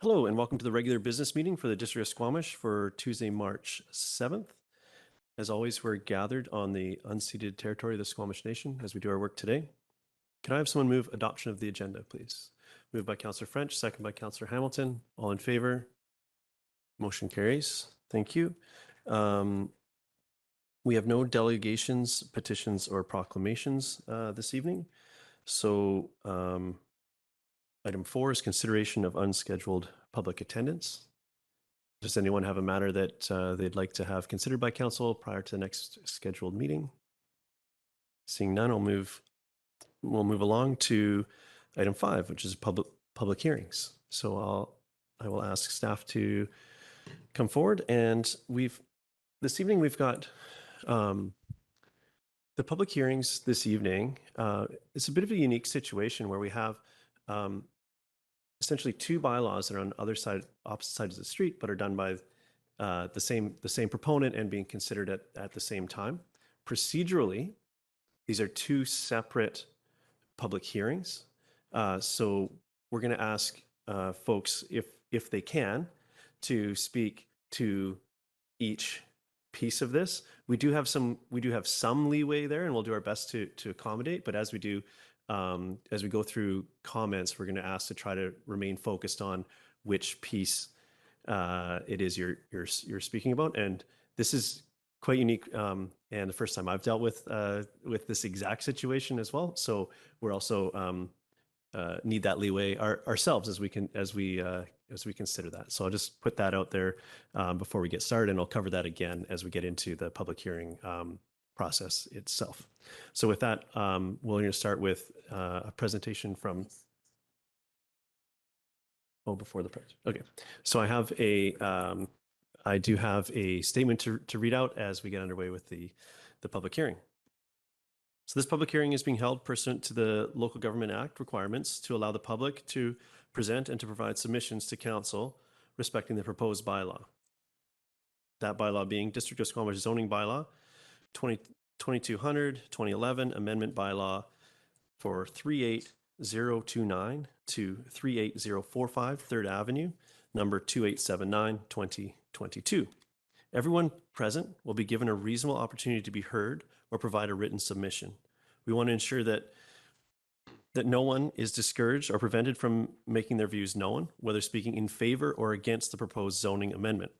Hello and welcome to the regular business meeting for the District of Squamish for Tuesday, March 7th. As always, we're gathered on the unceded territory of the Squamish Nation as we do our work today. Can I have someone move adoption of the agenda, please? Moved by Councillor French, second by Councillor Hamilton. All in favor? Motion carries. Thank you. We have no delegations, petitions, or proclamations this evening. So item 4 is consideration of unscheduled public attendance. Does anyone have a matter that they'd like to have considered by council prior to the next scheduled meeting? Seeing none, we'll move along to item 5, which is public hearings. So I will ask staff to come forward, and this evening we've got the public hearings this evening. It's a bit of a unique situation where we have essentially two bylaws that are on opposite sides of the street, but are done by the same proponent and being considered at the same time. Procedurally, these are two separate public hearings. So we're going to ask folks, if they can, to speak to each piece of this. We do have some leeway there, and we'll do our best to accommodate. But as we go through comments, we're going to ask to try to remain focused on which piece it is you're speaking about. And this is quite unique, and the first time I've dealt with this exact situation as well. So we're also need that leeway ourselves as we consider that. So I'll just put that out there before we get started, and I'll cover that again as we get into the public hearing process itself. So with that, we're going to start with a presentation from. Oh, before the presentation. Okay. So I do have a statement to read out as we get underway with the public hearing. So this public hearing is being held pursuant to the Local Government Act requirements to allow the public to present and to provide submissions to council respecting the proposed bylaw. That bylaw being District of Squamish Zoning Bylaw 2200-2011 Amendment Bylaw for 38029 to 38045 3rd Avenue, number 2879-2022. Everyone present will be given a reasonable opportunity to be heard or provide a written submission. We want to ensure that no one is discouraged or prevented from making their views known, whether speaking in favor or against the proposed zoning amendment.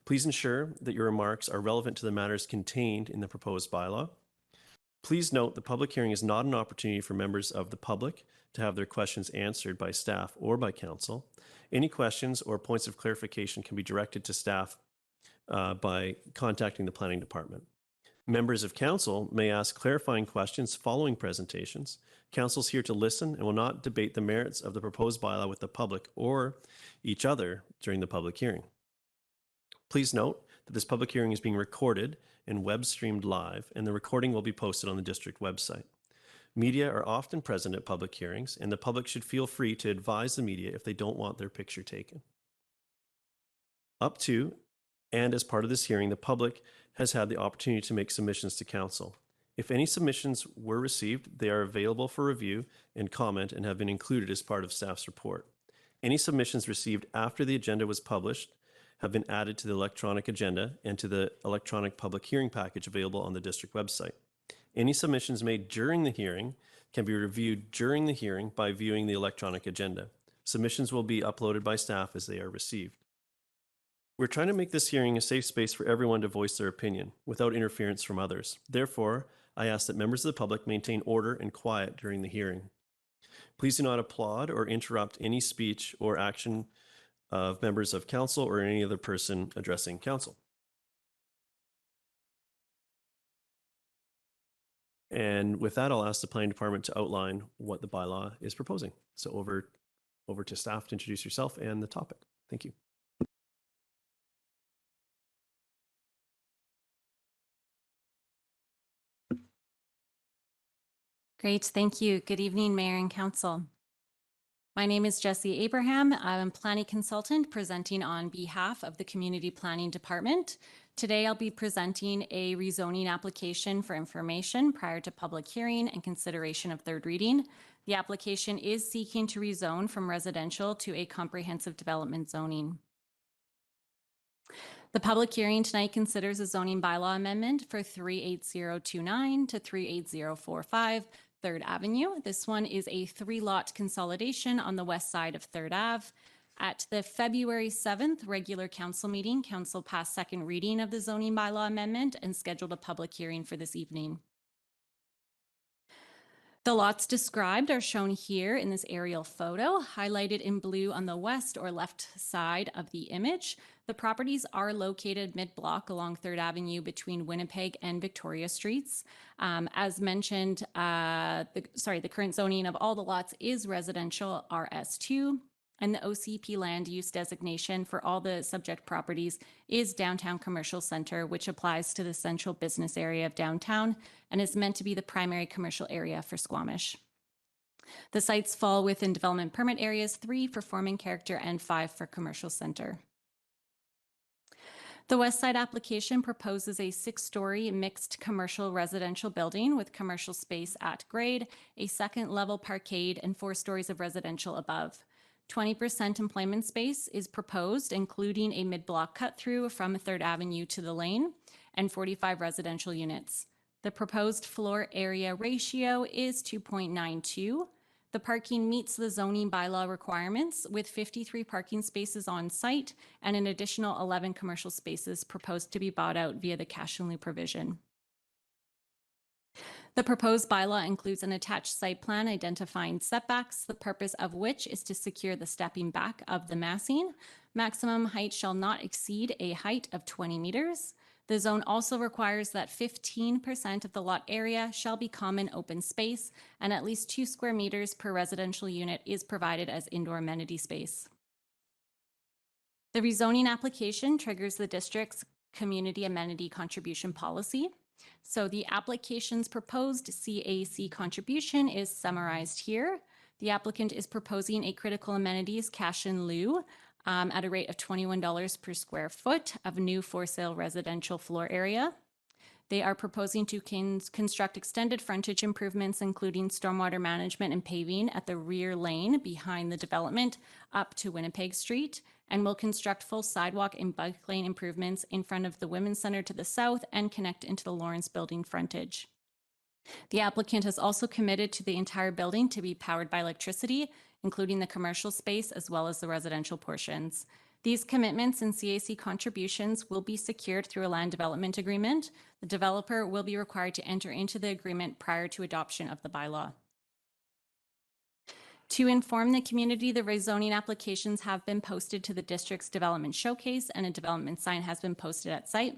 Please ensure that your remarks are relevant to the matters contained in the proposed bylaw. Please note the public hearing is not an opportunity for members of the public to have their questions answered by staff or by council. Any questions or points of clarification can be directed to staff by contacting the planning department. Members of council may ask clarifying questions following presentations. Council is here to listen and will not debate the merits of the proposed bylaw with the public or each other during the public hearing. Please note that this public hearing is being recorded and web streamed live, and the recording will be posted on the district website. Media are often present at public hearings, and the public should feel free to advise the media if they don't want their picture taken. Up to and as part of this hearing, the public has had the opportunity to make submissions to council. If any submissions were received, they are available for review and comment and have been included as part of staff's report. Any submissions received after the agenda was published have been added to the electronic agenda and to the electronic public hearing package available on the district website. Any submissions made during the hearing can be reviewed during the hearing by viewing the electronic agenda. Submissions will be uploaded by staff as they are received. We're trying to make this hearing a safe space for everyone to voice their opinion without interference from others. Therefore, I ask that members of the public maintain order and quiet during the hearing. Please do not applaud or interrupt any speech or action of members of council or any other person addressing council. And with that, I'll ask the planning department to outline what the bylaw is proposing. So over to staff to introduce yourself and the topic. Thank you. Great, thank you. Good evening, Mayor and Council. My name is Jessie Abraham. I'm a planning consultant presenting on behalf of the Community Planning Department. Today, I'll be presenting a rezoning application for information prior to public hearing and consideration of third reading. The application is seeking to rezone from residential to a comprehensive development zoning. The public hearing tonight considers a zoning bylaw amendment for 38029 to 38045 3rd Avenue. This one is a 3-lot consolidation on the west side of 3rd Ave. At the February 7th regular council meeting, council passed second reading of the zoning bylaw amendment and scheduled a public hearing for this evening. The lots described are shown here in this aerial photo, highlighted in blue on the west or left side of the image. The properties are located mid-block along 3rd Avenue between Winnipeg and Victoria Streets. As mentioned, the current zoning of all the lots is residential RS2, and the OCP land use designation for all the subject properties is Downtown Commercial Center, which applies to the central business area of downtown and is meant to be the primary commercial area for Squamish. The sites fall within development permit areas 3 for forming character and 5 for commercial center. The West Side application proposes a 6-story mixed commercial residential building with commercial space at grade, a second-level parkade, and 4 stories of residential above. 20% employment space is proposed, including a mid-block cut-through from 3rd Avenue to the lane, and 45 residential units. The proposed floor area ratio is 2.92. The parking meets the zoning bylaw requirements with 53 parking spaces on site and an additional 11 commercial spaces proposed to be bought out via the cash and lieu provision. The proposed bylaw includes an attached site plan identifying setbacks, the purpose of which is to secure the stepping back of the massing. Maximum height shall not exceed a height of 20 meters. The zone also requires that 15% of the lot area shall be common open space, and at least 2 square meters per residential unit is provided as indoor amenity space. The rezoning application triggers the district's community amenity contribution policy. So the application's proposed CAC contribution is summarized here. The applicant is proposing a critical amenities cash in lieu at a rate of $21 per square foot of new for sale residential floor area. They are proposing to construct extended frontage improvements, including stormwater management and paving at the rear lane behind the development up to Winnipeg Street, and will construct full sidewalk and bike lane improvements in front of the Women's Center to the south and connect into the Lawrence Building frontage. The applicant has also committed to the entire building to be powered by electricity, including the commercial space as well as the residential portions. These commitments and CAC contributions will be secured through a land development agreement. The developer will be required to enter into the agreement prior to adoption of the bylaw. To inform the community, the rezoning applications have been posted to the district's development showcase, and a development sign has been posted at site.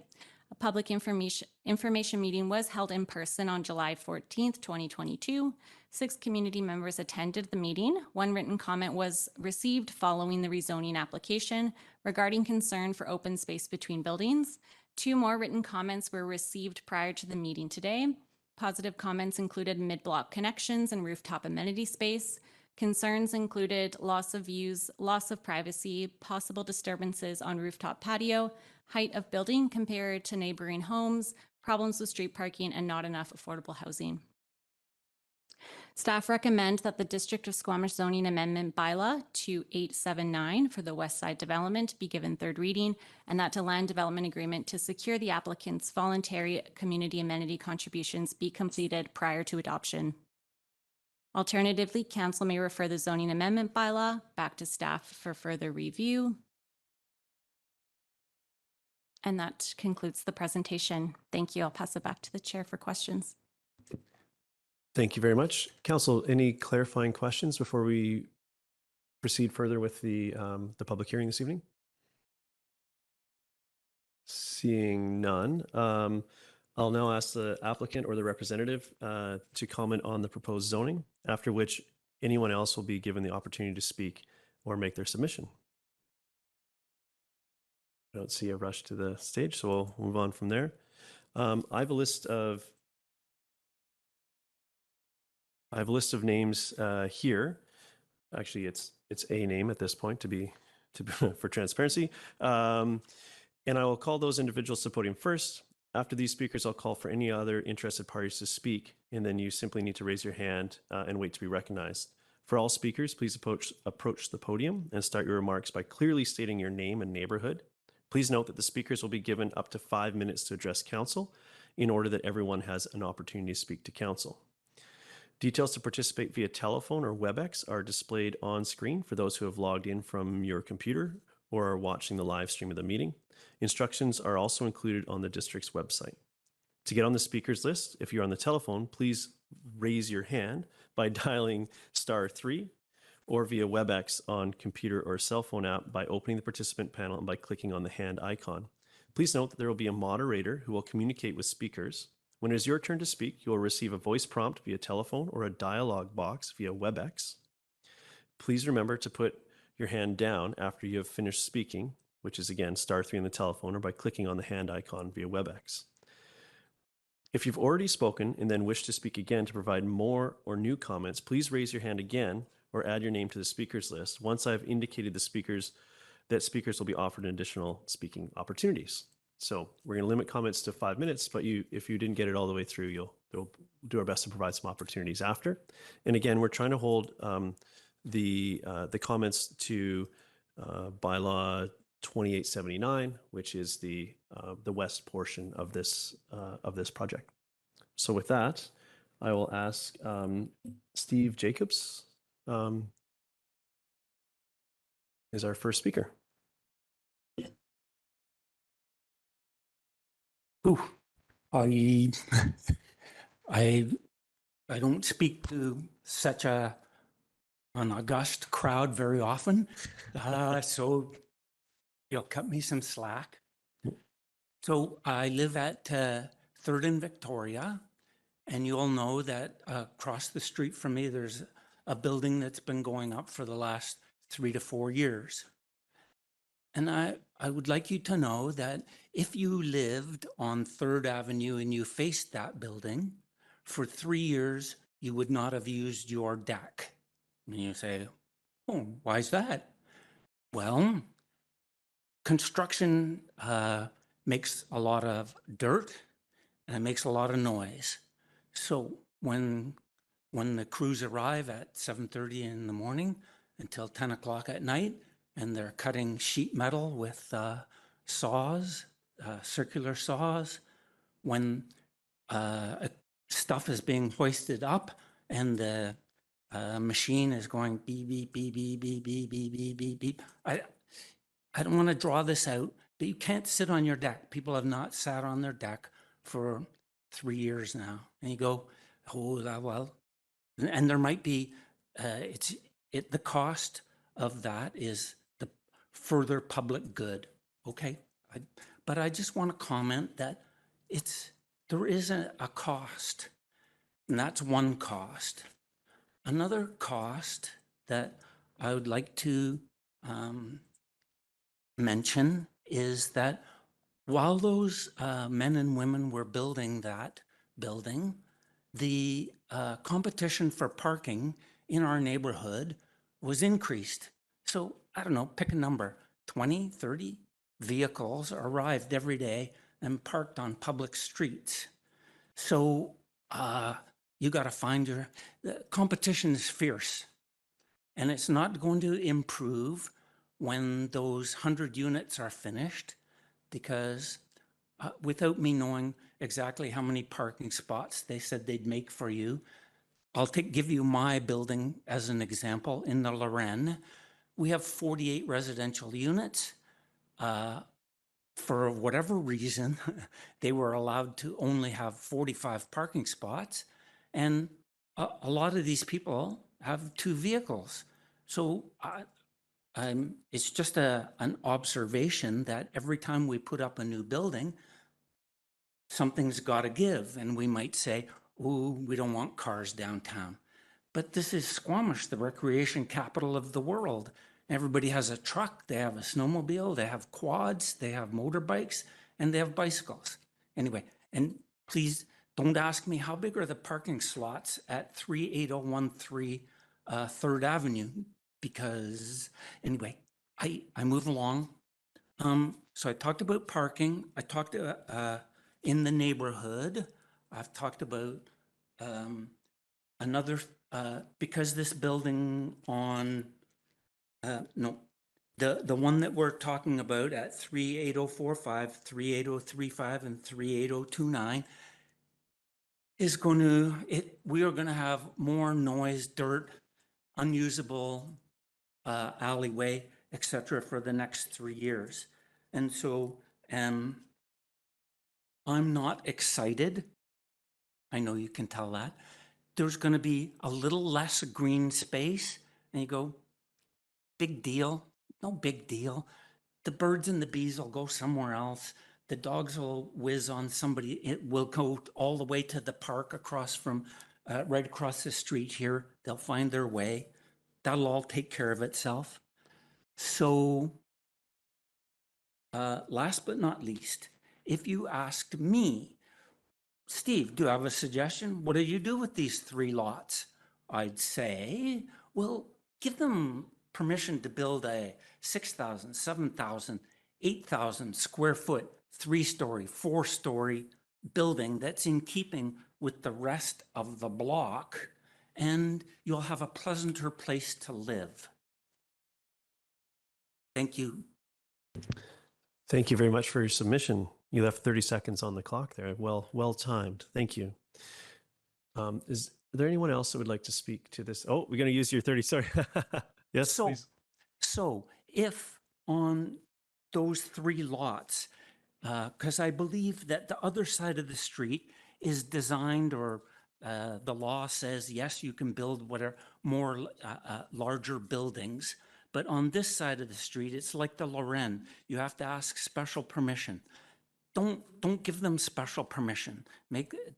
A public information meeting was held in person on July 14th, 2022. 6 community members attended the meeting. 1 written comment was received following the rezoning application regarding concern for open space between buildings. 2 more written comments were received prior to the meeting today. Positive comments included mid-block connections and rooftop amenity space. Concerns included loss of views, loss of privacy, possible disturbances on rooftop patio, height of building compared to neighboring homes, problems with street parking, and not enough affordable housing. Staff recommend that the District of Squamish Zoning Amendment Bylaw 2879 for the West Side development be given third reading, and that a land development agreement to secure the applicant's voluntary community amenity contributions be completed prior to adoption. Alternatively, Council may refer the zoning amendment bylaw back to staff for further review. And that concludes the presentation. Thank you. I'll pass it back to the chair for questions. Thank you very much. Council, any clarifying questions before we proceed further with the public hearing this evening? Seeing none, I'll now ask the applicant or the representative to comment on the proposed zoning, after which anyone else will be given the opportunity to speak or make their submission. I don't see a rush to the stage, so we'll move on from there. I have a list of names here. Actually, it's it's a name at this point for transparency. And I will call those individuals to the podium first. After these speakers, I'll call for any other interested parties to speak, and then you simply need to raise your hand and wait to be recognized. For all speakers, please approach the podium and start your remarks by clearly stating your name and neighborhood. Please note that the speakers will be given up to 5 minutes to address council in order that everyone has an opportunity to speak to council. Details to participate via telephone or WebEx are displayed on screen for those who have logged in from your computer or are watching the live stream of the meeting. Instructions are also included on the district's website. To get on the speakers list, if you're on the telephone, please raise your hand by dialing *3 or via WebEx on computer or cell phone app by opening the participant panel and by clicking on the hand icon. Please note that there will be a moderator who will communicate with speakers. When it is your turn to speak, you will receive a voice prompt via telephone or a dialog box via WebEx. Please remember to put your hand down after you have finished speaking, which is again *3 on the telephone, or by clicking on the hand icon via WebEx. If you've already spoken and then wish to speak again to provide more or new comments, please raise your hand again or add your name to the speakers list. Once I've indicated that speakers will be offered additional speaking opportunities. So we're going to limit comments to 5 minutes, but if you didn't get it all the way through, we'll do our best to provide some opportunities after. And again, we're trying to hold the comments to Bylaw 2879, which is the west portion of this project. So with that, I will ask Steve Jacobs is our first speaker. Ooh, I don't speak to such an august crowd very often, so you'll cut me some slack. So I live at 3rd and Victoria, and you'll know that across the street from me, there's a building that's been going up for the last 3 to 4 years. And I would like you to know that if you lived on 3rd Avenue and you faced that building, for 3 years, you would not have used your deck. And you say, oh, why is that? Well, construction makes a lot of dirt and it makes a lot of noise. So when the crews arrive at 7:30 in the morning until 10 o'clock at night, and they're cutting sheet metal with saws, circular saws, when stuff is being hoisted up and the machine is going beep, beep, beep, beep, beep, beep, beep, beep, beep, beep. I don't want to draw this out, but you can't sit on your deck. People have not sat on their deck for 3 years now. And you go, oh, well, and there might be, the cost of that is the further public good. Okay. But I just want to comment that there is a cost, and that's one cost. Another cost that I would like to mention is that while those men and women were building that building, the competition for parking in our neighborhood was increased. So I don't know, pick a number, 20, 30 vehicles arrived every day and parked on public streets. So you got to find the competition is fierce, and it's not going to improve when those 100 units are finished, because without me knowing exactly how many parking spots they said they'd make for you, I'll give you my building as an example. In the Lorraine, we have 48 residential units. For whatever reason, they were allowed to only have 45 parking spots. And a lot of these people have 2 vehicles. So it's just an observation that every time we put up a new building, something's got to give. And we might say, oh, we don't want cars downtown. But this is Squamish, the recreation capital of the world. Everybody has a truck, they have a snowmobile, they have quads, they have motorbikes, and they have bicycles. Anyway, and please don't ask me how big are the parking slots at 38013 3rd Avenue. because anyway, I move along. So I talked about parking. I talked in the neighborhood. I've talked about another, because this building on, no, the one that we're talking about at 38045, 38035, and 38029 is going to, we are going to have more noise, dirt, unusable alleyway, etc. for the next 3 years. And so I'm not excited. I know you can tell that. There's going to be a little less green space. And you go, big deal? No big deal. The birds and the bees will go somewhere else. The dogs will whiz on somebody. It will go all the way to the park across from, right across the street here. They'll find their way. That'll all take care of itself. So last but not least, if you asked me, Steve, do you have a suggestion? What do you do with these 3 lots? I'd say, well, give them permission to build a 6,000, 7,000, 8,000 square foot, 3-story, 4-story building that's in keeping with the rest of the block, and you'll have a pleasanter place to live. Thank you. Thank you very much for your submission. You left 30 seconds on the clock there. Well timed. Thank you. Is there anyone else that would like to speak to this? Oh, we're going to use your 30. Sorry. Yes, please. So if on those 3 lots, because I believe that the other side of the street is designed, or the law says, yes, you can build whatever more larger buildings. But on this side of the street, it's like the Lorraine. You have to ask special permission. Don't give them special permission.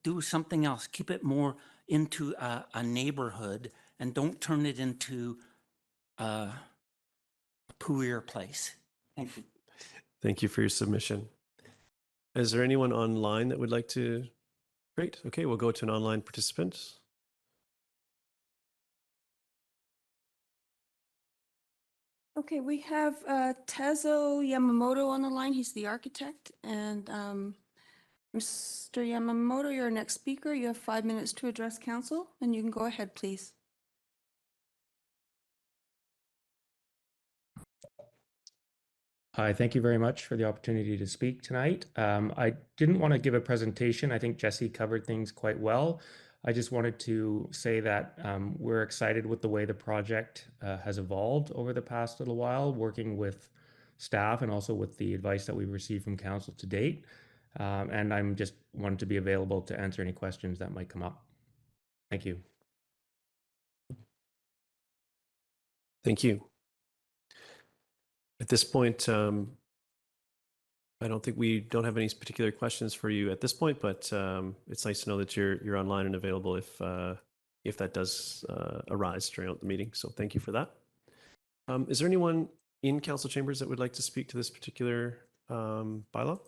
Do something else. Keep it more into a neighborhood, and don't turn it into a pooier place. Thank you. Thank you for your submission. Is there anyone online that would like to? Great. Okay, we'll go to an online participant. Okay, we have Tezo Yamamoto on the line. He's the architect. And Mr. Yamamoto, you're our next speaker. You have 5 minutes to address council, and you can go ahead, please. Hi, thank you very much for the opportunity to speak tonight. I didn't want to give a presentation. I think Jesse covered things quite well. I just wanted to say that we're excited with the way the project has evolved over the past little while, working with staff and also with the advice that we've received from council to date. And I'm just wanted to be available to answer any questions that might come up. Thank you. Thank you. At this point, I don't think we don't have any particular questions for you at this point, but it's nice to know that you're online and available if that does arise during the meeting. So thank you for that. Is there anyone in council chambers that would like to speak to this particular bylaw?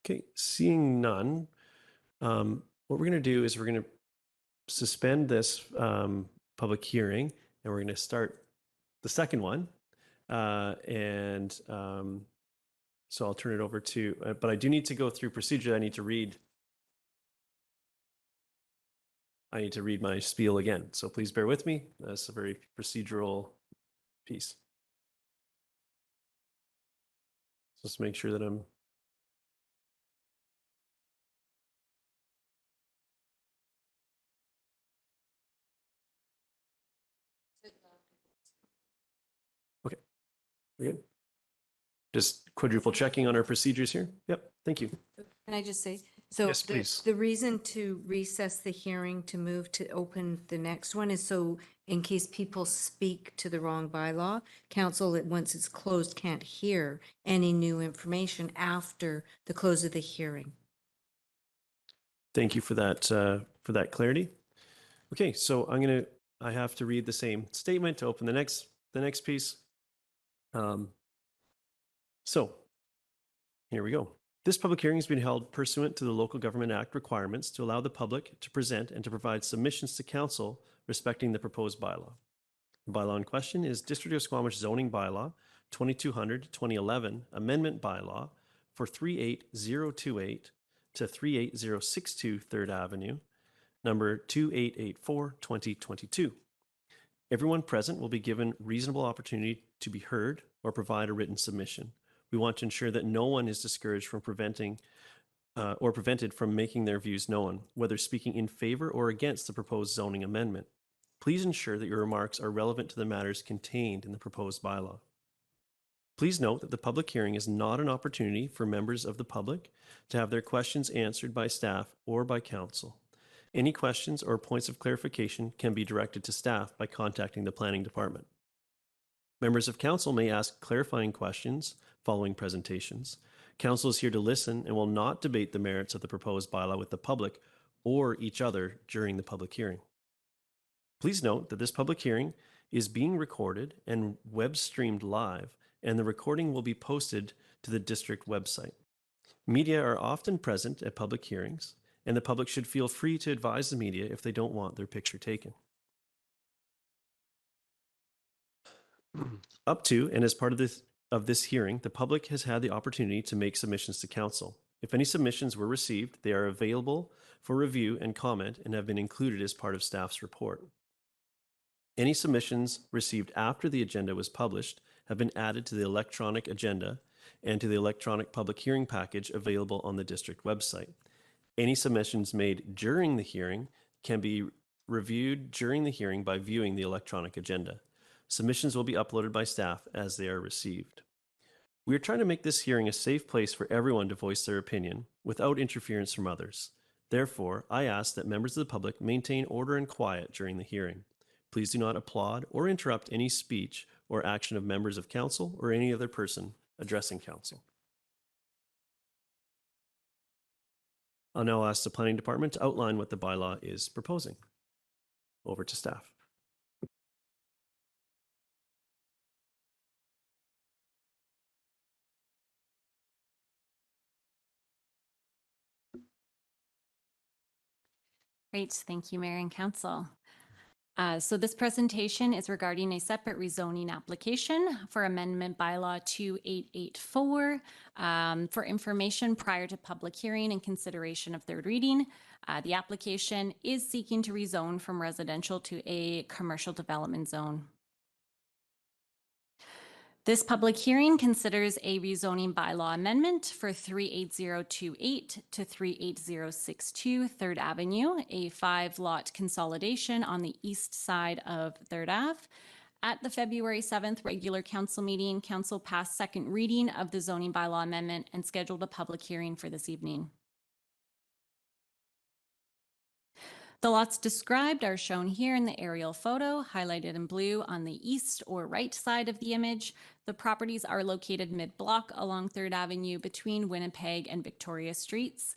Okay, seeing none, what we're going to do is we're going to suspend this public hearing, and we're going to start the second one. So I'll turn it over to, but I do need to go through procedure. I need to read my spiel again. So please bear with me. That's a very procedural piece. Just make sure that I'm okay. We're good. Just quadruple checking on our procedures here. Yep. Thank you. Can I just say, so Yes, please. the reason to recess the hearing to move to open the next one is so in case people speak to the wrong bylaw, council, once it's closed, can't hear any new information after the close of the hearing. Thank you for that clarity. Okay, so I have to read the same statement to open the next piece. So here we go. This public hearing has been held pursuant to the Local Government Act requirements to allow the public to present and to provide submissions to council respecting the proposed bylaw. The bylaw in question is District of Squamish Zoning Bylaw 2200-2011 Amendment Bylaw for 38028 to 38062 3rd Avenue, number 2884-2022. Everyone present will be given reasonable opportunity to be heard or provide a written submission. We want to ensure that no one is discouraged from prevented from making their views known, whether speaking in favor or against the proposed zoning amendment. Please ensure that your remarks are relevant to the matters contained in the proposed bylaw. Please note that the public hearing is not an opportunity for members of the public to have their questions answered by staff or by council. Any questions or points of clarification can be directed to staff by contacting the planning department. Members of council may ask clarifying questions following presentations. Council is here to listen and will not debate the merits of the proposed bylaw with the public or each other during the public hearing. Please note that this public hearing is being recorded and web streamed live, and the recording will be posted to the district website. Media are often present at public hearings, and the public should feel free to advise the media if they don't want their picture taken. Up to and as part of this hearing, the public has had the opportunity to make submissions to council. If any submissions were received, they are available for review and comment and have been included as part of staff's report. Any submissions received after the agenda was published have been added to the electronic agenda and to the electronic public hearing package available on the district website. Any submissions made during the hearing can be reviewed during the hearing by viewing the electronic agenda. Submissions will be uploaded by staff as they are received. We are trying to make this hearing a safe place for everyone to voice their opinion without interference from others. Therefore, I ask that members of the public maintain order and quiet during the hearing. Please do not applaud or interrupt any speech or action of members of council or any other person addressing council. I'll now ask the planning department to outline what the bylaw is proposing. Over to staff. Great, thank you, Mayor and Council. So this presentation is regarding a separate rezoning application for Amendment Bylaw 2884 for information prior to public hearing and consideration of third reading. The application is seeking to rezone from residential to a commercial development zone. This public hearing considers a rezoning bylaw amendment for 38028 to 38062 3rd Avenue, a 5-lot consolidation on the east side of 3rd Ave. At the February 7th regular council meeting, council passed second reading of the zoning bylaw amendment and scheduled a public hearing for this evening. The lots described are shown here in the aerial photo, highlighted in blue on the east or right side of the image. The properties are located mid-block along 3rd Avenue between Winnipeg and Victoria Streets.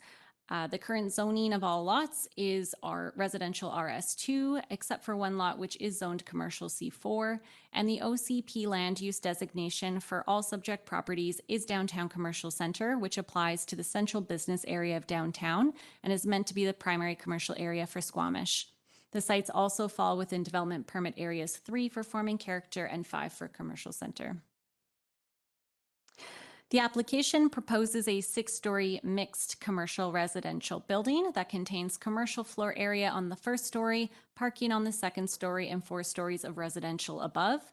The current zoning of all lots is residential RS2, except for one lot which is zoned commercial C4, and the OCP land use designation for all subject properties is Downtown Commercial Center, which applies to the central business area of downtown and is meant to be the primary commercial area for Squamish. The sites also fall within development permit areas 3 for forming character and 5 for commercial center. The application proposes a 6-story mixed commercial residential building that contains commercial floor area on the 1st story, parking on the 2nd story, and 4 stories of residential above.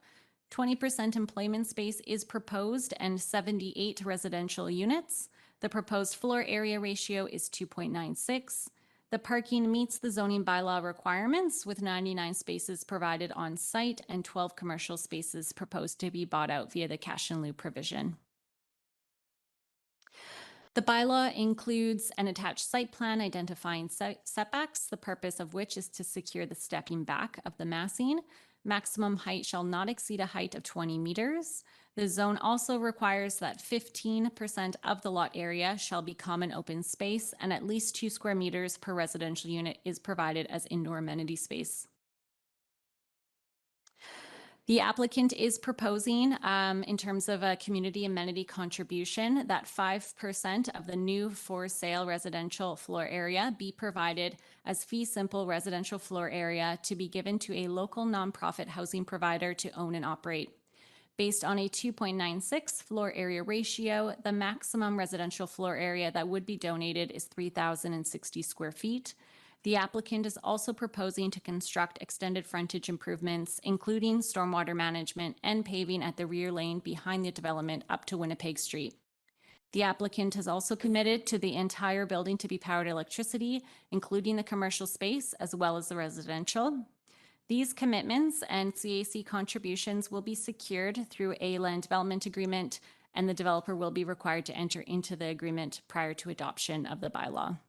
20% employment space is proposed and 78 residential units. The proposed floor area ratio is 2.96. The parking meets the zoning bylaw requirements with 99 spaces provided on site and 12 commercial spaces proposed to be bought out via the cash in lieu provision. The bylaw includes an attached site plan identifying setbacks, the purpose of which is to secure the stepping back of the massing. Maximum height shall not exceed a height of 20 meters. The zone also requires that 15% of the lot area shall be common open space, and at least 2 square meters per residential unit is provided as indoor amenity space. The applicant is proposing, in terms of a community amenity contribution, that 5% of the new for sale residential floor area be provided as fee simple residential floor area to be given to a local nonprofit housing provider to own and operate. Based on a 2.96 floor area ratio, the maximum residential floor area that would be donated is 3,060 square feet. The applicant is also proposing to construct extended frontage improvements, including stormwater management and paving at the rear lane behind the development up to Winnipeg Street. The applicant has also committed to the entire building to be powered electricity, including the commercial space as well as the residential. These commitments and CAC contributions will be secured through a land development agreement, and the developer will be required to enter into the agreement prior to adoption of the bylaw.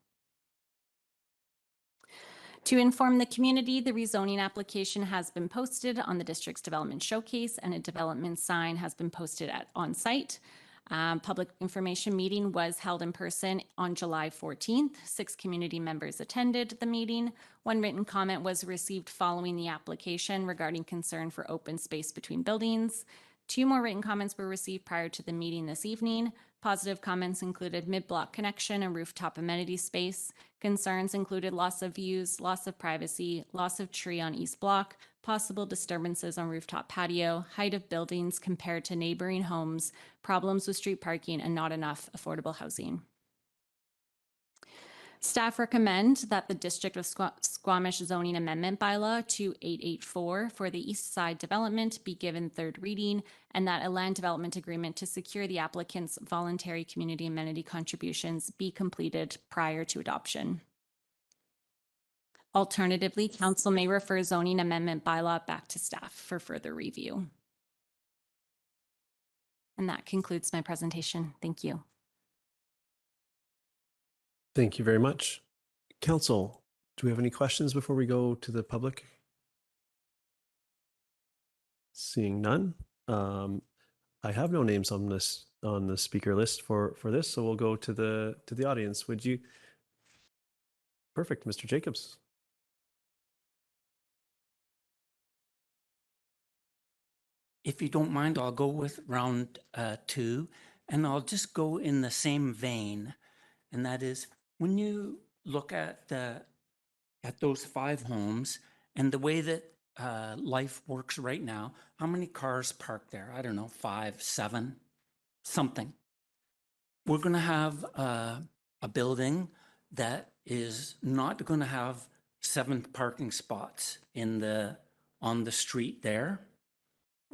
To inform the community, the rezoning application has been posted on the district's development showcase, and a development sign has been posted on site. Public information meeting was held in person on July 14th. 6 community members attended the meeting. 1 written comment was received following the application regarding concern for open space between buildings. 2 more written comments were received prior to the meeting this evening. Positive comments included mid-block connection and rooftop amenity space. Concerns included loss of views, loss of privacy, loss of tree on East Block, possible disturbances on rooftop patio, height of buildings compared to neighboring homes, problems with street parking, and not enough affordable housing. Staff recommend that the District of Squamish Zoning Amendment Bylaw 2884 for the East Side development be given 3rd reading, and that a land development agreement to secure the applicant's voluntary community amenity contributions be completed prior to adoption. Alternatively, Council may refer zoning amendment bylaw back to staff for further review. And that concludes my presentation. Thank you. Thank you very much. Council, do we have any questions before we go to the public? Seeing none. I have no names on the speaker list for this, so we'll go to the audience. Would you? Perfect, Mr. Jacobs. If you don't mind, I'll go with round 2, and I'll just go in the same vein. And that is, when you look at those 5 homes and the way that life works right now, how many cars parked there? I don't know, 5, 7, something. We're going to have a building that is not going to have 7 parking spots on the street there.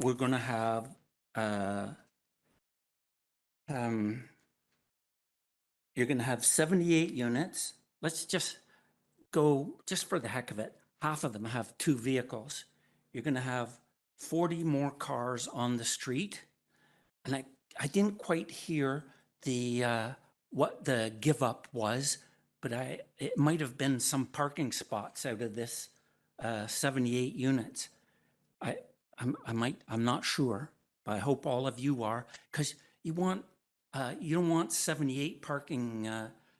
We're going to have you're going to have 78 units. Let's just go, just for the heck of it, half of them have 2 vehicles. You're going to have 40 more cars on the street. And I didn't quite hear what the give up was, but it might have been some parking spots out of this 78 units. I'm not sure, but I hope all of you are, because you don't want 78 parking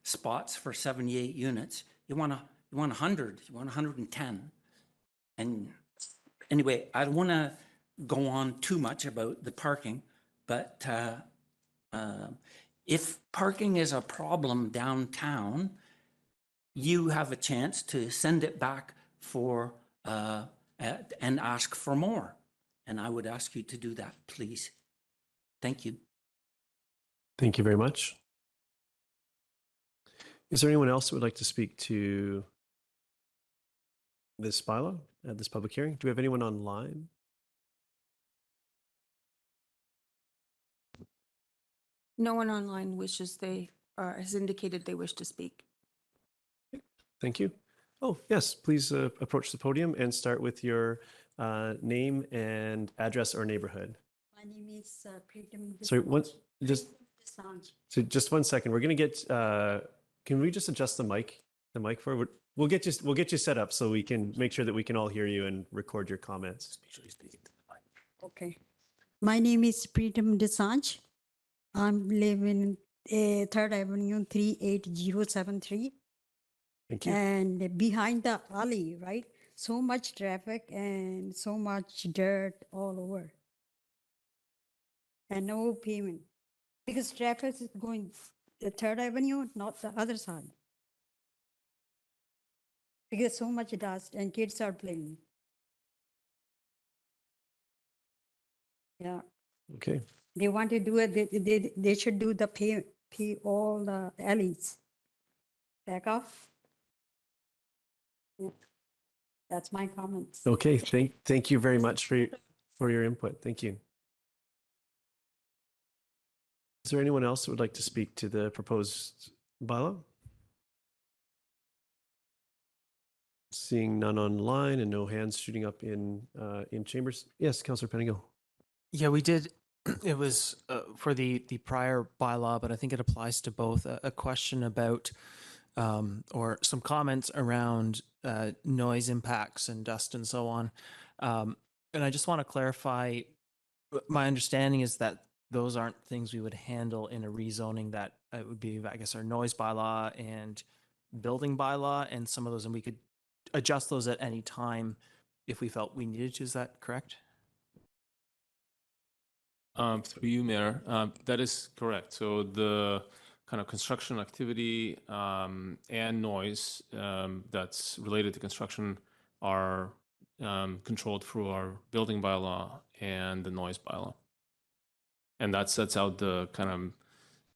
spots for 78 units. You want 100. You want 110. And anyway, I don't want to go on too much about the parking, but if parking is a problem downtown, you have a chance to send it back for and ask for more. And I would ask you to do that, please. Thank you. Thank you very much. Is there anyone else that would like to speak to this bylaw at this public hearing? Do we have anyone online? No one online has indicated they wish to speak. Thank you. Oh, yes, please approach the podium and start with your name and address or neighborhood. My name is Pritam. Sorry, just 1 second. We're going to get, can we just adjust the mic for, we'll get you set up so we can make sure that we can all hear you and record your comments. Okay. My name is Pritam Desanj. I'm living in 3rd Avenue 38073. Thank you. And behind the alley, right? so much traffic and so much dirt all over. And no pavement. Because traffic is going the Third Avenue, not the other side. Because so much dust and kids are playing. Yeah, Okay. they want to do it, they should do the all the alleys. Back off. Yeah. That's my comments. Okay. Thank you very much for your input. Thank you. Is there anyone else who would like to speak to the proposed bylaw? Seeing none online and no hands shooting up in chambers. Yes, Councillor Penigo. Yeah, we did. It was for the prior bylaw, but I think it applies to both. A question about or some comments around noise impacts and dust and so on. And I just want to clarify. My understanding is that those aren't things we would handle in a rezoning. That it would be, I guess, our noise bylaw and building bylaw, and some of those, and we could adjust those at any time if we felt we needed to. Is that correct? Through you, Mayor, that is correct. So the kind of construction activity and noise that's related to construction are controlled through our building bylaw and the noise bylaw. And that sets out the kind of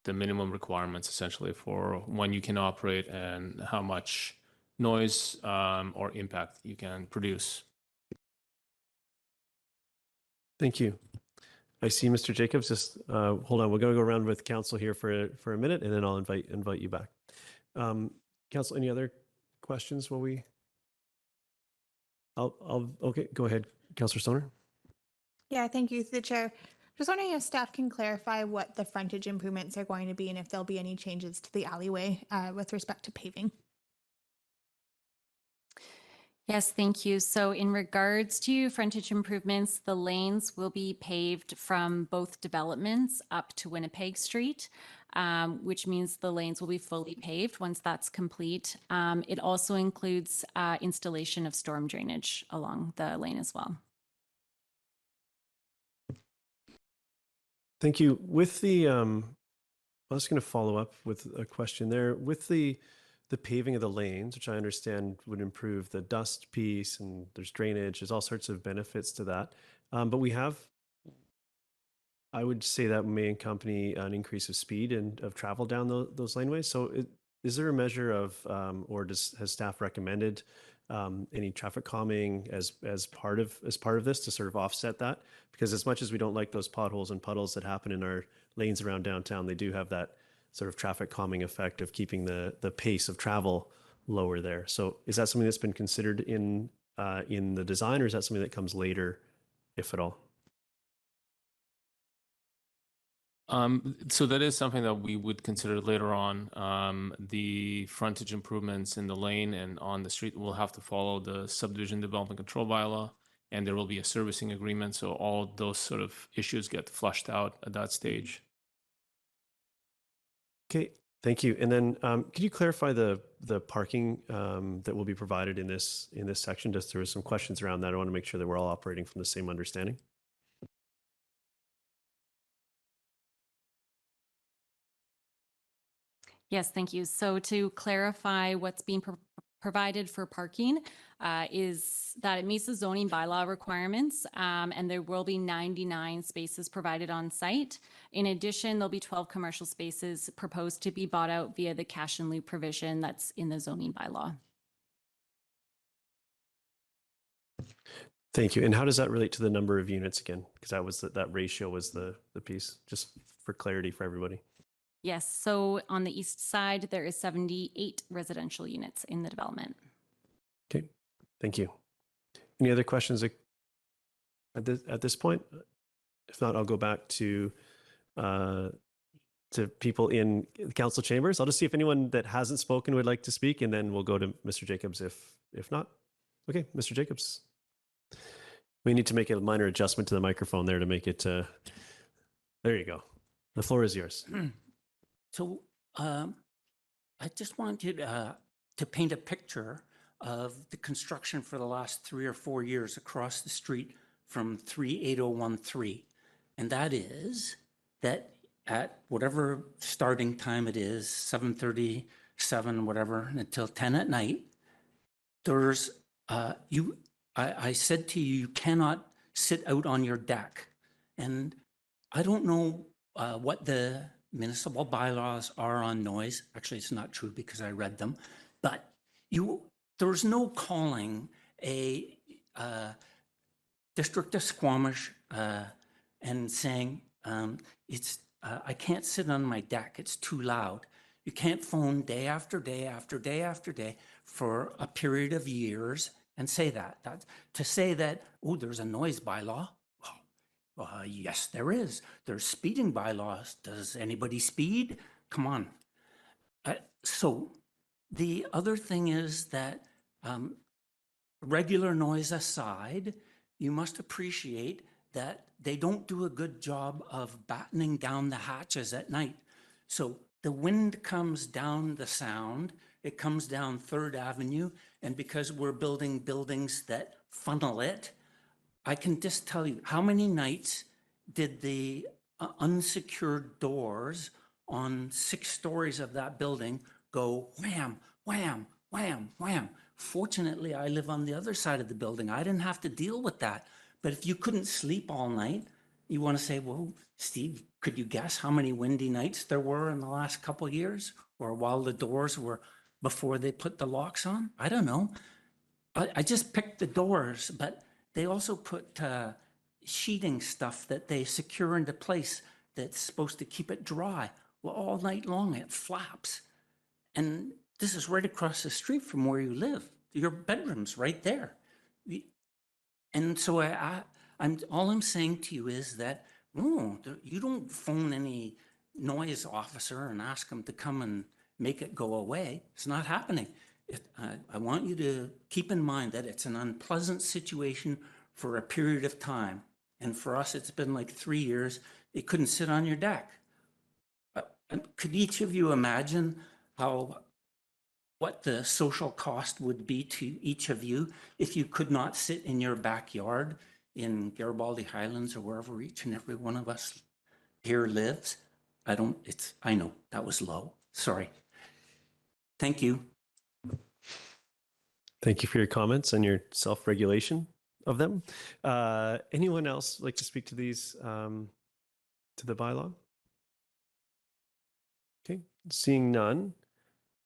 the minimum requirements essentially for when you can operate and how much noise or impact you can produce. Thank you. I see Mr. Jacobs. Just hold on. We're going to go around with council here for a minute, and then I'll invite you back. Council, any other questions while we? Okay. Go ahead, Councillor Stoner. Yeah, thank you, through the chair. Just wondering if staff can clarify what the frontage improvements are going to be and if there'll be any changes to the alleyway with respect to paving. Yes, thank you. So in regards to frontage improvements, the lanes will be paved from both developments up to Winnipeg Street, which means the lanes will be fully paved once that's complete. It also includes installation of storm drainage along the lane as well. Thank you. With the, I was going to follow up with a question there. With the paving of the lanes, which I understand would improve the dust piece, and there's drainage, there's all sorts of benefits to that. But we have, I would say that may accompany an increase of speed and of travel down those laneways. So is there a measure of, or has staff recommended any traffic calming as part of this to sort of offset that? Because as much as we don't like those potholes and puddles that happen in our lanes around downtown, they do have that sort of traffic calming effect of keeping the pace of travel lower there. So is that something that's been considered in the design, or is that something that comes later, if at all? So that is something that we would consider later on. The frontage improvements in the lane and on the street will have to follow the subdivision development control bylaw, and there will be a servicing agreement. So all those sort of issues get flushed out at that stage. Okay, thank you. And then could you clarify the parking that will be provided in this section? Just there were some questions around that. I want to make sure that we're all operating from the same understanding. Yes, thank you. So to clarify what's being provided for parking is that it meets the zoning bylaw requirements, and there will be 99 spaces provided on site. In addition, there'll be 12 commercial spaces proposed to be bought out via the cash and lieu provision that's in the zoning bylaw. Thank you. And how does that relate to the number of units again? Because that was that ratio was the piece, just for clarity for everybody. Yes, so on the east side, there is 78 residential units in the development. Okay, thank you. Any other questions at this point? If not, I'll go back to people in the council chambers. I'll just see if anyone that hasn't spoken would like to speak, and then we'll go to Mr. Jacobs if not. Okay, Mr. Jacobs. We need to make a minor adjustment to the microphone there to make it, there you go. The floor is yours. So I just wanted to paint a picture of the construction for the last 3 or 4 years across the street from 38013. And that is that at whatever starting time it is, 7:37, whatever, until 10 at night, there's, I said to you, you cannot sit out on your deck. And I don't know what the municipal bylaws are on noise. Actually, it's not true because I read them, but there's no calling a District of Squamish and saying, I can't sit on my deck, it's too loud. You can't phone day after day after day after day for a period of years and say that. To say that, oh, there's a noise bylaw. Yes, there is. There's speeding bylaws. Does anybody speed? Come on. So the other thing is that regular noise aside, you must appreciate that they don't do a good job of battening down the hatches at night. So the wind comes down the sound, it comes down 3rd Avenue, and because we're building buildings that funnel it, I can just tell you, how many nights did the unsecured doors on 6 stories of that building go wham, wham, wham, wham? Fortunately, I live on the other side of the building. I didn't have to deal with that. But if you couldn't sleep all night, you want to say, well, Steve, could you guess how many windy nights there were in the last couple of years? Or while the doors were, before they put the locks on? I don't know. I just picked the doors, but they also put sheeting stuff that they secure into place that's supposed to keep it dry. Well, all night long it flaps. And this is right across the street from where you live. Your bedroom's right there. And so all I'm saying to you is that, no, you don't phone any noise officer and ask them to come and make it go away. It's not happening. I want you to keep in mind that it's an unpleasant situation for a period of time. And for us, it's been like 3 years. It couldn't sit on your deck. Could each of you imagine what the social cost would be to each of you if you could not sit in your backyard in Garibaldi Highlands or wherever each and every one of us here lives? I know that was low. Sorry. Thank you. Thank you for your comments and your self-regulation of them. Anyone else like to speak to these, to the bylaw? Okay, seeing none,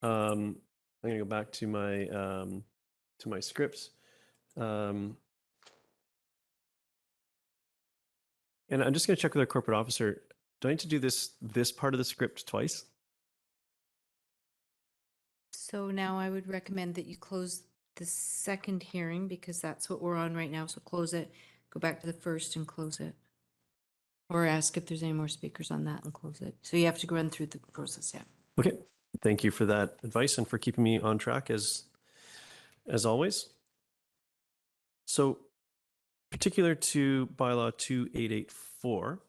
I'm going to go back to my scripts. And I'm just going to check with our corporate officer. Do I need to do this part of the script twice? So now I would recommend that you close the second hearing because that's what we're on right now. So close it, go back to the first and close it. Or ask if there's any more speakers on that and close it. So you have to run through the process, yeah. Okay, thank you for that advice and for keeping me on track as always. So particular to bylaw 2884,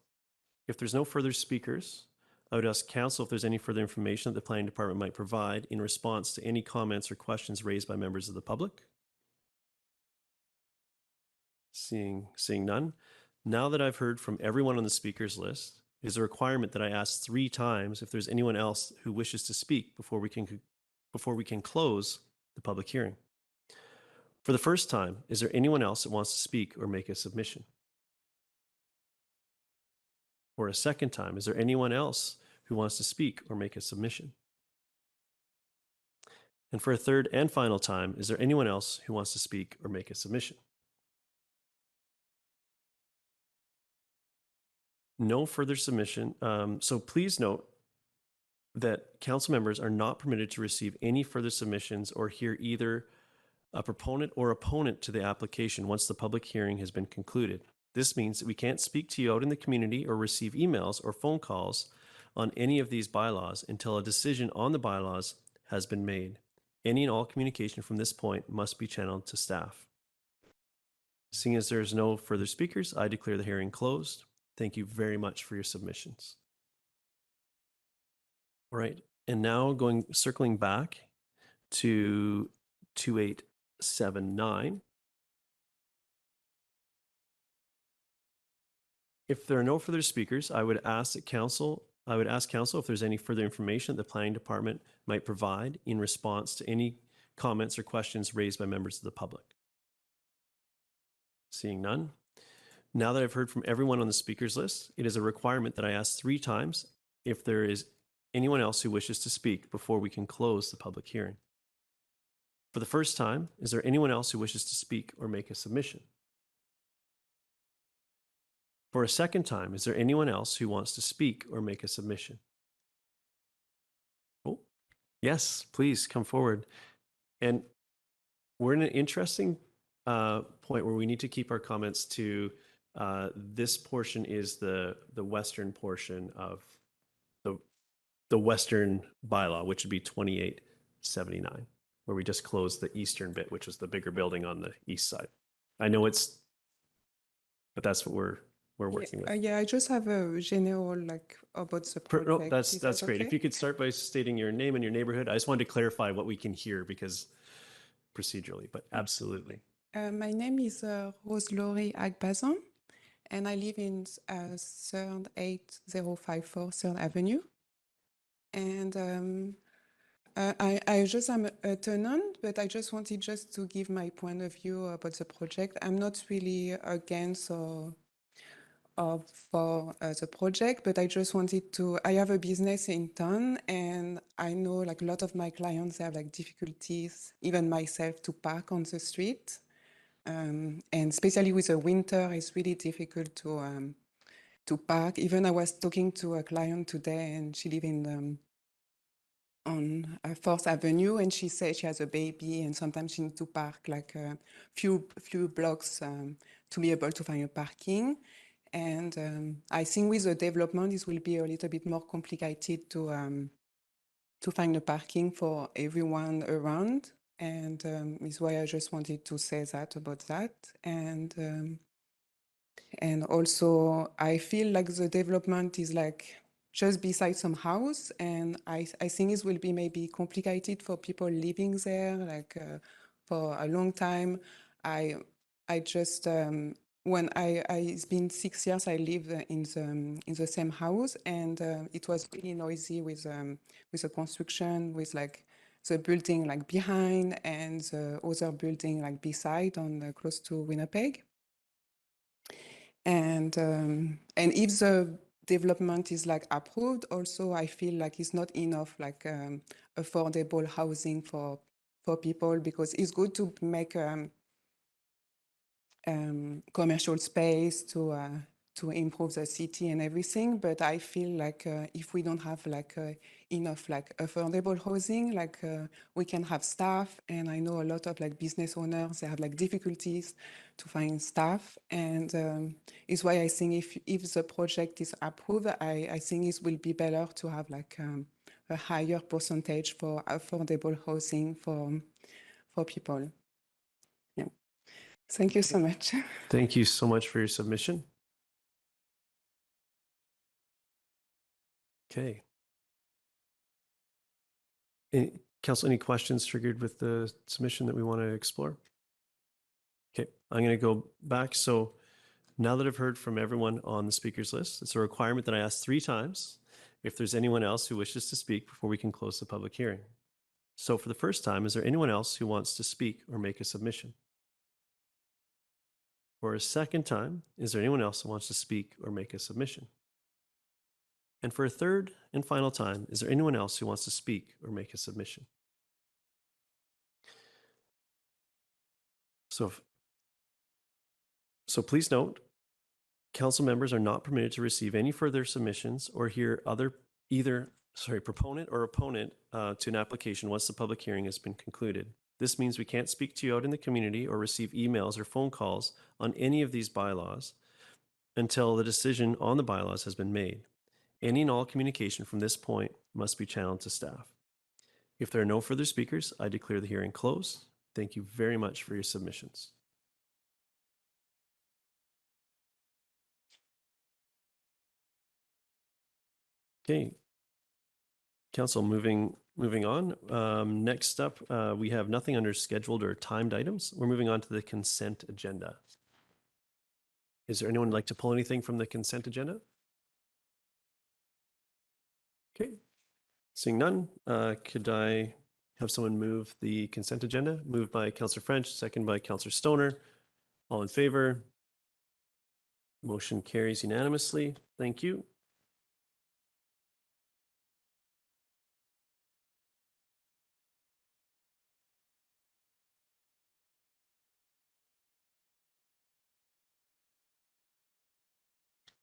if there's no further speakers, I would ask council if there's any further information that the planning department might provide in response to any comments or questions raised by members of the public. Seeing none. Now that I've heard from everyone on the speakers list, it is a requirement that I ask 3 times if there's anyone else who wishes to speak before we can close the public hearing. For the first time, is there anyone else that wants to speak or make a submission? For a second time, is there anyone else who wants to speak or make a submission? And for a third and final time, is there anyone else who wants to speak or make a submission? No further submission. So please note that council members are not permitted to receive any further submissions or hear either a proponent or opponent to the application once the public hearing has been concluded. This means that we can't speak to you out in the community or receive emails or phone calls on any of these bylaws until a decision on the bylaws has been made. Any and all communication from this point must be channeled to staff. Seeing as there's no further speakers, I declare the hearing closed. Thank you very much for your submissions. All right, and now circling back to 28 7-9. If there are no further speakers, I would ask council if there's any further information that the planning department might provide in response to any comments or questions raised by members of the public. Seeing none. Now that I've heard from everyone on the speakers list, it is a requirement that I ask 3 times if there is anyone else who wishes to speak before we can close the public hearing. For the first time, is there anyone else who wishes to speak or make a submission? For a second time, is there anyone else who wants to speak or make a submission? Oh, yes, please come forward. And we're in an interesting point where we need to keep our comments to this portion is the western portion of the western bylaw, which would be 2879, where we just closed the eastern bit, which is the bigger building on the east side. I know it's, but that's what we're working with. Yeah, I just have a general about the project. No, that's Is that great. okay? If you could start by stating your name and your neighborhood. I just wanted to clarify what we can hear because procedurally, but absolutely. My name is Rose-Laurie Agbazan, and I live in 3rd 8054 3rd Avenue. And I just am a tenant, but I just wanted just to give my point of view about the project. I'm not really against or for the project, but I just wanted to, I have a business in town, and I know a lot of my clients have difficulties, even myself, to park on the street. And especially with the winter, it's really difficult to park. Even I was talking to a client today, and she lives in on 4th Avenue, and she said she has a baby, and sometimes she needs to park a few blocks to be able to find a parking. And I think with the development, this will be a little bit more complicated to find a parking for everyone around. And is why I just wanted to say that about that. And also I feel like the development is just beside some house, and I think it will be maybe complicated for people living there for a long time. I just when it's been 6 years I live in the same house, and it was really noisy with the construction, with the building behind and the other building beside on close to Winnipeg. And if the development is approved, also I feel it's not enough affordable housing for people, because it's good to make commercial space to improve the city and everything, but I feel if we don't have enough affordable housing, we can have staff, and I know a lot of business owners, they have difficulties to find staff, and it's why I think if the project is approved, I think it will be better to have a higher percentage for affordable housing for people. Yeah. Thank you so much. Thank you so much for your submission. Okay. Council, any questions triggered with the submission that we want to explore? Okay, I'm going to go back. So now that I've heard from everyone on the speakers list, it's a requirement that I ask 3 times if there's anyone else who wishes to speak before we can close the public hearing. So for the first time, is there anyone else who wants to speak or make a submission? For a second time, is there anyone else who wants to speak or make a submission? And for a third and final time, is there anyone else who wants to speak or make a submission? So please note, council members are not permitted to receive any further submissions or hear proponent or opponent to an application once the public hearing has been concluded. This means we can't speak to you out in the community or receive emails or phone calls on any of these bylaws until the decision on the bylaws has been made. Any and all communication from this point must be channeled to staff. If there are no further speakers, I declare the hearing closed. Thank you very much for your submissions. Okay. Council, moving moving on. Next up, we have nothing under scheduled or timed items. We're moving on to the consent agenda. Is there anyone who'd like to pull anything from the consent agenda? Okay, seeing none, could I have someone move the consent agenda? Moved by Councillor French, second by Councillor Stoner. All in favor? Motion carries unanimously. Thank you.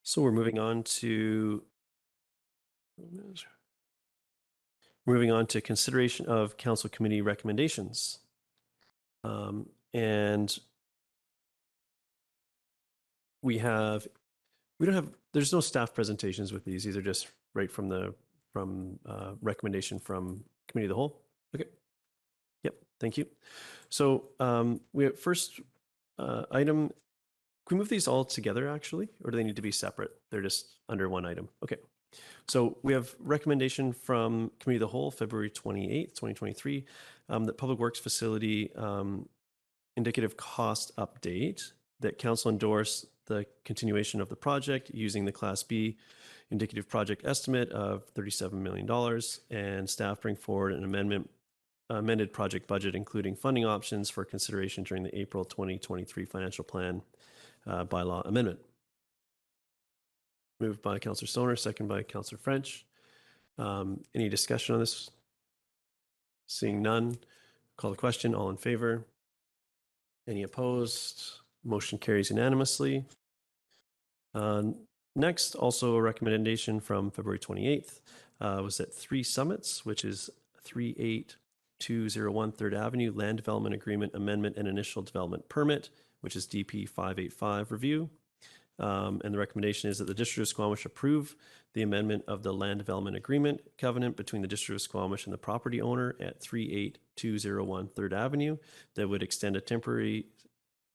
So we're moving on to consideration of council committee recommendations. And there's no staff presentations with these. These are just right from recommendation from committee of the whole. Okay. Yep. Thank you. So we have first item. Can we move these all together actually, or do they need to be separate? They're just under one item. Okay. So we have recommendation from Committee of the Whole, February 28th, 2023, that Public Works Facility indicative cost update, that Council endorse the continuation of the project using the Class B indicative project estimate of $37 million, and staff bring forward an amended project budget, including funding options for consideration during the April 2023 financial plan bylaw amendment. Moved by Councillor Stoner, second by Councillor French. Any discussion on this? Seeing none, call the question. All in favor? Any opposed? Motion carries unanimously. Next, also a recommendation from February 28th was at 3 Summits, which is 38201 3rd Avenue Land Development Agreement Amendment and Initial Development Permit, which is DP 585 review. And the recommendation is that the District of Squamish approve the amendment of the land development agreement covenant between the District of Squamish and the property owner at 38201 3rd Avenue that would extend a temporary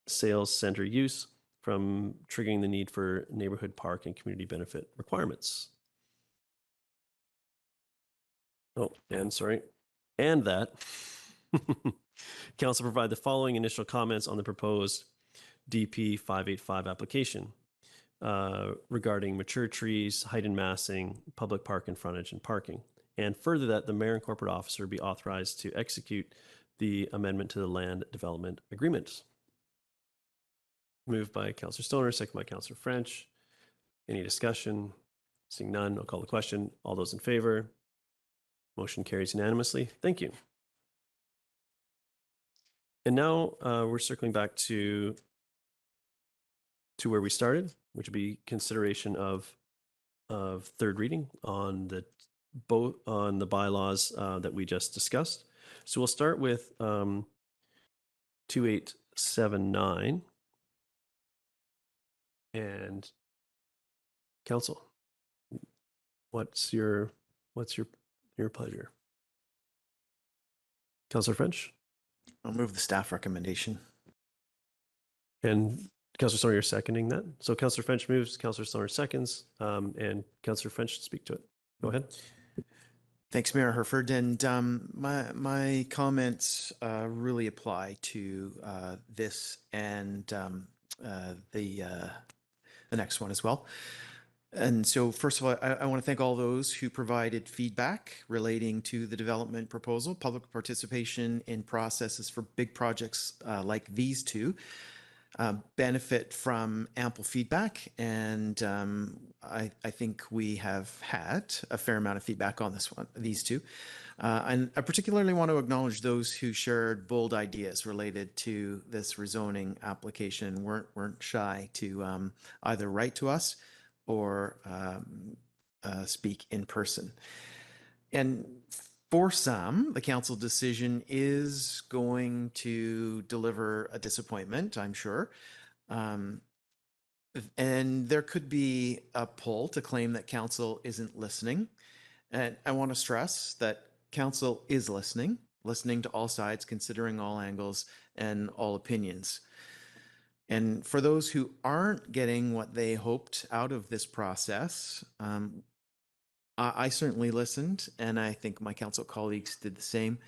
sales center use from triggering the need for neighborhood park and community benefit requirements. Oh, and sorry. And that Council provide the following initial comments on the proposed DP 585 application regarding mature trees, height and massing, public park and frontage and parking. And further that the mayor and corporate officer be authorized to execute the amendment to the land development agreement. Moved by Councillor Stoner, second by Councillor French. Any discussion? Seeing none, I'll call the question. All those in favor? Motion carries unanimously. Thank you. And now we're circling back to where we started, which would be consideration of third reading on the bylaws that we just discussed. So we'll start with 2879. And Council, what's your pleasure? Councillor French? I'll move the staff recommendation. And Councillor Stoner, you're seconding that. So Councillor French moves, Councillor Stoner seconds, and Councillor French should speak to it. Go ahead. Thanks, Mayor Herford. And my comments really apply to this and the next one as well. And so first of all, I want to thank all those who provided feedback relating to the development proposal. Public participation in processes for big projects like these two benefit from ample feedback. And I think we have had a fair amount of feedback on these two. And I particularly want to acknowledge those who shared bold ideas related to this rezoning application, weren't shy to either write to us or speak in person. And for some, the council decision is going to deliver a disappointment, I'm sure. And there could be a pull to claim that council isn't listening. And I want to stress that council is listening to all sides, considering all angles and all opinions. And for those who aren't getting what they hoped out of this process, I certainly listened, and I think my council colleagues did the same.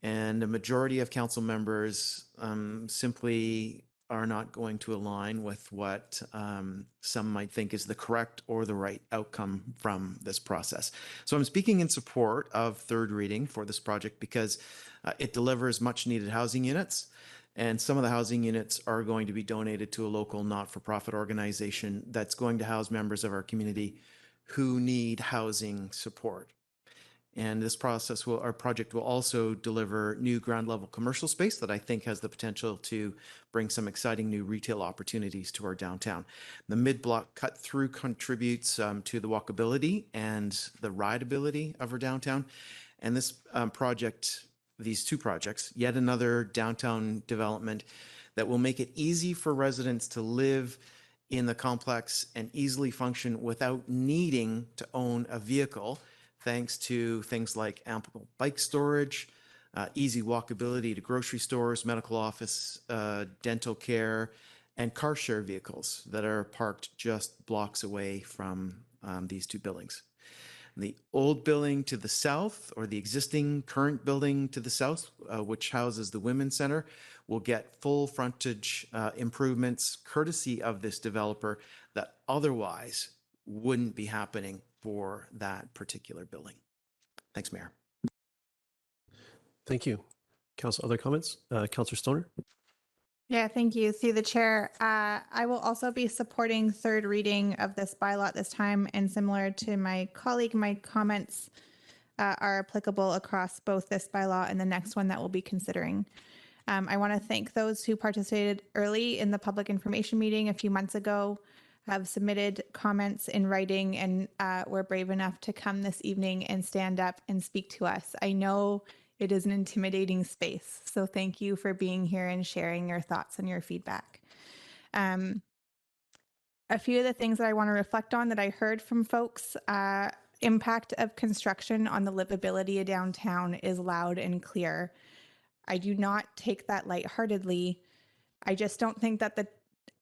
And a majority of council members simply are not going to align with what some might think is the correct or the right outcome from this process. So I'm speaking in support of third reading for this project because it delivers much needed housing units. And some of the housing units are going to be donated to a local not-for-profit organization that's going to house members of our community who need housing support. And this our project will also deliver new ground level commercial space that I think has the potential to bring some exciting new retail opportunities to our downtown. The mid-block cut through contributes to the walkability and the rideability of our downtown. And this project, these two projects, yet another downtown development that will make it easy for residents to live in the complex and easily function without needing to own a vehicle, thanks to things like ample bike storage, easy walkability to grocery stores, medical office, dental care, and car share vehicles that are parked just blocks away from these two buildings. The old building to the south, or the existing current building to the south, which houses the Women's Center, will get full frontage improvements courtesy of this developer that otherwise wouldn't be happening for that particular building. Thanks, Mayor. Thank you. Council, other comments? Councillor Stoner? Yeah, thank you. Through the chair, I will also be supporting third reading of this bylaw at this time, and similar to my colleague, my comments are applicable across both this bylaw and the next one that we'll be considering. I want to thank those who participated early in the public information meeting a few months ago, have submitted comments in writing, and were brave enough to come this evening and stand up and speak to us. I know it is an intimidating space, so thank you for being here and sharing your thoughts and your feedback. A few of the things that I want to reflect on that I heard from folks, impact of construction on the livability of downtown is loud and clear. I do not take that lightheartedly. I just don't think that the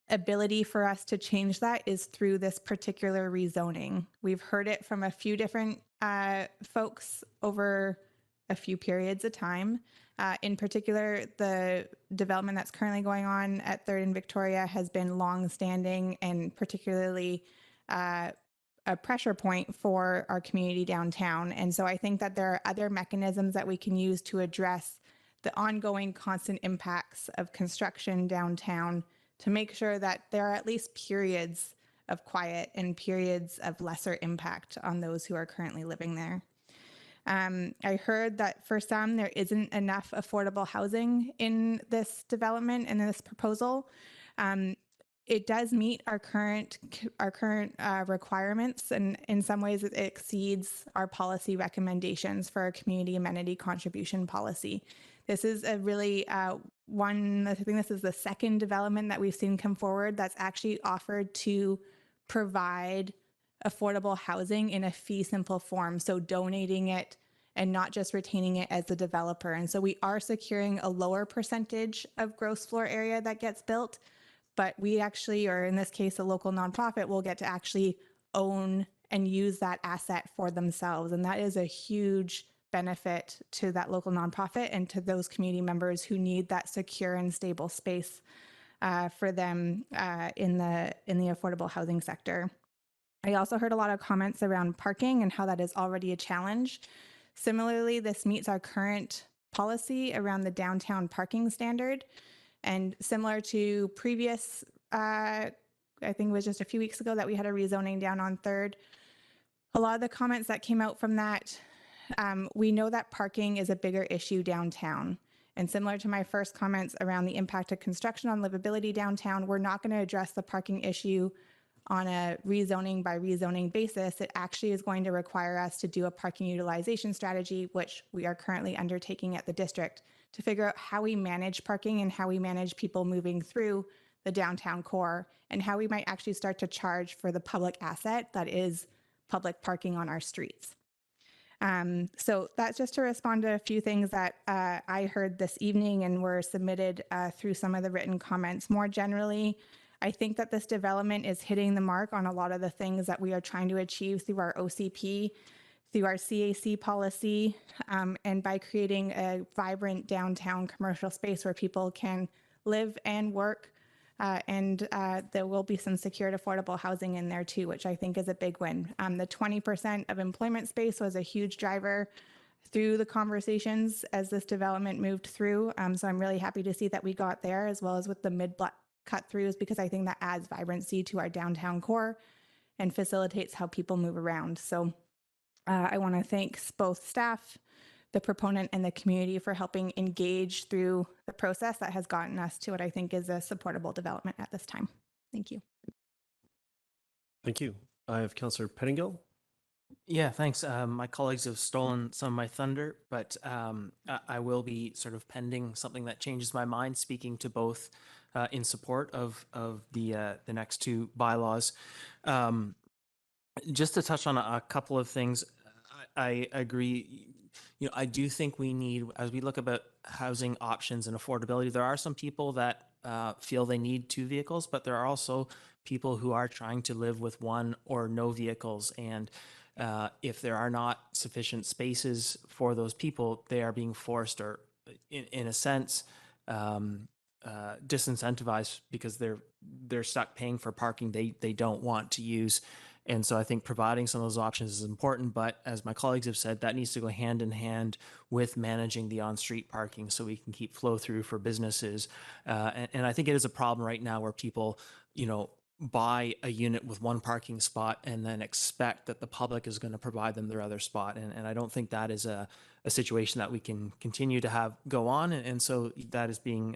ability for us to change that is through this particular rezoning. We've heard it from a few different folks over a few periods of time. In particular, the development that's currently going on at 3rd and Victoria has been long-standing and particularly a pressure point for our community downtown. And so I think that there are other mechanisms that we can use to address the ongoing constant impacts of construction downtown to make sure that there are at least periods of quiet and periods of lesser impact on those who are currently living there. I heard that for some, there isn't enough affordable housing in this development and this proposal. It does meet our current requirements, and in some ways it exceeds our policy recommendations for our community amenity contribution policy. This is a really I think this is the second development that we've seen come forward that's actually offered to provide affordable housing in a fee simple form, so donating it and not just retaining it as the developer. And so we are securing a lower percentage of gross floor area that gets built, but we actually, or in this case, a local nonprofit will get to actually own and use that asset for themselves. And that is a huge benefit to that local nonprofit and to those community members who need that secure and stable space for them in the affordable housing sector. I also heard a lot of comments around parking and how that is already a challenge. Similarly, this meets our current policy around the downtown parking standard. And similar to previous, I think it was just a few weeks ago that we had a rezoning down on 3rd. A lot of the comments that came out from that, we know that parking is a bigger issue downtown. And similar to my first comments around the impact of construction on livability downtown, we're not going to address the parking issue on a rezoning by rezoning basis. It actually is going to require us to do a parking utilization strategy, which we are currently undertaking at the district, to figure out how we manage parking and how we manage people moving through the downtown core, and how we might actually start to charge for the public asset that is public parking on our streets. So that's just to respond to a few things that I heard this evening and were submitted through some of the written comments. More generally, I think that this development is hitting the mark on a lot of the things that we are trying to achieve through our OCP, through our CAC policy, and by creating a vibrant downtown commercial space where people can live and work. And there will be some secured affordable housing in there too, which I think is a big win. The 20% of employment space was a huge driver through the conversations as this development moved through. So I'm really happy to see that we got there, as well as with the mid-block cut-throughs, because I think that adds vibrancy to our downtown core and facilitates how people move around. So I want to thank both staff, the proponent, and the community for helping engage through the process that has gotten us to what I think is a supportable development at this time. Thank you. Thank you. I have Councillor Pettingill. Yeah, thanks. My colleagues have stolen some of my thunder, but I will be sort of pending something that changes my mind, speaking to both in support of the next two bylaws. Just to touch on a couple of things, I agree. I do think we need, as we look about housing options and affordability, there are some people that feel they need two vehicles, but there are also people who are trying to live with one or no vehicles. And if there are not sufficient spaces for those people, they are being forced, or in a sense, disincentivized, because they're stuck paying for parking they don't want to use. And so I think providing some of those options is important, but as my colleagues have said, that needs to go hand in hand with managing the on-street parking so we can keep flow through for businesses. And I think it is a problem right now where people, buy a unit with one parking spot and then expect that the public is going to provide them their other spot. And I don't think that is a situation that we can continue to have go on. And so that is being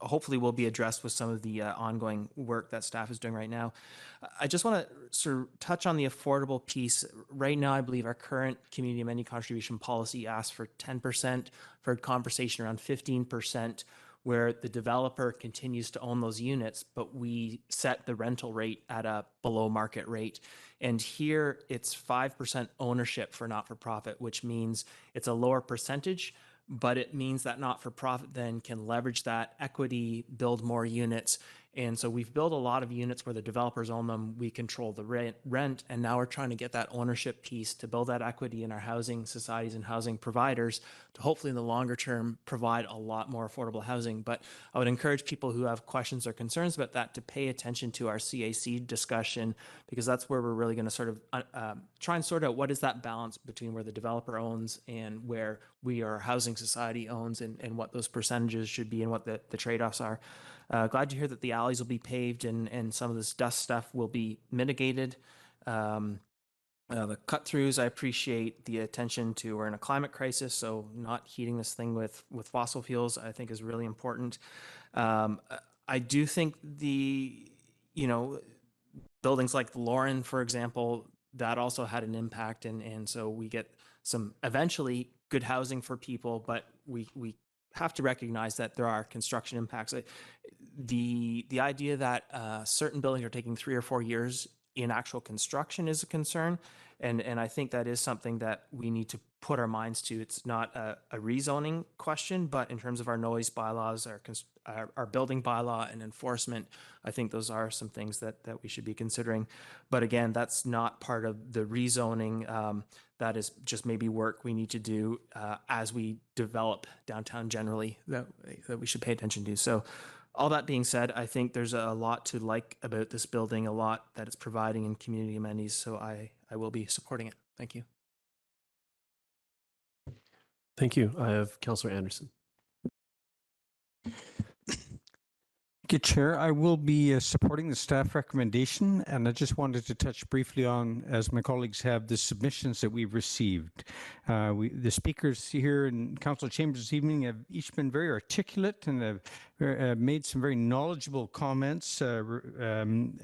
hopefully will be addressed with some of the ongoing work that staff is doing right now. I just want to sort of touch on the affordable piece. Right now, I believe our current community amenity contribution policy asks for 10%, for conversation around 15%, where the developer continues to own those units, but we set the rental rate at a below market rate. And here it's 5% ownership for not-for-profit, which means it's a lower percentage, but it means that not-for-profit then can leverage that equity, build more units. And so we've built a lot of units where the developers own them, we control the rent, and now we're trying to get that ownership piece to build that equity in our housing societies and housing providers to hopefully in the longer term provide a lot more affordable housing. But I would encourage people who have questions or concerns about that to pay attention to our CAC discussion, because that's where we're really going to sort of try and sort out what is that balance between where the developer owns and where we, our housing society, owns, and what those percentages should be and what the trade-offs are. Glad to hear that the alleys will be paved and some of this dust stuff will be mitigated. The cut-throughs, I appreciate the attention to, we're in a climate crisis, so not heating this thing with fossil fuels, I think, is really important. I do think buildings like the Lauren, for example, that also had an impact, and so we get some eventually good housing for people, but we have to recognize that there are construction impacts. The idea that certain buildings are taking 3 or 4 years in actual construction is a concern, and I think that is something that we need to put our minds to. It's not a rezoning question, but in terms of our noise bylaws, our building bylaw and enforcement, I think those are some things that we should be considering. But again, that's not part of the rezoning. That is just maybe work we need to do as we develop downtown generally that we should pay attention to. So all that being said, I think there's a lot to like about this building, a lot that it's providing in community amenities. So I will be supporting it. Thank you. Thank you. I have Councillor Anderson. Thank you, Chair. I will be supporting the staff recommendation, and I just wanted to touch briefly on, as my colleagues have, the submissions that we've received. The speakers here in council chambers this evening have each been very articulate and have made some very knowledgeable comments from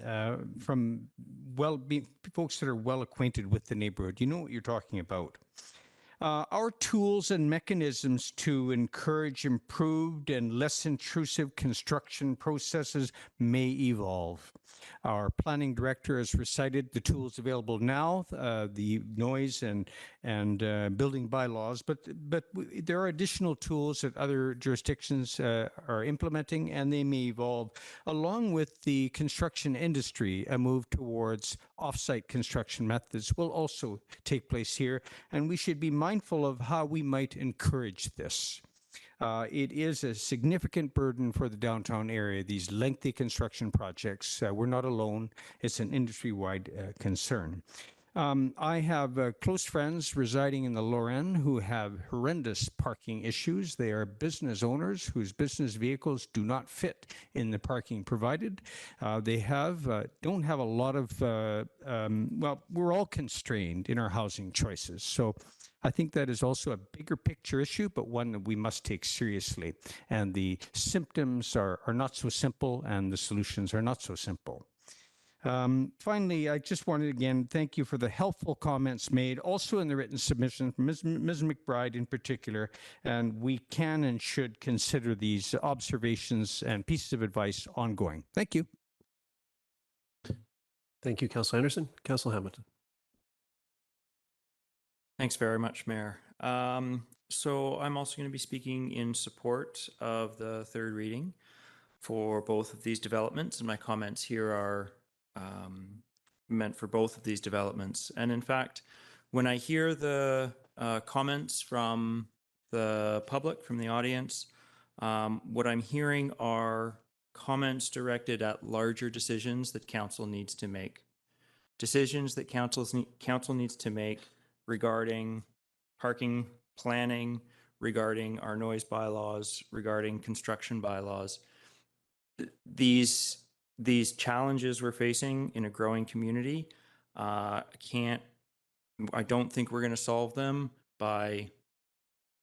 folks that are well acquainted with the neighborhood. You know what you're talking about. Our tools and mechanisms to encourage improved and less intrusive construction processes may evolve. Our planning director has recited the tools available now, the noise and building bylaws, but there are additional tools that other jurisdictions are implementing, and they may evolve along with the construction industry. A move towards off-site construction methods will also take place here, and we should be mindful of how we might encourage this. It is a significant burden for the downtown area, these lengthy construction projects. We're not alone. It's an industry-wide concern. I have close friends residing in the Lorraine who have horrendous parking issues. They are business owners whose business vehicles do not fit in the parking provided. They don't have a lot of, well, we're all constrained in our housing choices. So I think that is also a bigger picture issue, but one that we must take seriously. And the symptoms are not so simple, and the solutions are not so simple. Finally, I just wanted to again thank you for the helpful comments made, also in the written submission from Ms. McBride in particular, and we can and should consider these observations and pieces of advice ongoing. Thank you. Thank you, Councillor Anderson. Councillor Hamilton. Thanks very much, Mayor. So I'm also going to be speaking in support of the third reading for both of these developments, and my comments here are meant for both of these developments. And in fact, when I hear the comments from the public, from the audience, what I'm hearing are comments directed at larger decisions that council needs to make. Decisions that council needs to make regarding parking planning, regarding our noise bylaws, regarding construction bylaws. These challenges we're facing in a growing community, I don't think we're going to solve them by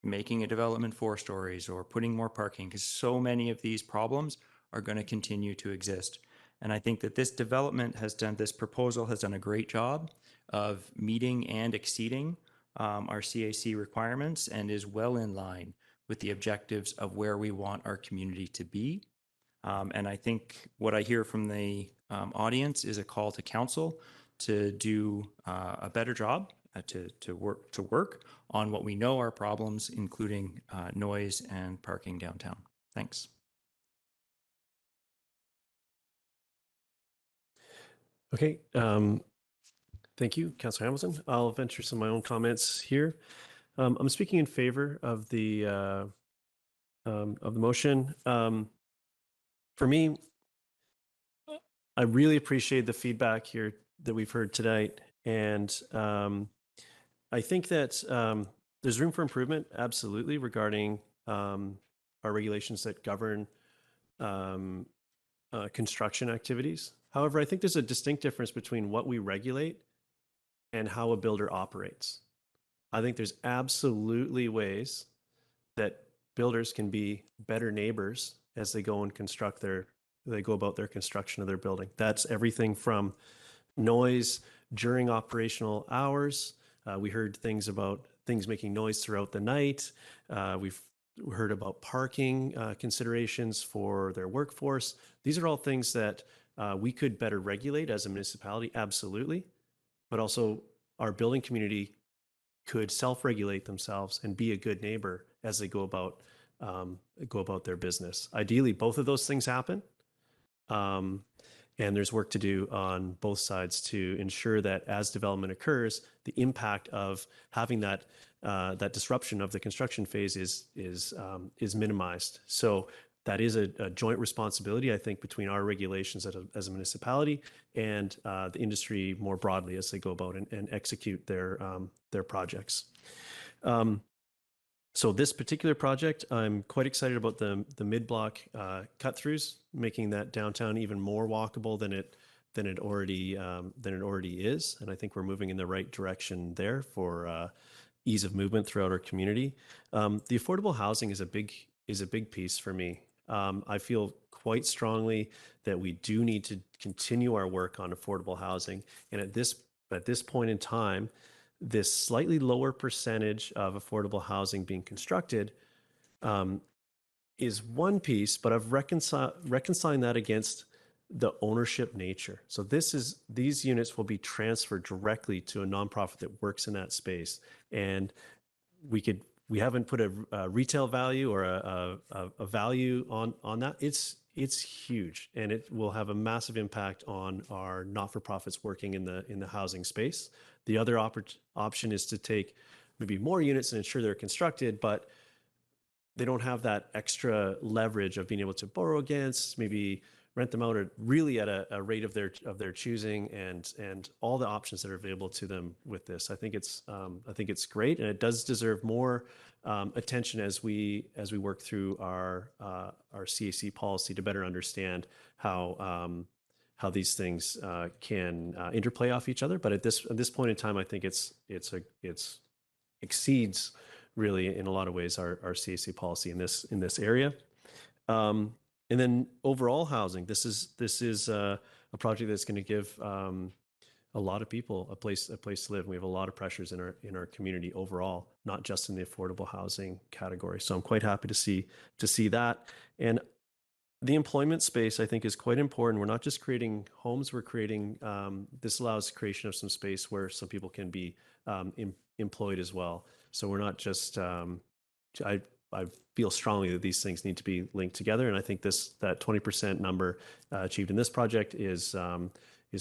making a development 4 stories or putting more parking, because so many of these problems are going to continue to exist. And I think that this proposal has done a great job of meeting and exceeding our CAC requirements, and is well in line with the objectives of where we want our community to be. And I think what I hear from the audience is a call to council to do a better job, to work on what we know are problems, including noise and parking downtown. Thanks. Okay. Thank you, Councillor Hamilton. I'll venture some of my own comments here. I'm speaking in favor of the motion. For me, I really appreciate the feedback here that we've heard tonight, and I think that there's room for improvement, absolutely, regarding our regulations that govern construction activities. However, I think there's a distinct difference between what we regulate and how a builder operates. I think there's absolutely ways that builders can be better neighbors as they go and go about their construction of their building. That's everything from noise during operational hours. We heard things about things making noise throughout the night. We've heard about parking considerations for their workforce. These are all things that we could better regulate as a municipality, absolutely. But also our building community could self-regulate themselves and be a good neighbor as they go about their business. Ideally, both of those things happen. And there's work to do on both sides to ensure that as development occurs, the impact of having that disruption of the construction phase is minimized. So that is a joint responsibility, I think, between our regulations as a municipality and the industry more broadly as they go about and execute their projects. So this particular project, I'm quite excited about the mid-block cut-throughs, making that downtown even more walkable than it already is, and I think we're moving in the right direction there for ease of movement throughout our community. The affordable housing is a big piece for me. I feel quite strongly that we do need to continue our work on affordable housing, and at this point in time, this slightly lower percentage of affordable housing being constructed is one piece, but I've reconciling that against the ownership nature. So these units will be transferred directly to a nonprofit that works in that space. And we haven't put a retail value or a value on that. It's huge, and it will have a massive impact on our not-for-profits working in the housing space. The other option is to take maybe more units and ensure they're constructed, but they don't have that extra leverage of being able to borrow against, maybe rent them out really at a rate of their choosing, and all the options that are available to them with this. I think it's great, and it does deserve more attention as we work through our CAC policy to better understand how these things can interplay off each other. But at this point in time, I think it's exceeds really in a lot of ways our CAC policy in this area. And then overall housing, this is a project that's going to give a lot of people a place to live. We have a lot of pressures in our community overall, not just in the affordable housing category. So I'm quite happy to see that. And the employment space, I think, is quite important. We're not just creating homes; we're creating. This allows creation of some space where some people can be employed as well. So we're not just. I feel strongly that these things need to be linked together, and I think that 20% number achieved in this project is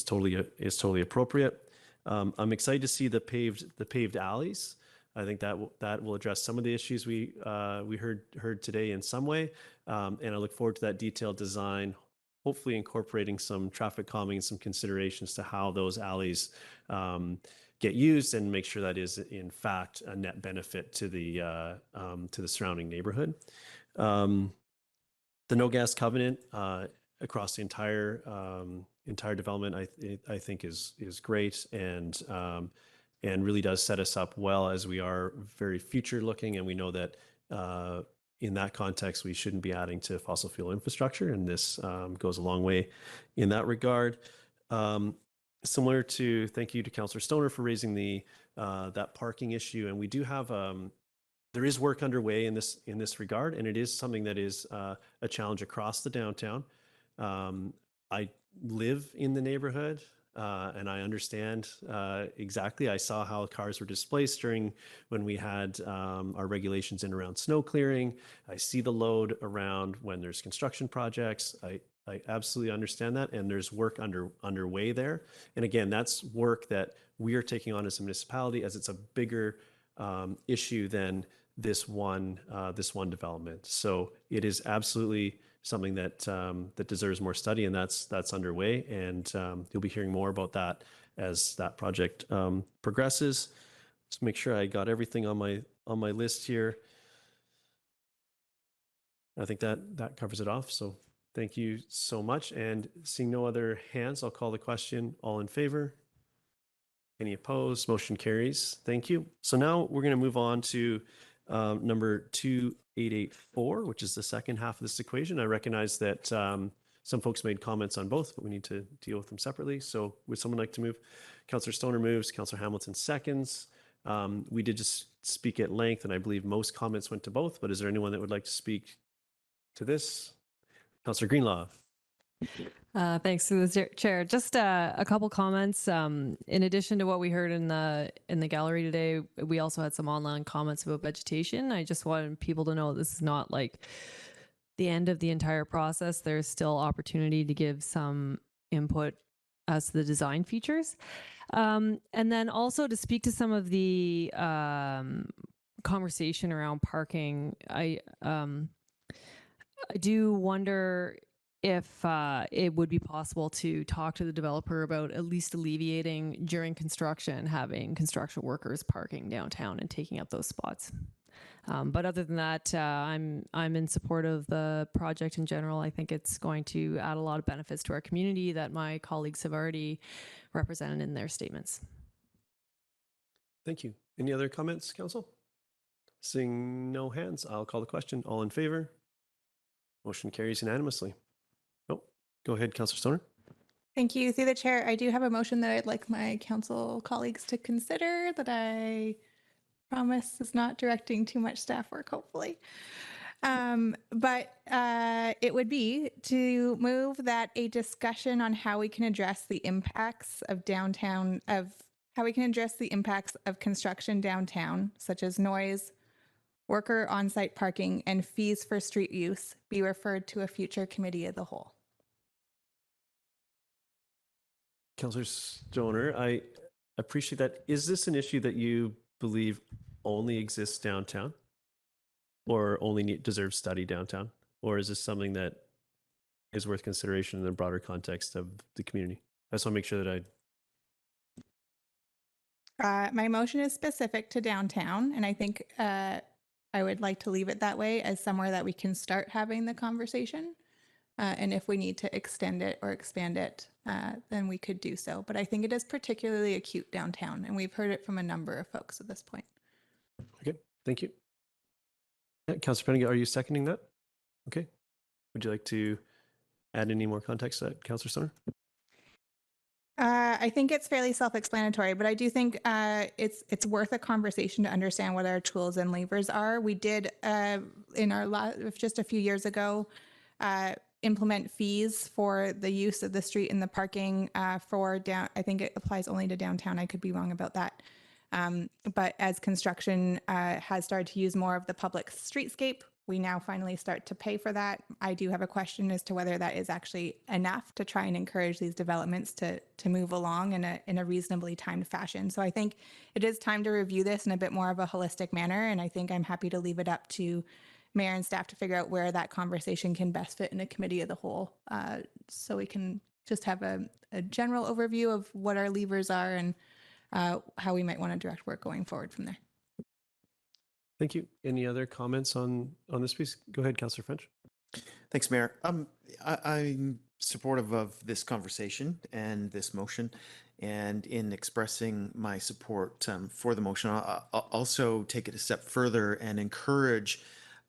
totally appropriate. I'm excited to see the paved alleys. I think that will address some of the issues we heard today in some way, and I look forward to that detailed design, hopefully incorporating some traffic calming and some considerations to how those alleys get used, and make sure that is in fact a net benefit to the surrounding neighborhood. The no gas covenant across the entire development, I think is great, and really does set us up well as we are very future looking, and we know that in that context we shouldn't be adding to fossil fuel infrastructure, and this goes a long way in that regard. Similar to, thank you to Councillor Stoner for raising that parking issue, and we do have there is work underway in this regard, and it is something that is a challenge across the downtown. I live in the neighborhood, and I understand exactly. I saw how cars were displaced when we had our regulations in around snow clearing. I see the load around when there's construction projects. I absolutely understand that, and there's work underway there. And again, that's work that we are taking on as a municipality, as it's a bigger issue than this one development. So it is absolutely something that deserves more study, and that's underway. And you'll be hearing more about that as that project progresses. Just make sure I got everything on my list here. I think that covers it off. So thank you so much. And seeing no other hands, I'll call the question. All in favor? Any opposed? Motion carries. Thank you. So now we're going to move on to number 2884, which is the second half of this equation. I recognize that some folks made comments on both, but we need to deal with them separately. So would someone like to move? Councillor Stoner moves, Councillor Hamilton seconds. We did just speak at length, and I believe most comments went to both, but is there anyone that would like to speak to this? Councillor Greenlaw. Thanks to the chair. Just a couple comments. In addition to what we heard in the gallery today, we also had some online comments about vegetation. I just wanted people to know this is not like the end of the entire process. There's still opportunity to give some input as to the design features. And then also to speak to some of the conversation around parking. I do wonder if it would be possible to talk to the developer about at least alleviating during construction, having construction workers parking downtown and taking up those spots. But other than that, I'm in support of the project in general. I think it's going to add a lot of benefits to our community that my colleagues have already represented in their statements. Thank you. Any other comments, Council? Seeing no hands, I'll call the question. All in favor? Motion carries unanimously. Oh, go ahead, Councillor Stoner. Thank you. Through the chair, I do have a motion that I'd like my council colleagues to consider that I promise is not directing too much staff work, hopefully. But it would be to move that a discussion on how we can address the impacts of construction downtown, such as noise, worker on-site parking, and fees for street use, be referred to a future committee of the whole. Councillor Stoner, I appreciate that. Is this an issue that you believe only exists downtown, or only deserves study downtown? Or is this something that is worth consideration in the broader context of the community? I just want to make sure that My motion is specific to downtown, and I think I would like to leave it that way as somewhere that we can start having the conversation. And if we need to extend it or expand it, then we could do so. But I think it is particularly acute downtown, and we've heard it from a number of folks at this point. Okay, thank you. Yeah, Councillor Pennigan, are you seconding that? Okay. Would you like to add any more context to that, Councillor Stoner? I think it's fairly self-explanatory, but I do think it's worth a conversation to understand what our tools and levers are. We did in our just a few years ago implement fees for the use of the street and the parking for down. I think it applies only to downtown. I could be wrong about that. But as construction has started to use more of the public streetscape, we now finally start to pay for that. I do have a question as to whether that is actually enough to try and encourage these developments to move along in a reasonably timed fashion. So I think it is time to review this in a bit more of a holistic manner, and I think I'm happy to leave it up to mayor and staff to figure out where that conversation can best fit in a committee of the whole, so we can just have a general overview of what our levers are and how we might want to direct work going forward from there. Thank you. Any other comments on this piece? Go ahead, Councillor French. Thanks, Mayor. I'm supportive of this conversation and this motion, and in expressing my support for the motion, I'll also take it a step further and encourage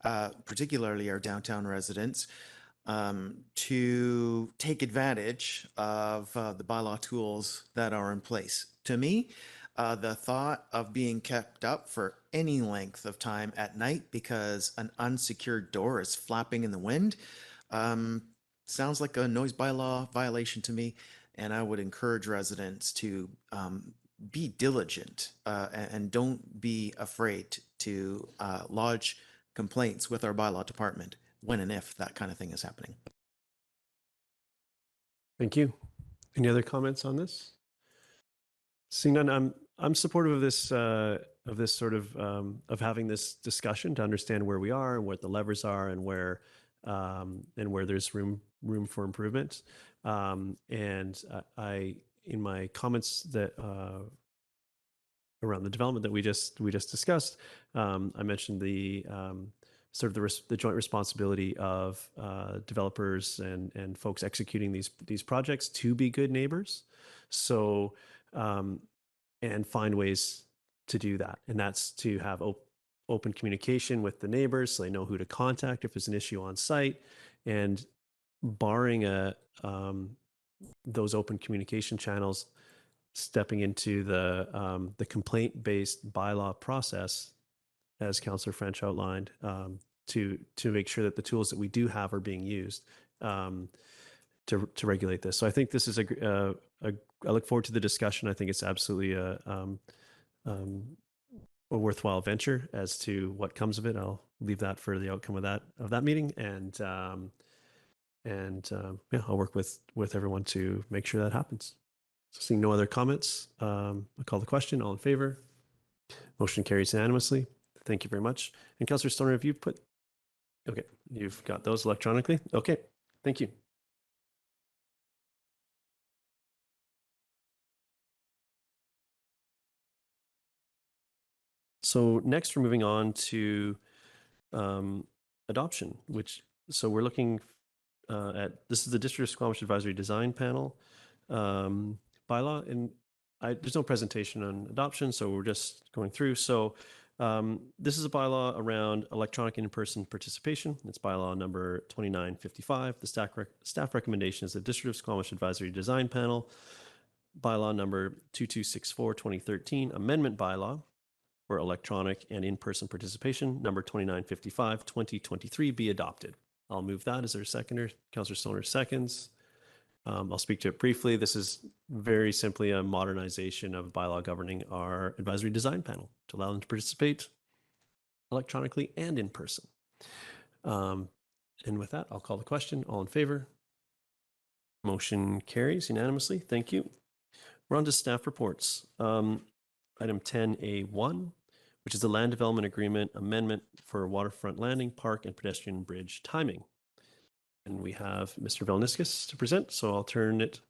particularly our downtown residents to take advantage of the bylaw tools that are in place. To me, the thought of being kept up for any length of time at night because an unsecured door is flapping in the wind sounds like a noise bylaw violation to me, and I would encourage residents to be diligent and don't be afraid to lodge complaints with our bylaw department when and if that kind of thing is happening. Thank you. Any other comments on this? Seeing none, I'm supportive of this sort of having this discussion to understand where we are and what the levers are and where there's room for improvement. And I, in my comments that around the development that we just discussed, I mentioned the sort of the joint responsibility of developers and folks executing these projects to be good neighbors. So and find ways to do that, and that's to have open communication with the neighbors so they know who to contact if there's an issue on site, and barring those open communication channels, stepping into the complaint-based bylaw process, as Councillor French outlined, to make sure that the tools that we do have are being used to regulate this. So I think this is I look forward to the discussion. I think it's absolutely a worthwhile venture. As to what comes of it, I'll leave that for the outcome of that meeting, and yeah, I'll work with everyone to make sure that happens. So seeing no other comments, I'll call the question. All in favor? Motion carries unanimously. Thank you very much. And Councillor Stoner, have you put? Okay, you've got those electronically. Okay, thank you. So next we're moving on to adoption, so we're looking at, this is the District of Squamish Advisory Design Panel bylaw, and there's no presentation on adoption, so we're just going through. So this is a bylaw around electronic in-person participation. It's bylaw number 2955. The staff recommendation is the District of Squamish Advisory Design Panel bylaw number 2264 2013 amendment bylaw, where electronic and in-person participation, number 2955, 2023, be adopted. I'll move that. Is there a seconder? Councillor Stoner seconds. I'll speak to it briefly. This is very simply a modernization of bylaw governing our advisory design panel to allow them to participate electronically and in person. And with that, I'll call the question. All in favor? Motion carries unanimously. Thank you. We're on to staff reports. Item 10A1, which is the land development agreement amendment for waterfront landing, park, and pedestrian bridge timing. And we have Mr. Velniscus to present, so I'll turn it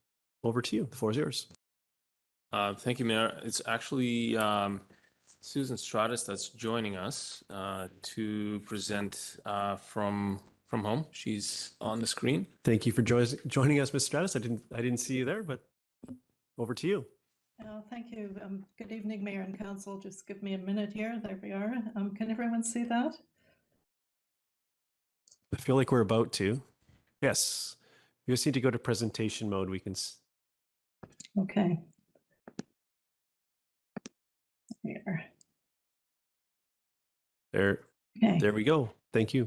over to you. The floor is yours. Thank you, Mayor. It's actually Susan Stratus that's joining us to present from home. She's on the screen. Thank you for joining us, Ms. Stratus. I didn't see you there, but over to you. Thank you. Good evening, Mayor and Council. Just give me a minute here. There we are. Can everyone see that? I feel like we're about to. Yes. You just need to go to presentation mode. We can. Okay. Here. There we go. Thank you.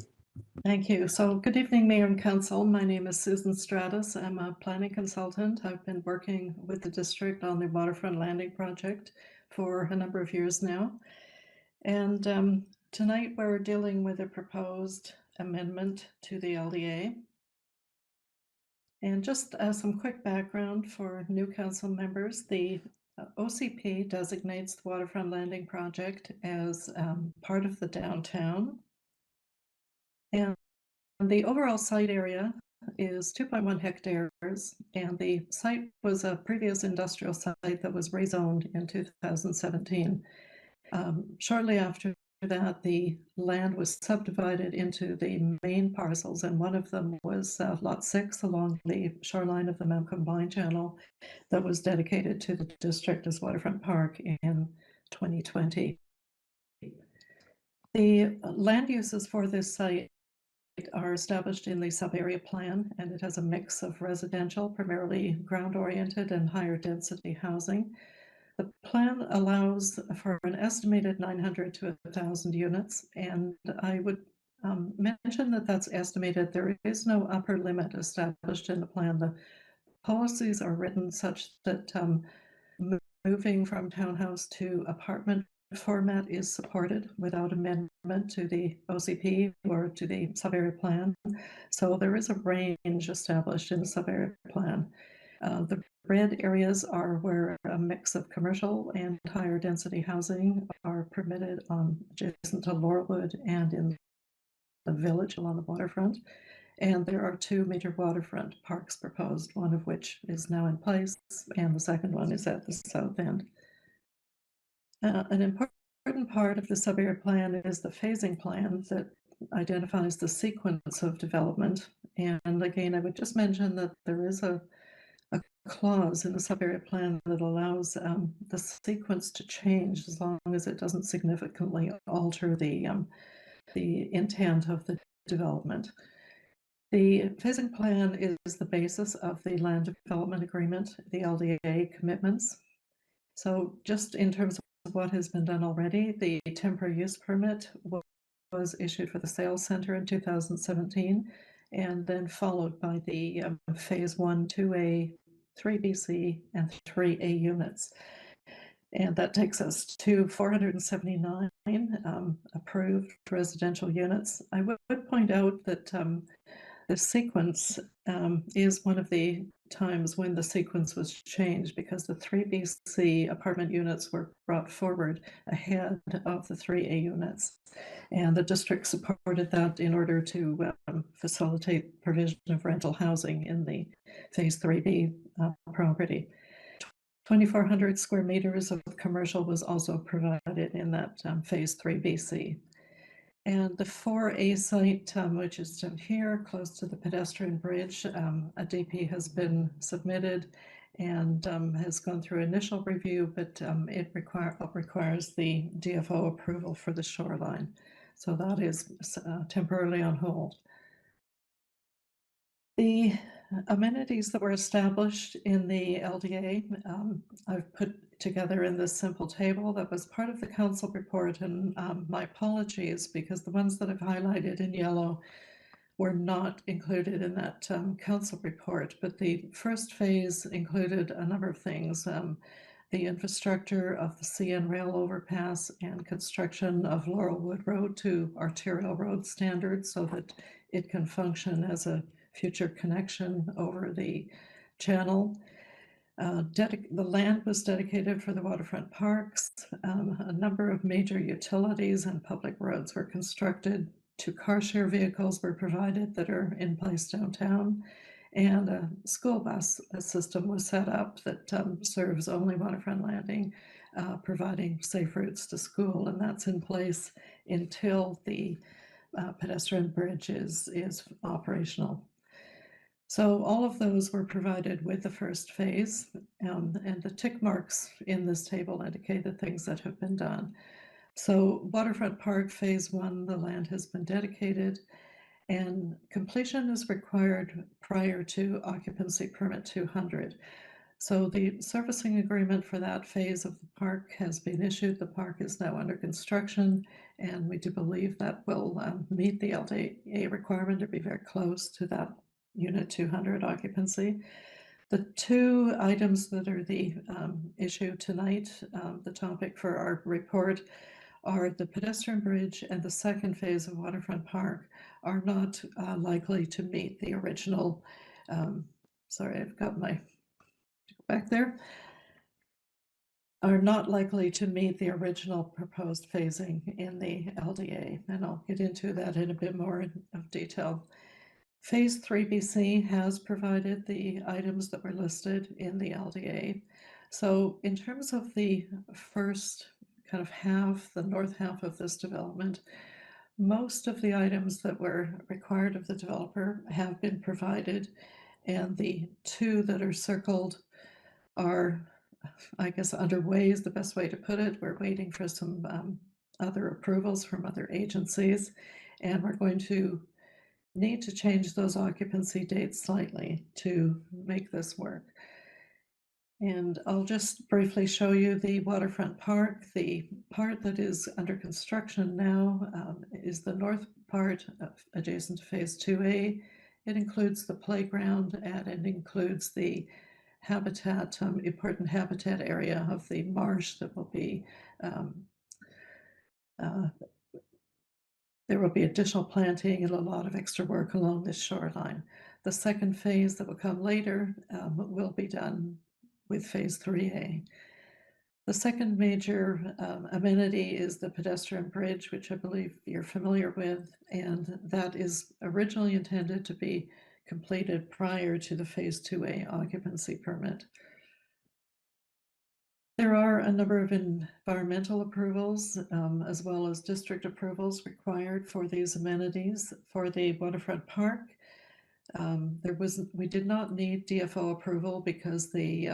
Thank you. So good evening, Mayor and Council. My name is Susan Stratus. I'm a planning consultant. I've been working with the district on the waterfront landing project for a number of years now. And tonight we're dealing with a proposed amendment to the LDA. And just some quick background for new council members, the OCP designates the waterfront landing project as part of the downtown. And the overall site area is 2.1 hectares, and the site was a previous industrial site that was rezoned in 2017. Shortly after that, the land was subdivided into the main parcels, and one of them was Lot 6 along the shoreline of the Mount Combine Channel that was dedicated to the district as waterfront park in 2020. The land uses for this site are established in the sub-area plan, and it has a mix of residential, primarily ground-oriented, and higher density housing. The plan allows for an estimated 900 to 1,000 units, and I would mention that that's estimated. There is no upper limit established in the plan. The policies are written such that moving from townhouse to apartment format is supported without amendment to the OCP or to the sub-area plan. So there is a range established in the sub-area plan. The red areas are where a mix of commercial and higher density housing are permitted adjacent to Laurelwood and in the village along the waterfront. And there are 2 major waterfront parks proposed, one of which is now in place, and the second one is at the south end. An important part of the sub-area plan is the phasing plan that identifies the sequence of development. And again, I would just mention that there is a clause in the sub-area plan that allows the sequence to change as long as it doesn't significantly alter the intent of the development. The phasing plan is the basis of the land development agreement, the LDA commitments. So just in terms of what has been done already, the temporary use permit was issued for the sales center in 2017, and then followed by the phase 1, 2A, 3BC, and 3A units. And that takes us to 479 approved residential units. I would point out that the sequence is one of the times when the sequence was changed, because the 3BC apartment units were brought forward ahead of the 3A units. And the district supported that in order to facilitate provision of rental housing in the phase 3B property. 2,400 square meters of commercial was also provided in that phase 3BC. And the 4A site, which is down here, close to the pedestrian bridge, a DP has been submitted and has gone through initial review, but it requires the DFO approval for the shoreline. So that is temporarily on hold. The amenities that were established in the LDA, I've put together in this simple table that was part of the council report, and my apologies because the ones that I've highlighted in yellow were not included in that council report, but the first phase included a number of things. The infrastructure of the CN rail overpass and construction of Laurelwood Road to arterial road standards so that it can function as a future connection over the channel. The land was dedicated for the waterfront parks. A number of major utilities and public roads were constructed. 2 car share vehicles were provided that are in place downtown. And a school bus system was set up that serves only Waterfront Landing, providing safe routes to school. And that's in place until the pedestrian bridge is operational. So all of those were provided with the first phase, and the tick marks in this table indicate the things that have been done. So Waterfront Park Phase 1, the land has been dedicated, and completion is required prior to occupancy permit 200. So the servicing agreement for that phase of the park has been issued. The park is now under construction, and we do believe that will meet the LDA requirement to be very close to that Unit 200 occupancy. The 2 items that are the issue tonight, the topic for our report, are the pedestrian bridge and the second phase of Waterfront Park are not likely to meet the original, sorry, I've got my, back there, are not likely to meet the original proposed phasing in the LDA. And I'll get into that in a bit more of detail. Phase 3BC has provided the items that were listed in the LDA. So in terms of the first kind of half, the north half of this development, most of the items that were required of the developer have been provided, and the 2 that are circled are, I guess, underway is the best way to put it. We're waiting for some other approvals from other agencies, and we're going to need to change those occupancy dates slightly to make this work. And I'll just briefly show you the waterfront park. The part that is under construction now is the north part adjacent to Phase 2A. It includes the playground, and it includes the habitat, important habitat area of the marsh that will be there will be additional planting and a lot of extra work along this shoreline. The second phase that will come later will be done with Phase 3A. The second major amenity is the pedestrian bridge, which I believe you're familiar with, and that is originally intended to be completed prior to the Phase 2A occupancy permit. There are a number of environmental approvals as well as district approvals required for these amenities. For the waterfront park, we did not need DFO approval because the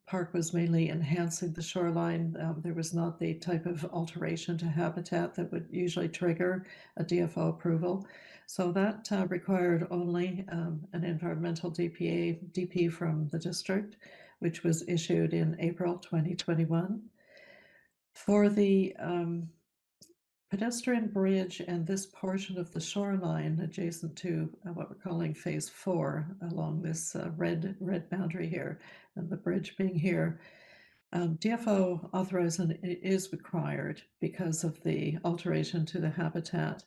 park was mainly enhancing the shoreline. There was not the type of alteration to habitat that would usually trigger a DFO approval. So that required only an environmental DP from the district, which was issued in April 2021. For the pedestrian bridge and this portion of the shoreline adjacent to what we're calling Phase 4 along this red boundary here, and the bridge being here, DFO authorization is required because of the alteration to the habitat,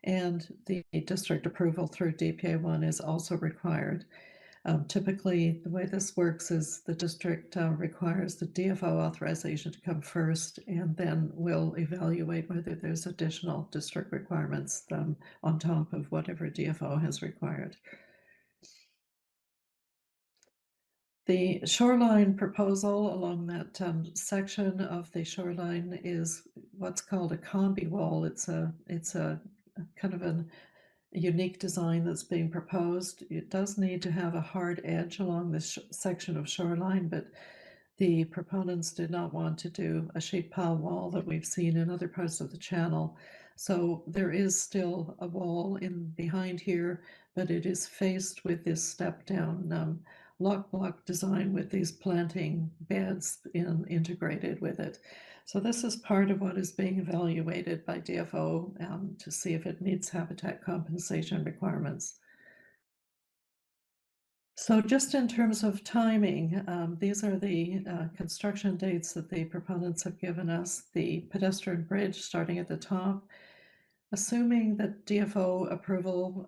and the district approval through DPA1 is also required. Typically, the way this works is the district requires the DFO authorization to come first, and then we'll evaluate whether there's additional district requirements on top of whatever DFO has required. The shoreline proposal along that section of the shoreline is what's called a combi wall. It's a kind of a unique design that's being proposed. It does need to have a hard edge along this section of shoreline, but the proponents did not want to do a sheet pile wall that we've seen in other parts of the channel. So there is still a wall in behind here, but it is faced with this step-down lock block design with these planting beds integrated with it. So this is part of what is being evaluated by DFO to see if it meets habitat compensation requirements. So just in terms of timing, these are the construction dates that the proponents have given us. The pedestrian bridge starting at the top, assuming that DFO approval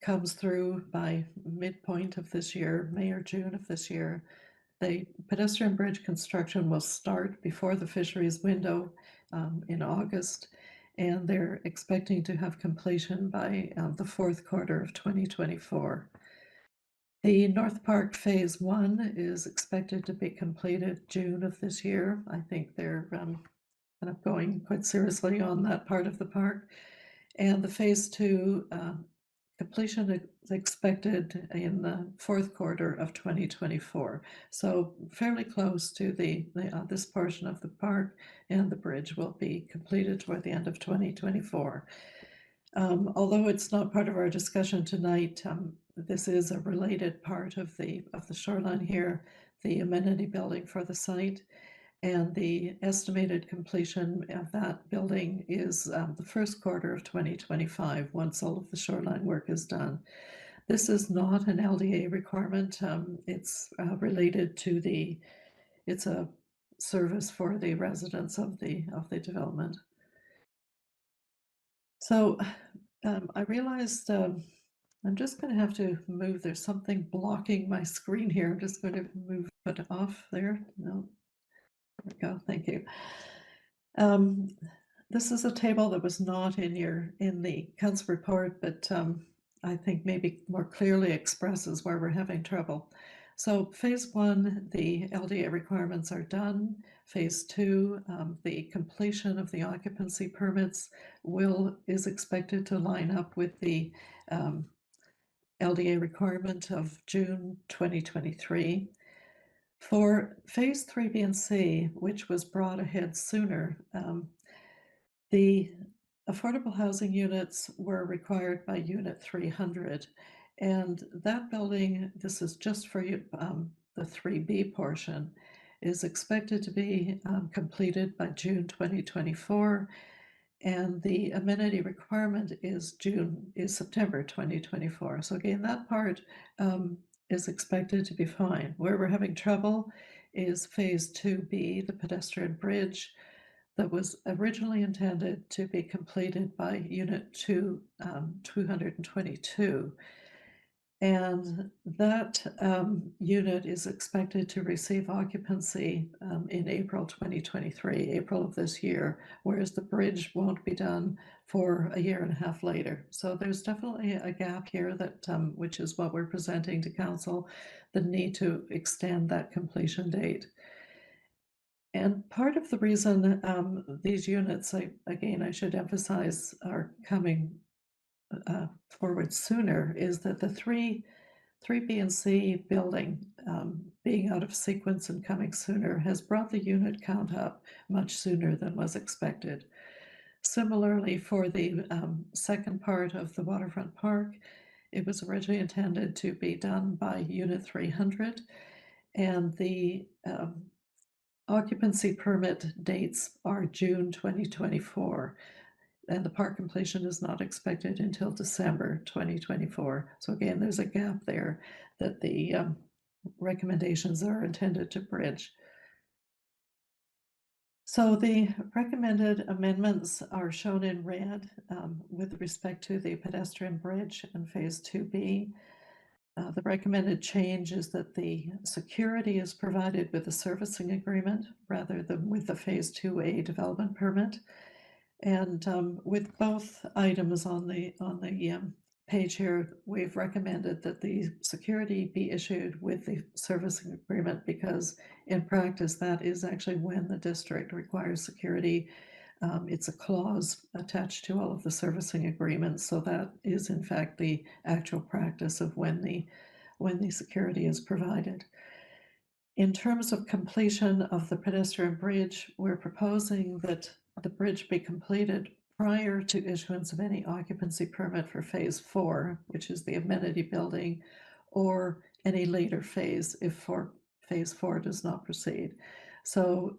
comes through by midpoint of this year, May or June of this year, the pedestrian bridge construction will start before the fisheries window in August, and they're expecting to have completion by the fourth quarter of 2024. The North Park Phase 1 is expected to be completed June of this year. I think they're kind of going quite seriously on that part of the park. And the Phase 2 completion is expected in the fourth quarter of 2024. So fairly close to this portion of the park, and the bridge will be completed toward the end of 2024. Although it's not part of our discussion tonight, this is a related part of the shoreline here, the amenity building for the site. And the estimated completion of that building is the first quarter of 2025, once all of the shoreline work is done. This is not an LDA requirement. It's related to it's a service for the residents of the development. So I realized I'm just going to have to move. There's something blocking my screen here. I'm just going to move it off there. No. There we go. Thank you. This is a table that was not in the council report, but I think maybe more clearly expresses where we're having trouble. So Phase 1, the LDA requirements are done. Phase 2, the completion of the occupancy permits is expected to line up with the LDA requirement of June 2023. For Phase 3, B, and C, which was brought ahead sooner, the affordable housing units were required by Unit 300. And that building, this is just for the 3B portion, is expected to be completed by June 2024. And the amenity requirement is September 2024. So again, that part is expected to be fine. Where we're having trouble is Phase 2B, the pedestrian bridge, that was originally intended to be completed by Unit 222. And that unit is expected to receive occupancy in April 2023, April of this year, whereas the bridge won't be done for a year and a half later. So there's definitely a gap here that, which is what we're presenting to council, the need to extend that completion date. And part of the reason these units, again, I should emphasize, are coming forward sooner is that the 3B and C building being out of sequence and coming sooner has brought the unit count up much sooner than was expected. Similarly, for the second part of the waterfront park, it was originally intended to be done by Unit 300, and the occupancy permit dates are June 2024. And the park completion is not expected until December 2024. So again, there's a gap there that the recommendations are intended to bridge. So the recommended amendments are shown in red with respect to the pedestrian bridge and Phase 2B. The recommended change is that the security is provided with a servicing agreement rather than with the Phase 2A development permit. And with both items on the page here, we've recommended that the security be issued with the servicing agreement because in practice, that is actually when the district requires security. It's a clause attached to all of the servicing agreements. So that is in fact the actual practice of when the security is provided. In terms of completion of the pedestrian bridge, we're proposing that the bridge be completed prior to issuance of any occupancy permit for phase 4, which is the amenity building, or any later phase if phase 4 does not proceed. So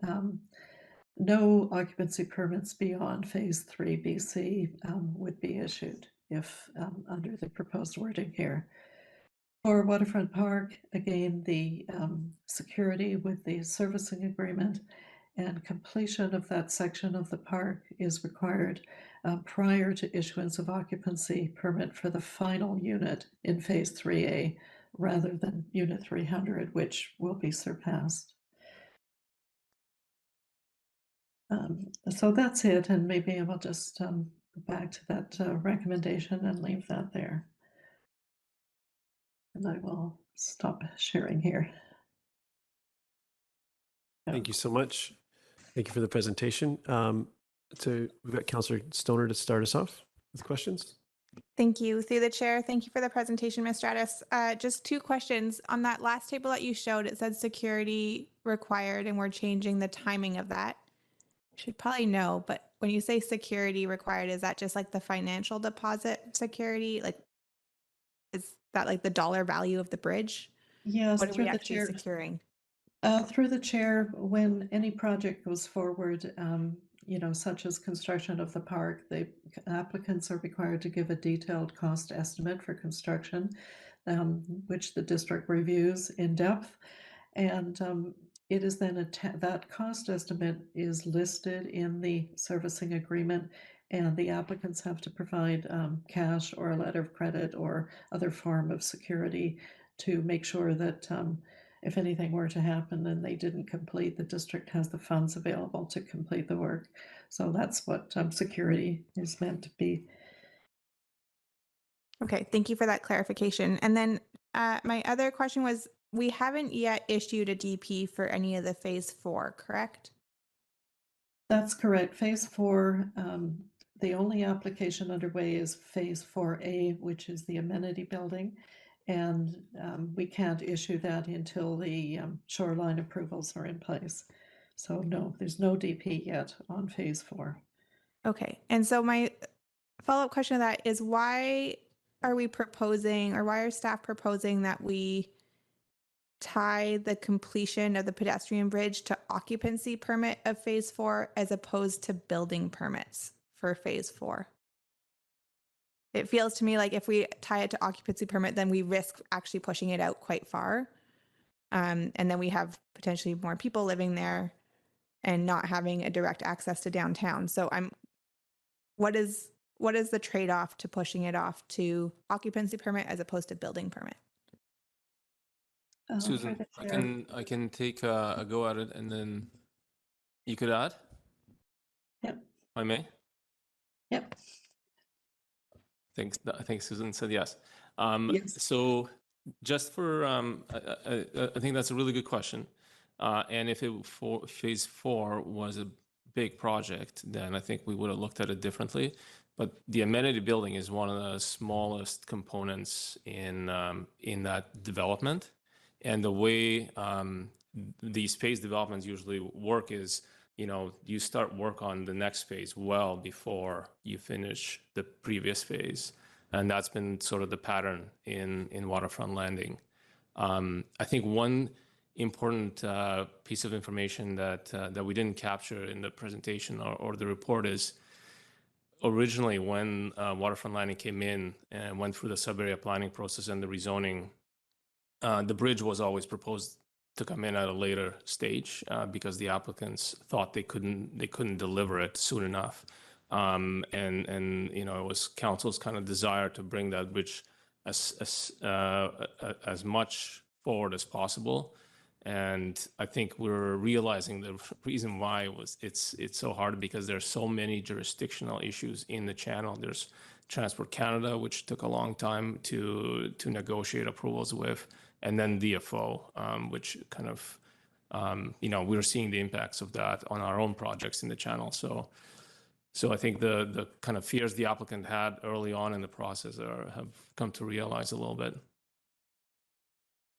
no occupancy permits beyond phase 3 BC would be issued if under the proposed wording here. For Waterfront Park, again, the security with the servicing agreement and completion of that section of the park is required prior to issuance of occupancy permit for the final unit in phase 3A rather than unit 300, which will be surpassed. So that's it, and maybe I will just go back to that recommendation and leave that there. And I will stop sharing here. Thank you so much. Thank you for the presentation. So we've got Councillor Stoner to start us off with questions. Thank you. Through the chair, thank you for the presentation, Ms. Stratus. Just 2 questions. On that last table that you showed, it said security required, and we're changing the timing of that. Should probably know, but when you say security required, is that just like the financial deposit security? Like, is that like the dollar value of the bridge? Yes, What are through we the actually chair. securing? Through the chair, when any project goes forward, such as construction of the park, the applicants are required to give a detailed cost estimate for construction, which the district reviews in depth. And it is then that cost estimate is listed in the servicing agreement, and the applicants have to provide cash or a letter of credit or other form of security to make sure that if anything were to happen and they didn't complete, the district has the funds available to complete the work. So that's what security is meant to be. Okay, thank you for that clarification. And then my other question was, we haven't yet issued a DP for any of the phase 4, correct? That's correct. Phase 4, the only application underway is phase 4A, which is the amenity building. And we can't issue that until the shoreline approvals are in place. So no, there's no DP yet on phase 4. Okay, and so my follow-up question to that is, why are we proposing, or why are staff proposing that we tie the completion of the pedestrian bridge to occupancy permit of phase 4 as opposed to building permits for phase 4? It feels to me like if we tie it to occupancy permit, then we risk actually pushing it out quite far. And then we have potentially more people living there and not having a direct access to downtown. So what is the trade-off to pushing it off to occupancy permit as opposed to building permit? Susan, I can take a go at it, and then you could add. Yep. I may. Yep. Thanks. I think Susan said yes. Yes. So just for, I think that's a really good question. And if for phase 4 was a big project, then I think we would have looked at it differently. But the amenity building is one of the smallest components in that development. And the way these phase developments usually work is, you start work on the next phase well before you finish the previous phase. And that's been sort of the pattern in Waterfront Landing. I think one important piece of information that we didn't capture in the presentation or the report is, originally when Waterfront Landing came in and went through the sub-area planning process and the rezoning, the bridge was always proposed to come in at a later stage because the applicants thought they couldn't deliver it soon enough. And it was council's kind of desire to bring that bridge as much forward as possible. And I think we're realizing the reason why it's so hard, because there's so many jurisdictional issues in the channel. There's Transport Canada, which took a long time to negotiate approvals with, and then DFO, which kind of, we're seeing the impacts of that on our own projects in the channel. So I think the kind of fears the applicant had early on in the process have come to realize a little bit.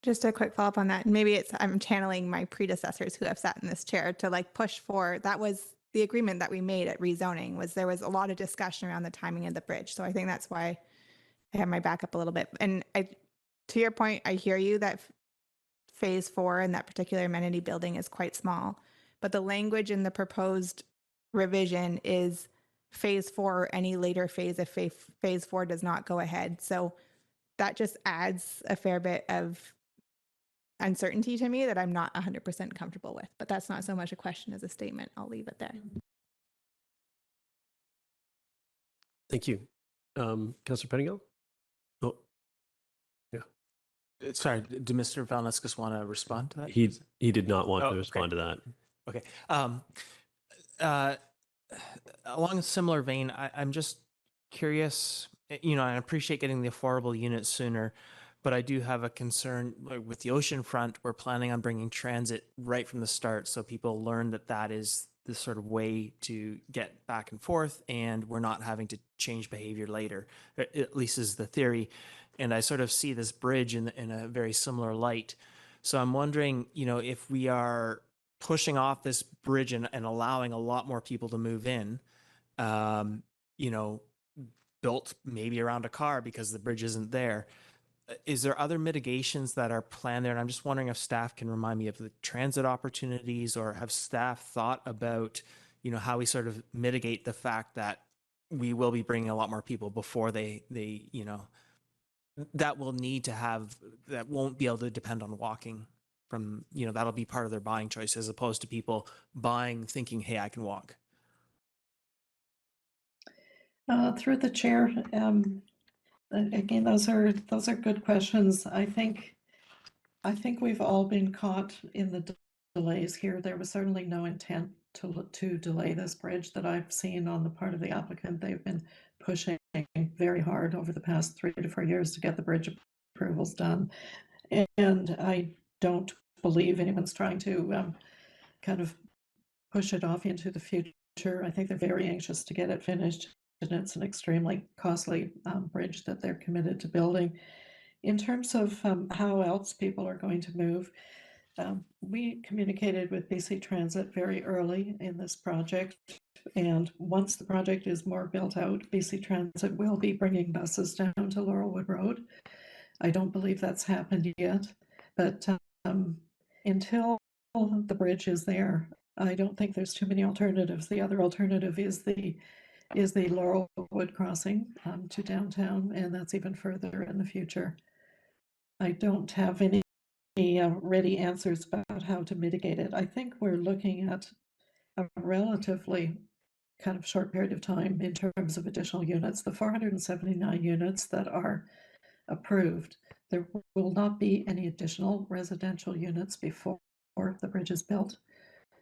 Just a quick follow-up on that. Maybe I'm channeling my predecessors who have sat in this chair to push for, that was the agreement that we made at rezoning was there was a lot of discussion around the timing of the bridge. So I think that's why I have my back up a little bit. And to your point, I hear you that phase 4 in that particular amenity building is quite small, but the language in the proposed revision is phase 4 or any later phase if phase 4 does not go ahead. So that just adds a fair bit of uncertainty to me that I'm not 100% comfortable with, but that's not so much a question as a statement. I'll leave it there. Thank you. Councillor Pettingill? Oh, yeah. Sorry, did Mr. Valnescus want to respond to that? He did not want to okay. respond to that. Okay. Along a similar vein, I'm just curious, you know, I appreciate getting the affordable units sooner, but I do have a concern with the oceanfront. We're planning on bringing transit right from the start, so people learn that that is the sort of way to get back and forth, and we're not having to change behavior later, at least is the theory. And I sort of see this bridge in a very similar light. So I'm wondering, you know, if we are pushing off this bridge and allowing a lot more people to move in, you know, built maybe around a car because the bridge isn't there. Is there other mitigations that are planned there? And I'm just wondering if staff can remind me of the transit opportunities, or have staff thought about, you know, how we sort of mitigate the fact that we will be bringing a lot more people before they you know, that will need to have, that won't be able to depend on walking from, you know, that'll be part of their buying choice as opposed to people buying thinking, hey, I can walk. Through the chair, again, those are good questions. I think we've all been caught in the delays here. There was certainly no intent to delay this bridge that I've seen on the part of the applicant. They've been pushing very hard over the past 3 to 4 years to get the bridge approvals done. And I don't believe anyone's trying to kind of push it off into the future. I think they're very anxious to get it finished. And it's an extremely costly bridge that they're committed to building. In terms of how else people are going to move, we communicated with BC Transit very early in this project. And once the project is more built out, BC Transit will be bringing buses down to Laurelwood Road. I don't believe that's happened yet, but until the bridge is there, I don't think there's too many alternatives. The other alternative is the Laurelwood crossing to downtown, and that's even further in the future. I don't have any ready answers about how to mitigate it. I think we're looking at a relatively kind of short period of time in terms of additional units. The 479 units that are approved, there will not be any additional residential units before the bridge is built.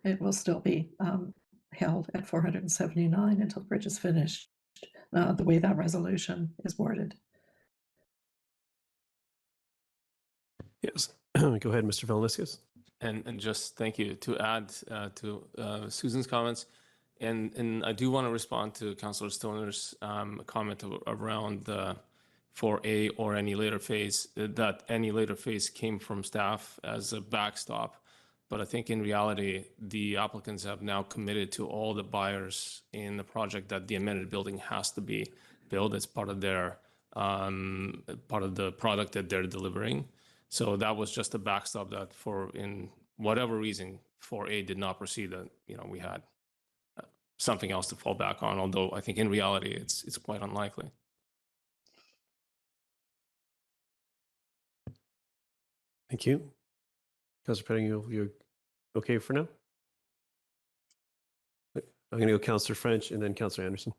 It will still be held at 479 until the bridge is finished, the way that resolution is worded. Yes. Go ahead, Mr. Valnescus. And just thank you to add to Susan's comments. And I do want to respond to Councillor Stoner's comment around the 4A or any later phase, that any later phase came from staff as a backstop. But I think in reality, the applicants have now committed to all the buyers in the project that the amended building has to be built as part of their part of the product that they're delivering. So that was just a backstop that, for in whatever reason 4A did not proceed, that, you know, we had something else to fall back on. Although I think in reality it's quite unlikely. Thank you. Councillor Pettingill, you're okay for now? I'm going to go Councillor French and then Councillor Anderson.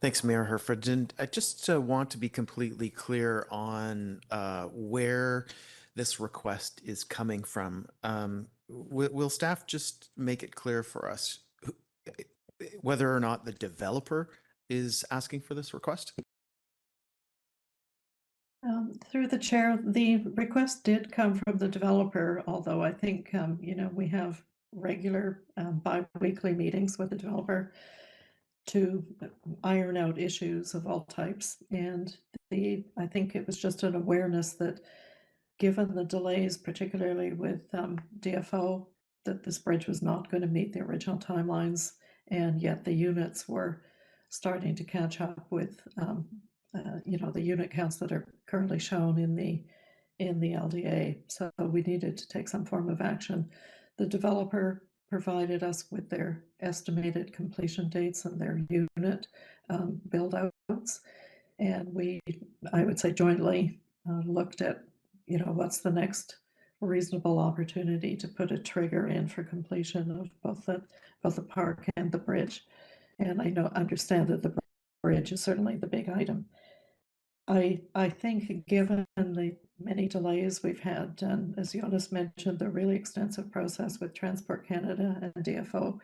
Thanks, Mayor Herford. And I just want to be completely clear on where this request is coming from. Will staff just make it clear for us whether or not the developer is asking for this request? Through the chair, the request did come from the developer, although I think, you know, we have regular bi-weekly meetings with the developer to iron out issues of all types. And I think it was just an awareness that given the delays, particularly with DFO that this bridge was not going to meet the original timelines, and yet the units were starting to catch up with, the unit counts that are currently shown in the LDA. So we needed to take some form of action. The developer provided us with their estimated completion dates and their unit build outs. And we, I would say, jointly looked at, what's the next reasonable opportunity to put a trigger in for completion of both the park and the bridge. And I understand that the bridge is certainly the big item. I think given the many delays we've had, and as Jonas mentioned, the really extensive process with Transport Canada and DFO,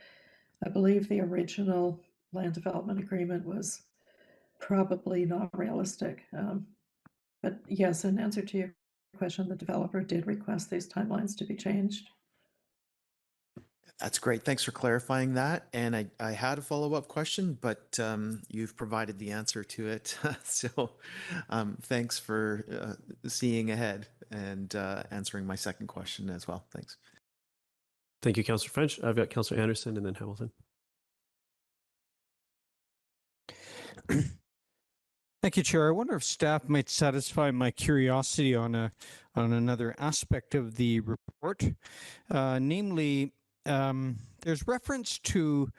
I believe the original land development agreement was probably not realistic. But yes, in answer to your question, the developer did request these timelines to be changed. That's great. Thanks for clarifying that. And I had a follow-up question, but you've provided the answer to it. So thanks for seeing ahead and answering my second question as well. Thanks. Thank you, Councillor French. I've got Councillor Anderson and then Hamilton. Thank you, Chair. I wonder if staff might satisfy my curiosity on another aspect of the report, namely, there's reference to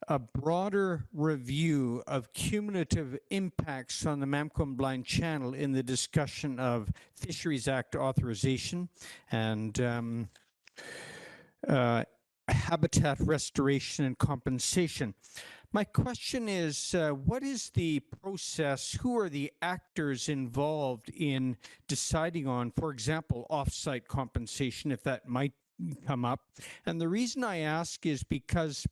a broader review of cumulative impacts on the Mamquam Blind Channel in the discussion of Fisheries Act authorization and habitat restoration and compensation. My question is, what is the process? Who are the actors involved in deciding on, for example, off-site compensation, if that might come up? And the reason I ask is because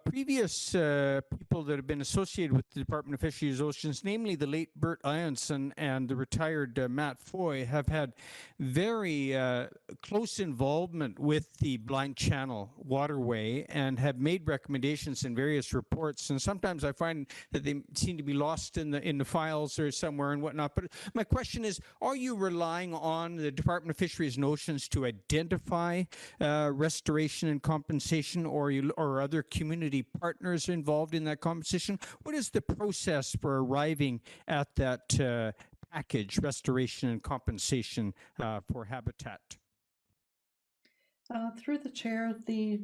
previous people that have been associated with the Department of Fisheries and Oceans, namely the late Bert Ianson and the retired Matt Foy, have had very close involvement with the Blind Channel waterway and have made recommendations in various reports. And sometimes I find that they seem to be lost in the files or somewhere and whatnot. But my question is, are you relying on the Department of Fisheries and Oceans to identify restoration and compensation, or other community partners involved in that compensation? What is the process for arriving at that package, restoration and compensation for habitat? Through the chair, the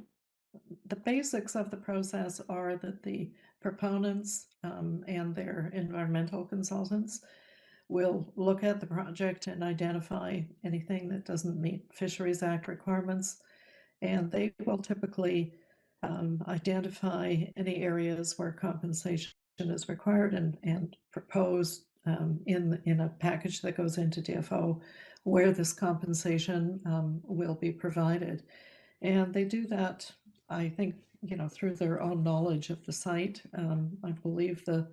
basics of the process are that the proponents and their environmental consultants will look at the project and identify anything that doesn't meet Fisheries Act requirements, and they will typically identify any areas where compensation is required and propose in a package that goes into DFO where this compensation will be provided. And they do that, I think, through their own knowledge of the site. I believe the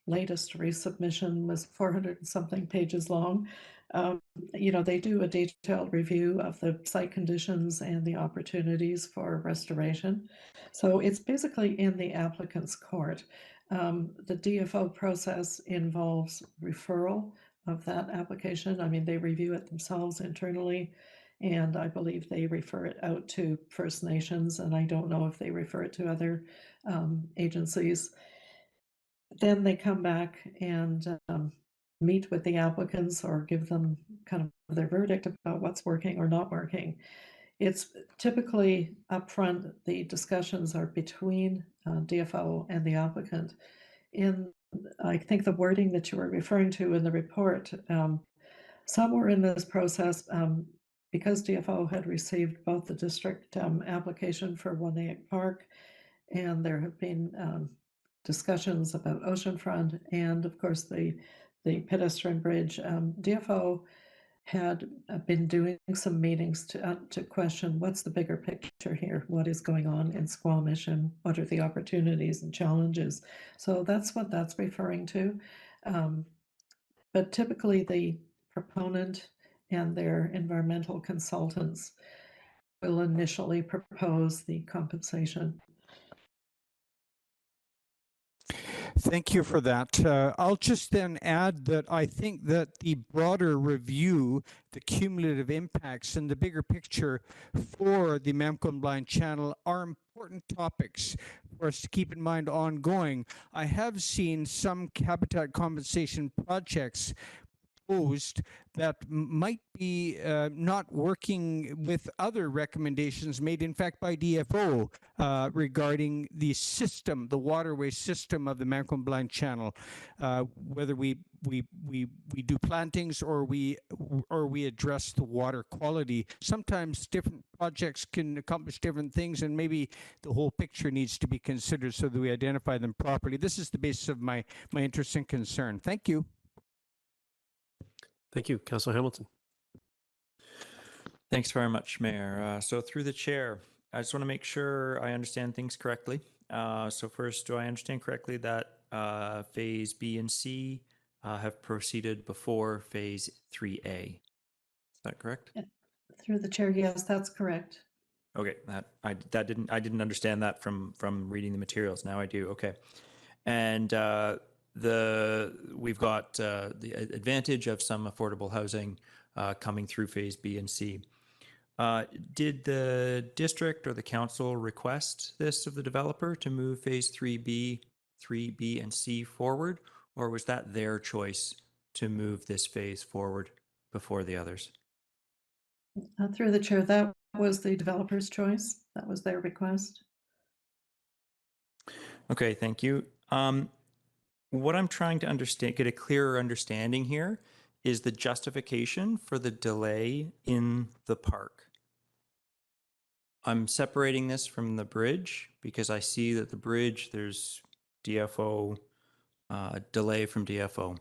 latest resubmission was 400 and something pages long. They do a detailed review of the site conditions and the opportunities for restoration. So it's basically in the applicant's court. The DFO process involves referral of that application. I mean, they review it themselves internally, and I believe they refer it out to First Nations, and I don't know if they refer it to other agencies. Then they come back and meet with the applicants or give them kind of their verdict about what's working or not working. It's typically upfront, the discussions are between DFO and the applicant. I think the wording that you were referring to in the report, somewhere in this process, because DFO had received both the district application for Wanaic Park, and there have been discussions about oceanfront and, of course, the pedestrian bridge. DFO had been doing some meetings to question what's the bigger picture here, what is going on in Squamish, and what are the opportunities and challenges. So that's what that's referring to. But typically the proponent and their environmental consultants will initially propose the compensation. Thank you for that. I'll just then add that I think that the broader review, the cumulative impacts and the bigger picture for the Mamco Blind Channel are important topics for us to keep in mind ongoing. I have seen some habitat compensation projects proposed that might be not working with other recommendations made, in fact, by DFO regarding the system, the waterway system of the Mamco Blind Channel, whether we do plantings or we address the water quality. Sometimes different projects can accomplish different things, and maybe the whole picture needs to be considered so that we identify them properly. This is the basis of my interest and concern. Thank you. Thank you, Councillor Hamilton. Thanks very much, Mayor. So through the chair, I just want to make sure I understand things correctly. So first, do I understand correctly that phase B and C have proceeded before phase 3A? Is that correct? Yeah. Through the chair, yes, that's correct. Okay, I didn't understand that from reading the materials. Now I do. Okay, and we've got the advantage of some affordable housing coming through phase B and C. Did the district or the council request this of the developer to move phase 3B and C forward, or was that their choice to move this phase forward before the others? Through the chair, that was the developer's choice. That was their request. Okay, thank you. What I'm trying to understand, get a clearer understanding here, is the justification for the delay in the park. I'm separating this from the bridge because I see that the bridge, there's DFO, delay from DFO.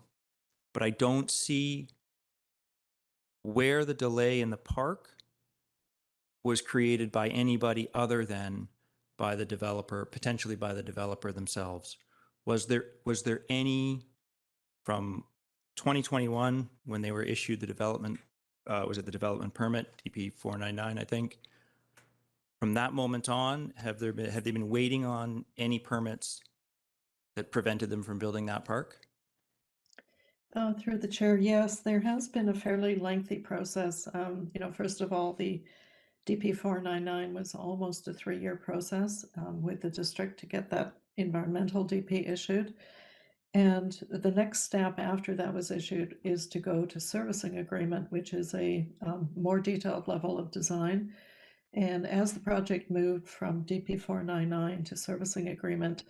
But I don't see where the delay in the park was created by anybody other than by the developer, potentially by the developer themselves. Was there any from 2021 when they were issued the development, was it the development permit, DP 499, I think? From that moment on, have they been waiting on any permits that prevented them from building that park? Through the chair, yes, there has been a fairly lengthy process. First of all, the DP 499 was almost a 3-year process with the district to get that environmental DP issued. And the next step after that was issued is to go to servicing agreement, which is a more detailed level of design. And as the project moved from DP 499 to servicing agreement,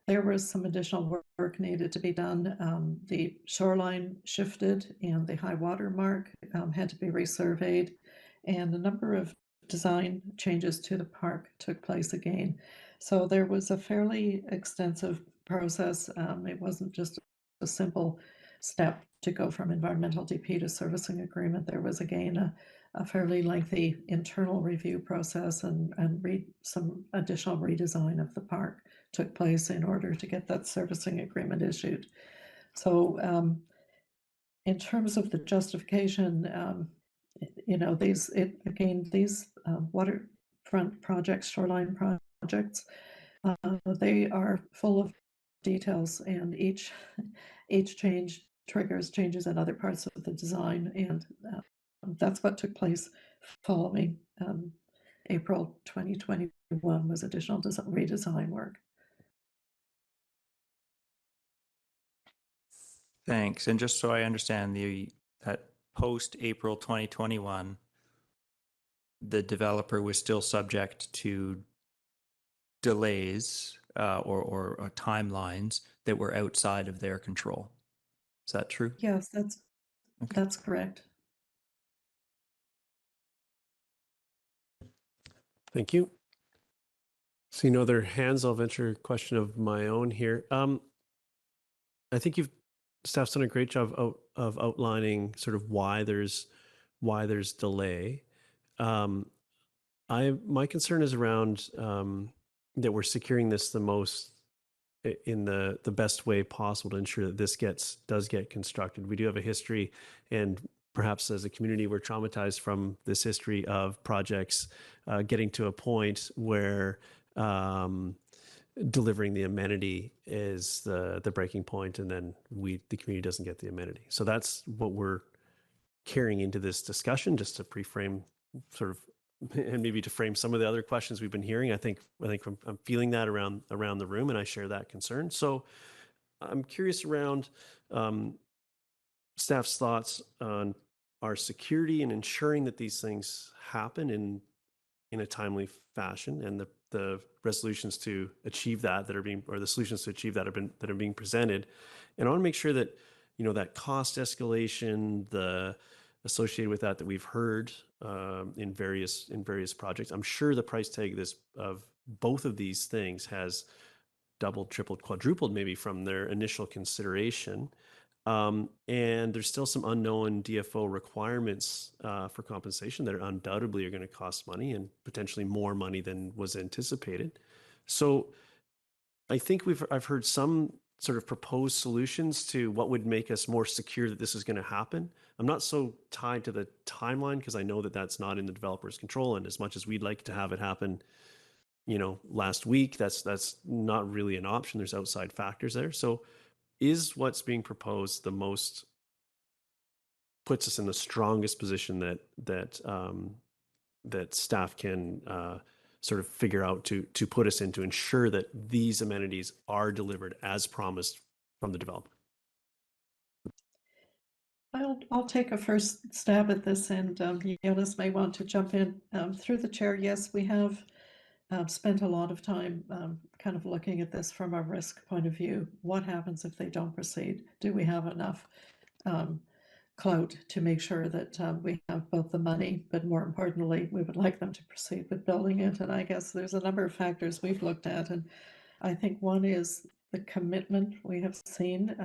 there was some additional work needed to be done. The shoreline shifted and the high water mark had to be resurveyed, and a number of design changes to the park took place again. So there was a fairly extensive process. It wasn't just a simple step to go from environmental DP to servicing agreement. There was again a fairly lengthy internal review process and some additional redesign of the park took place in order to get that servicing agreement issued. So in terms of the justification, these waterfront projects, shoreline projects, they are full of details, and each change triggers changes in other parts of the design, and that's what took place following April 2021 was additional redesign work. Thanks. And just so I understand, that post-April 2021, the developer was still subject to delays or timelines that were outside of their control. Is that true? Yes, that's correct. Thank you. See no other hands. I'll venture a question of my own here. I think staff's done a great job of outlining sort of why there's delay. My concern is around that we're securing this the most in the best way possible to ensure that this does get constructed. We do have a history, and perhaps as a community, we're traumatized from this history of projects getting to a point where delivering the amenity is the breaking point, and then the community doesn't get the amenity. So that's what we're carrying into this discussion, just to pre-frame sort of, and maybe to frame some of the other questions we've been hearing. I think I'm feeling that around the room, and I share that concern. So I'm curious around staff's thoughts on our security and ensuring that these things happen in a timely fashion, and the resolutions to achieve that are being, or the solutions to achieve that are being presented. And I want to make sure that, you know, that cost escalation, the associated with that we've heard in various projects. I'm sure the price tag of both of these things has doubled, tripled, quadrupled maybe from their initial consideration. And there's still some unknown DFO requirements for compensation that undoubtedly are going to cost money, and potentially more money than was anticipated. So I think I've heard some sort of proposed solutions to what would make us more secure that this is going to happen. I'm not so tied to the timeline, because I know that that's not in the developer's control. And as much as we'd like to have it happen, you know, last week, that's not really an option. There's outside factors there. So is what's being proposed the most, puts us in the strongest position that staff can sort of figure out to put us in, to ensure that these amenities are delivered as promised from the developer? I'll take a first stab at this, and Jonas may want to jump in. Through the chair, yes, we have spent a lot of time kind of looking at this from a risk point of view. What happens if they don't proceed? Do we have enough clout to make sure that we have both the money, but more importantly, we would like them to proceed with building it? And I guess there's a number of factors we've looked at, and I think one is the commitment we have seen.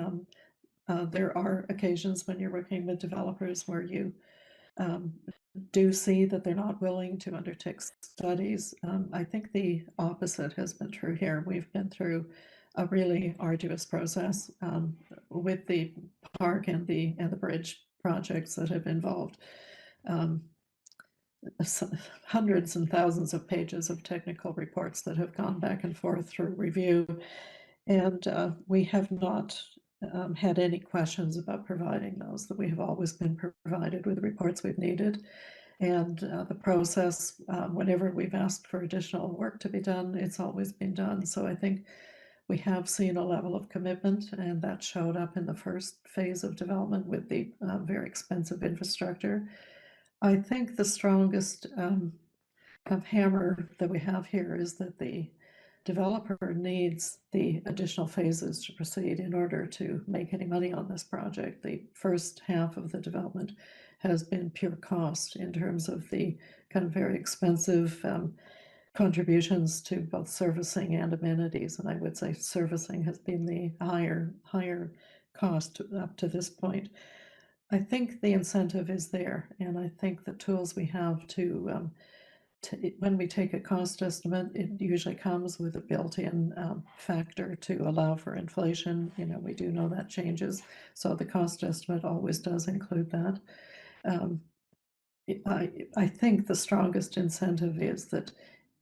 There are occasions when you're working with developers where you do see that they're not willing to undertake studies. I think the opposite has been true here. We've been through a really arduous process with the park and the bridge projects that have involved hundreds and thousands of pages of technical reports that have gone back and forth through review. And we have not had any questions about providing those, that we have always been provided with the reports we've needed. And the process, whenever we've asked for additional work to be done, it's always been done. So I think we have seen a level of commitment, and that showed up in the first phase of development with the very expensive infrastructure. I think the strongest kind of hammer that we have here is that the developer needs the additional phases to proceed in order to make any money on this project. The first half of the development has been pure cost in terms of the kind of very expensive contributions to both servicing and amenities. And I would say servicing has been the higher cost up to this point. I think the incentive is there, and I think the tools we have to when we take a cost estimate, it usually comes with a built-in factor to allow for inflation. You know, we do know that changes, so the cost estimate always does include that. I think the strongest incentive is that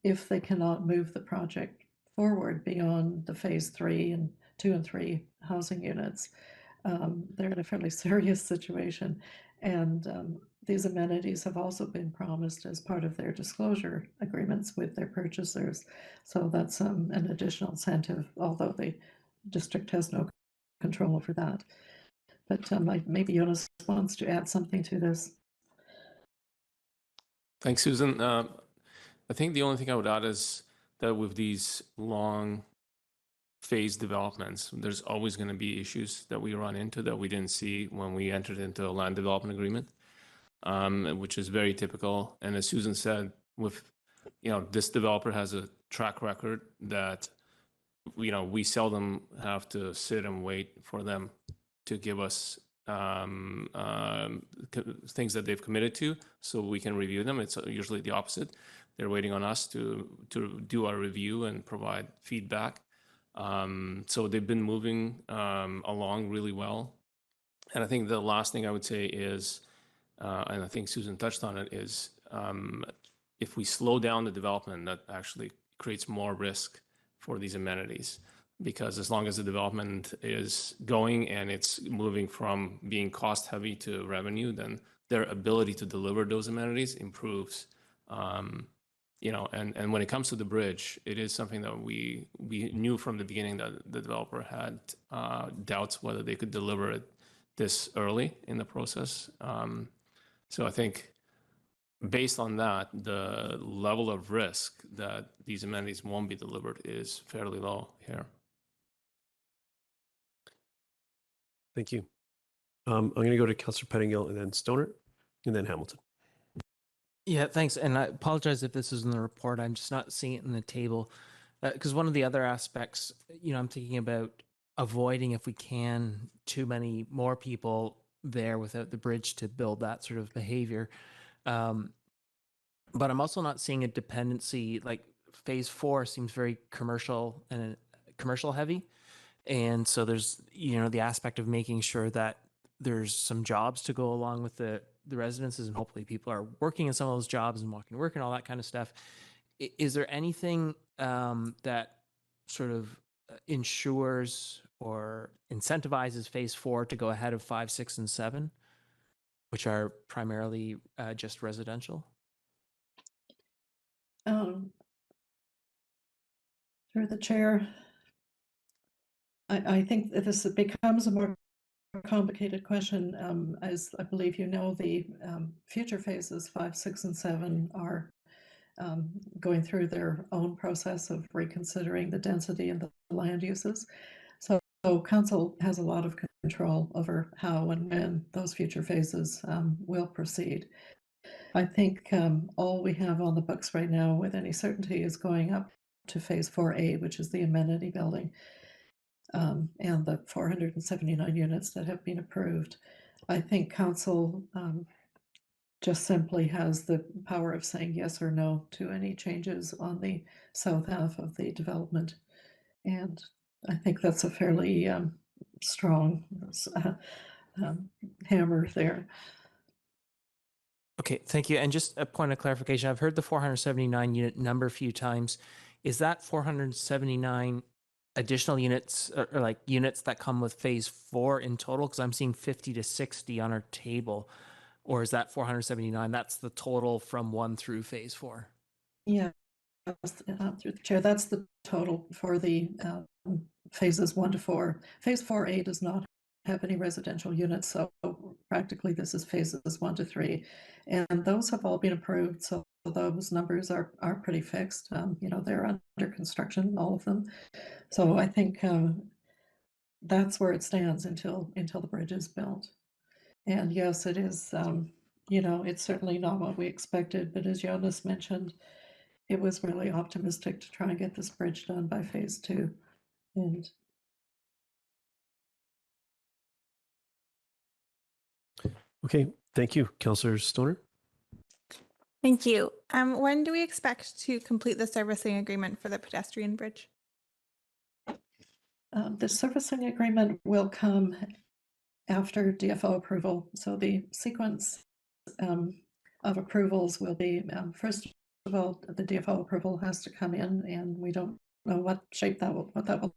if they cannot move the project forward beyond the phase 3 and 2 and 3 housing units, they're in a fairly serious situation. And these amenities have also been promised as part of their disclosure agreements with their purchasers. So that's an additional incentive, although the district has no control over that. But maybe Jonas wants to add something to this. Thanks, Susan. I think the only thing I would add is that with these long phase developments, there's always going to be issues that we run into that we didn't see when we entered into a land development agreement, which is very typical. And as Susan said, with, you know, this developer has a track record that, you know, we seldom have to sit and wait for them to give us things that they've committed to so we can review them. It's usually the opposite. They're waiting on us to do our review and provide feedback. So they've been moving along really well. And I think the last thing I would say is, and I think Susan touched on it, is if we slow down the development, that actually creates more risk for these amenities, because as long as the development is going and it's moving from being cost heavy to revenue, then their ability to deliver those amenities improves. And when it comes to the bridge, it is something that we knew from the beginning that the developer had doubts whether they could deliver it this early in the process. So I think based on that, the level of risk that these amenities won't be delivered is fairly low here. Thank you. I'm going to go to Councillor Pettingill and then Stoner and then Hamilton. Yeah, thanks. And I apologize if this is in the report. I'm just not seeing it in the table. Because one of the other aspects, I'm thinking about avoiding, if we can, too many more people there without the bridge to build that sort of behavior. But I'm also not seeing a dependency, like phase 4 seems very commercial and commercial heavy. And so there's, the aspect of making sure that there's some jobs to go along with the residences, and hopefully people are working in some of those jobs and walking to work and all that kind of stuff. Is there anything that sort of ensures or incentivizes phase 4 to go ahead of 5, 6, and 7, which are primarily just residential? Through the chair, I think that this becomes a more complicated question. As I believe the future phases 5, 6, and 7 are going through their own process of reconsidering the density and the land uses. So council has a lot of control over how and when those future phases will proceed. I think all we have on the books right now with any certainty is going up to phase 4A, which is the amenity building, and the 479 units that have been approved. I think council just simply has the power of saying yes or no to any changes on the south half of the development. And I think that's a fairly strong hammer there. Okay, thank you. And just a point of clarification, I've heard the 479 unit number a few times. Is that 479 additional units or like units that come with phase 4 in total? Because I'm seeing 50 to 60 on our table. Or is that 479? That's the total from 1 through phase 4? Yeah, through the chair, that's the total for the phases 1 to 4. Phase 4A does not have any residential units, so practically this is phases 1 to 3. And those have all been approved, so those numbers are pretty fixed. They're under construction, all of them. So I think that's where it stands until the bridge is built. And yes, it is, it's certainly not what we expected, but as Jonas mentioned, it was really optimistic to try and get this bridge done by phase 2. And Okay, thank you, Councillor Stoner. Thank you. When do we expect to complete the servicing agreement for the pedestrian bridge? the servicing agreement will come after DFO approval. So the sequence of approvals will be, first of all, the DFO approval has to come in, and we don't know what shape what that will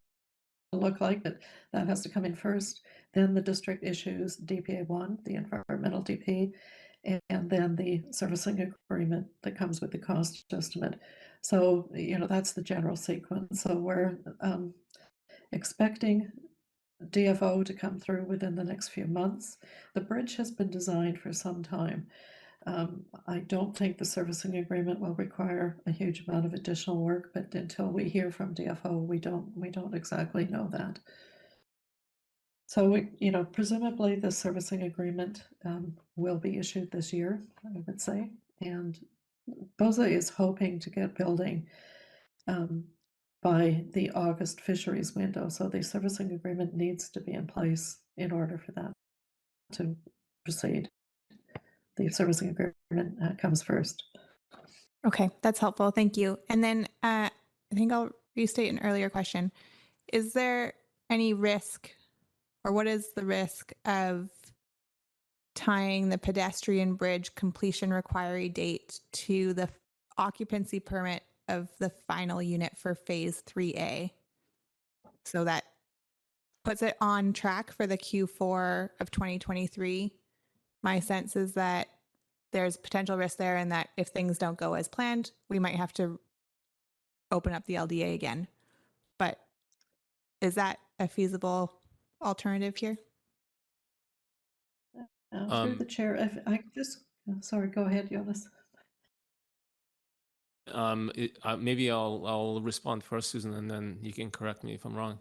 look like, but that has to come in first. Then the district issues DPA 1, the environmental DP, and then the servicing agreement that comes with the cost estimate. So, that's the general sequence. So we're expecting DFO to come through within the next few months. The bridge has been designed for some time. I don't think the servicing agreement will require a huge amount of additional work, but until we hear from DFO, we don't exactly know that. So presumably the servicing agreement will be issued this year, I would say, and BOZA is hoping to get building by the August fisheries window. So the servicing agreement needs to be in place in order for that to proceed. The servicing agreement comes first. Okay, that's helpful. Thank you. And then I think I'll restate an earlier question. Is there any risk, or what is the risk of tying the pedestrian bridge completion requiry date to the occupancy permit of the final unit for phase 3A. So that puts it on track for the Q4 of 2023. My sense is that there's potential risk there, and that if things don't go as planned, we might have to open up the LDA again. But is that a feasible alternative here? Through the chair, if I could just, sorry, go ahead, Jonas. Maybe I'll respond first, Susan, and then you can correct me if I'm wrong.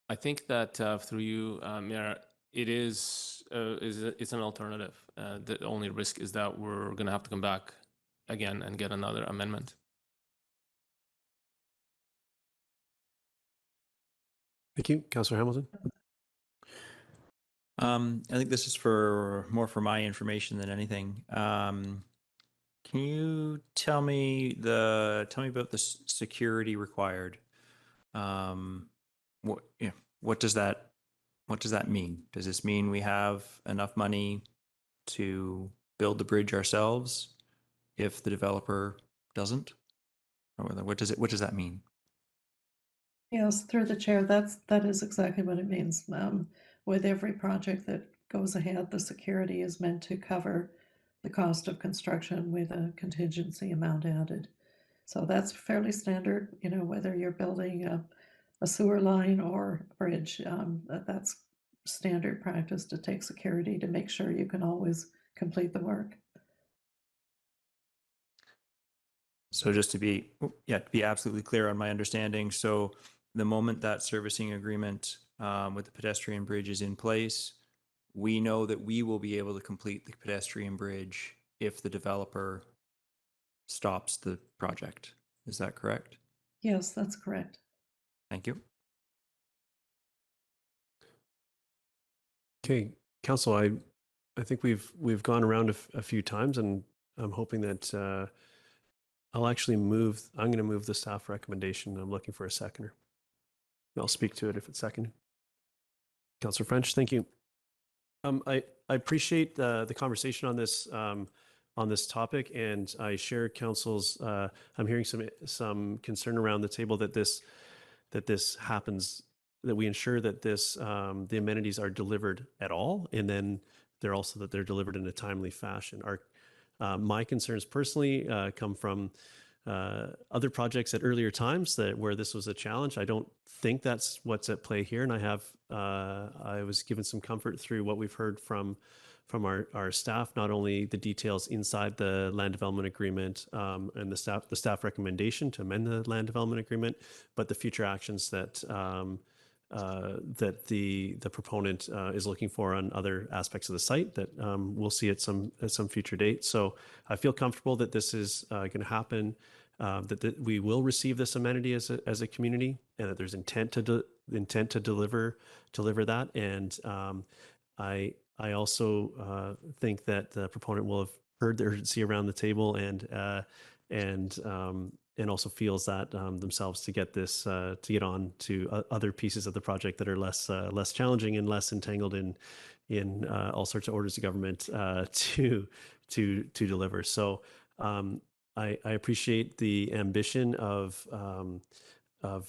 I think that through you, Mayor, it's an alternative. The only risk is that we're going to have to come back again and get another amendment. Thank you, Councillor Hamilton. I think this is more for my information than anything. Can you tell me about the security required? What does that mean? Does this mean we have enough money to build the bridge ourselves if the developer doesn't? Or what does that mean? Yes, through the chair, that is exactly what it means. With every project that goes ahead, the security is meant to cover the cost of construction with a contingency amount added. So that's fairly standard, whether you're building a sewer line or a bridge, that's standard practice to take security to make sure you can always complete the work. So just to be absolutely clear on my understanding, so the moment that servicing agreement with the pedestrian bridge is in place, we know that we will be able to complete the pedestrian bridge if the developer stops the project. Is that correct? Yes, that's correct. Thank you. Okay, Council, I think we've gone around a few times, and I'm hoping that I'm going to move the staff recommendation. I'm looking for a seconder. I'll speak to it if it's seconded. Councillor French, thank you. I appreciate the conversation on this topic, and I share Council's. I'm hearing some concern around the table that this happens, that we ensure that the amenities are delivered at all, and then they're delivered in a timely fashion. My concerns personally come from other projects at earlier times where this was a challenge. I don't think that's what's at play here, and I was given some comfort through what we've heard from our staff, not only the details inside the land development agreement and the staff recommendation to amend the land development agreement, but the future actions that the proponent is looking for on other aspects of the site that we'll see at some future date. So I feel comfortable that this is going to happen, that we will receive this amenity as a community, and that there's intent to deliver that. And I also think that the proponent will have heard the urgency around the table and also feels that themselves to get on to other pieces of the project that are less challenging and less entangled in all sorts of orders of government to deliver. So I appreciate the ambition of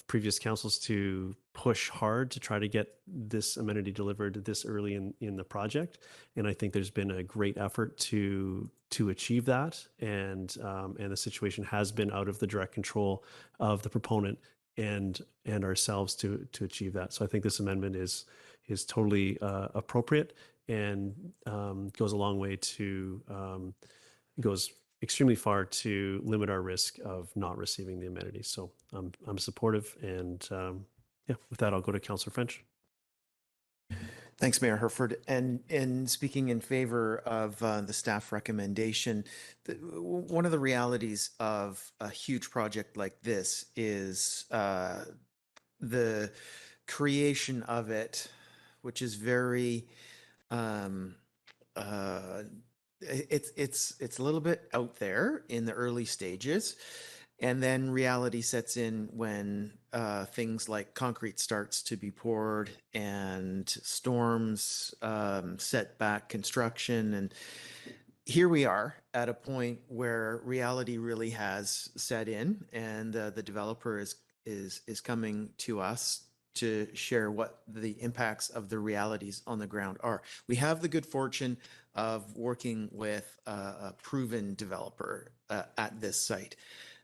previous councils to push hard to try to get this amenity delivered this early in the project, and I think there's been a great effort to achieve that, and the situation has been out of the direct control of the proponent and ourselves to achieve that. So I think this amendment is totally appropriate and goes a long way goes extremely far to limit our risk of not receiving the amenities. So I'm supportive, and with that, I'll go to Councillor French. Thanks, Mayor Herford. And in speaking in favor of the staff recommendation, one of the realities of a huge project like this is the creation of it, which is very it's a little bit out there in the early stages, and then reality sets in when things like concrete starts to be poured and storms set back construction, here we are at a point where reality really has set in, and the developer is coming to us to share what the impacts of the realities on the ground are. We have the good fortune of working with a proven developer at this site.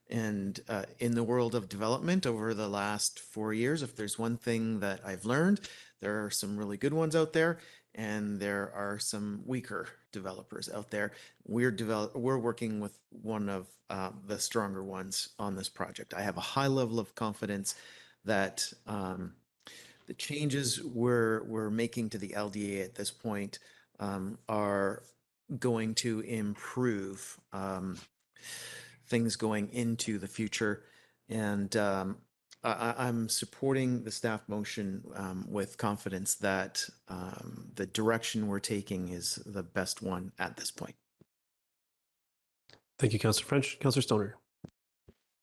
And in the world of development over the last 4 years, if there's one thing that I've learned, there are some really good ones out there, and there are some weaker developers out there. We're working with one of the stronger ones on this project. I have a high level of confidence that the changes we're making to the LDA at this point are going to improve things going into the future. And I'm supporting the staff motion with confidence that the direction we're taking is the best one at this point. Thank you, Councillor French. Councillor Stoner.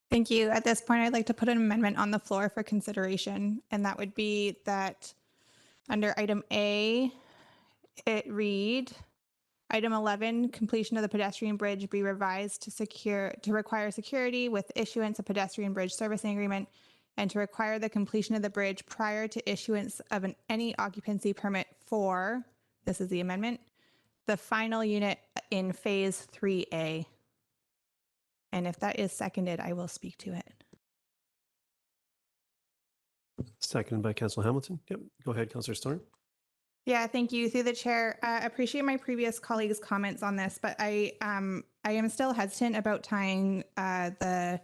Thank you. At this point, I'd like to put an amendment on the floor for consideration, and that would be that under item A, it read, item 11, completion of the pedestrian bridge be revised to require security with issuance of pedestrian bridge servicing agreement and to require the completion of the bridge prior to issuance of any occupancy permit for, this is the amendment, the final unit in phase 3A. And if that is seconded, I will speak to it. Seconded by Councillor Hamilton. Yep. Go ahead, Councillor Stoner. Yeah, thank you. Through the chair, I appreciate my previous colleagues' comments on this, but I am still hesitant about tying the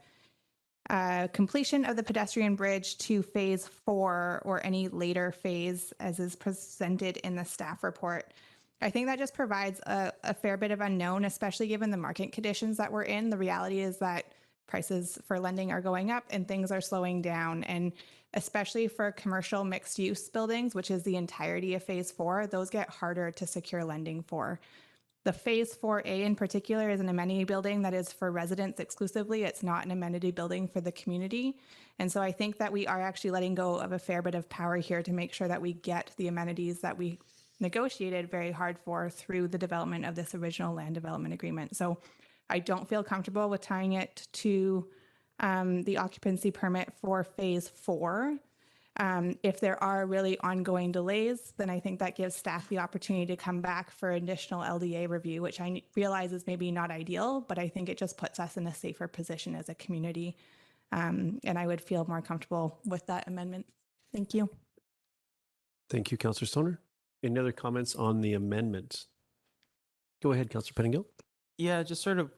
completion of the pedestrian bridge to phase 4 or any later phase as is presented in the staff report. I think that just provides a fair bit of unknown, especially given the market conditions that we're in. The reality is that prices for lending are going up and things are slowing down. And especially for commercial mixed use buildings, which is the entirety of phase 4, those get harder to secure lending for. The phase 4A in particular is an amenity building that is for residents exclusively. It's not an amenity building for the community. And so I think that we are actually letting go of a fair bit of power here to make sure that we get the amenities that we negotiated very hard for through the development of this original land development agreement. So I don't feel comfortable with tying it to the occupancy permit for phase 4. If there are really ongoing delays, then I think that gives staff the opportunity to come back for additional LDA review, which I realize is maybe not ideal, but I think it just puts us in a safer position as a community. And I would feel more comfortable with that amendment. Thank you. Thank you, Councillor Stoner. Any other comments on the amendment? Go ahead, Councillor Pettingill. Yeah, just sort of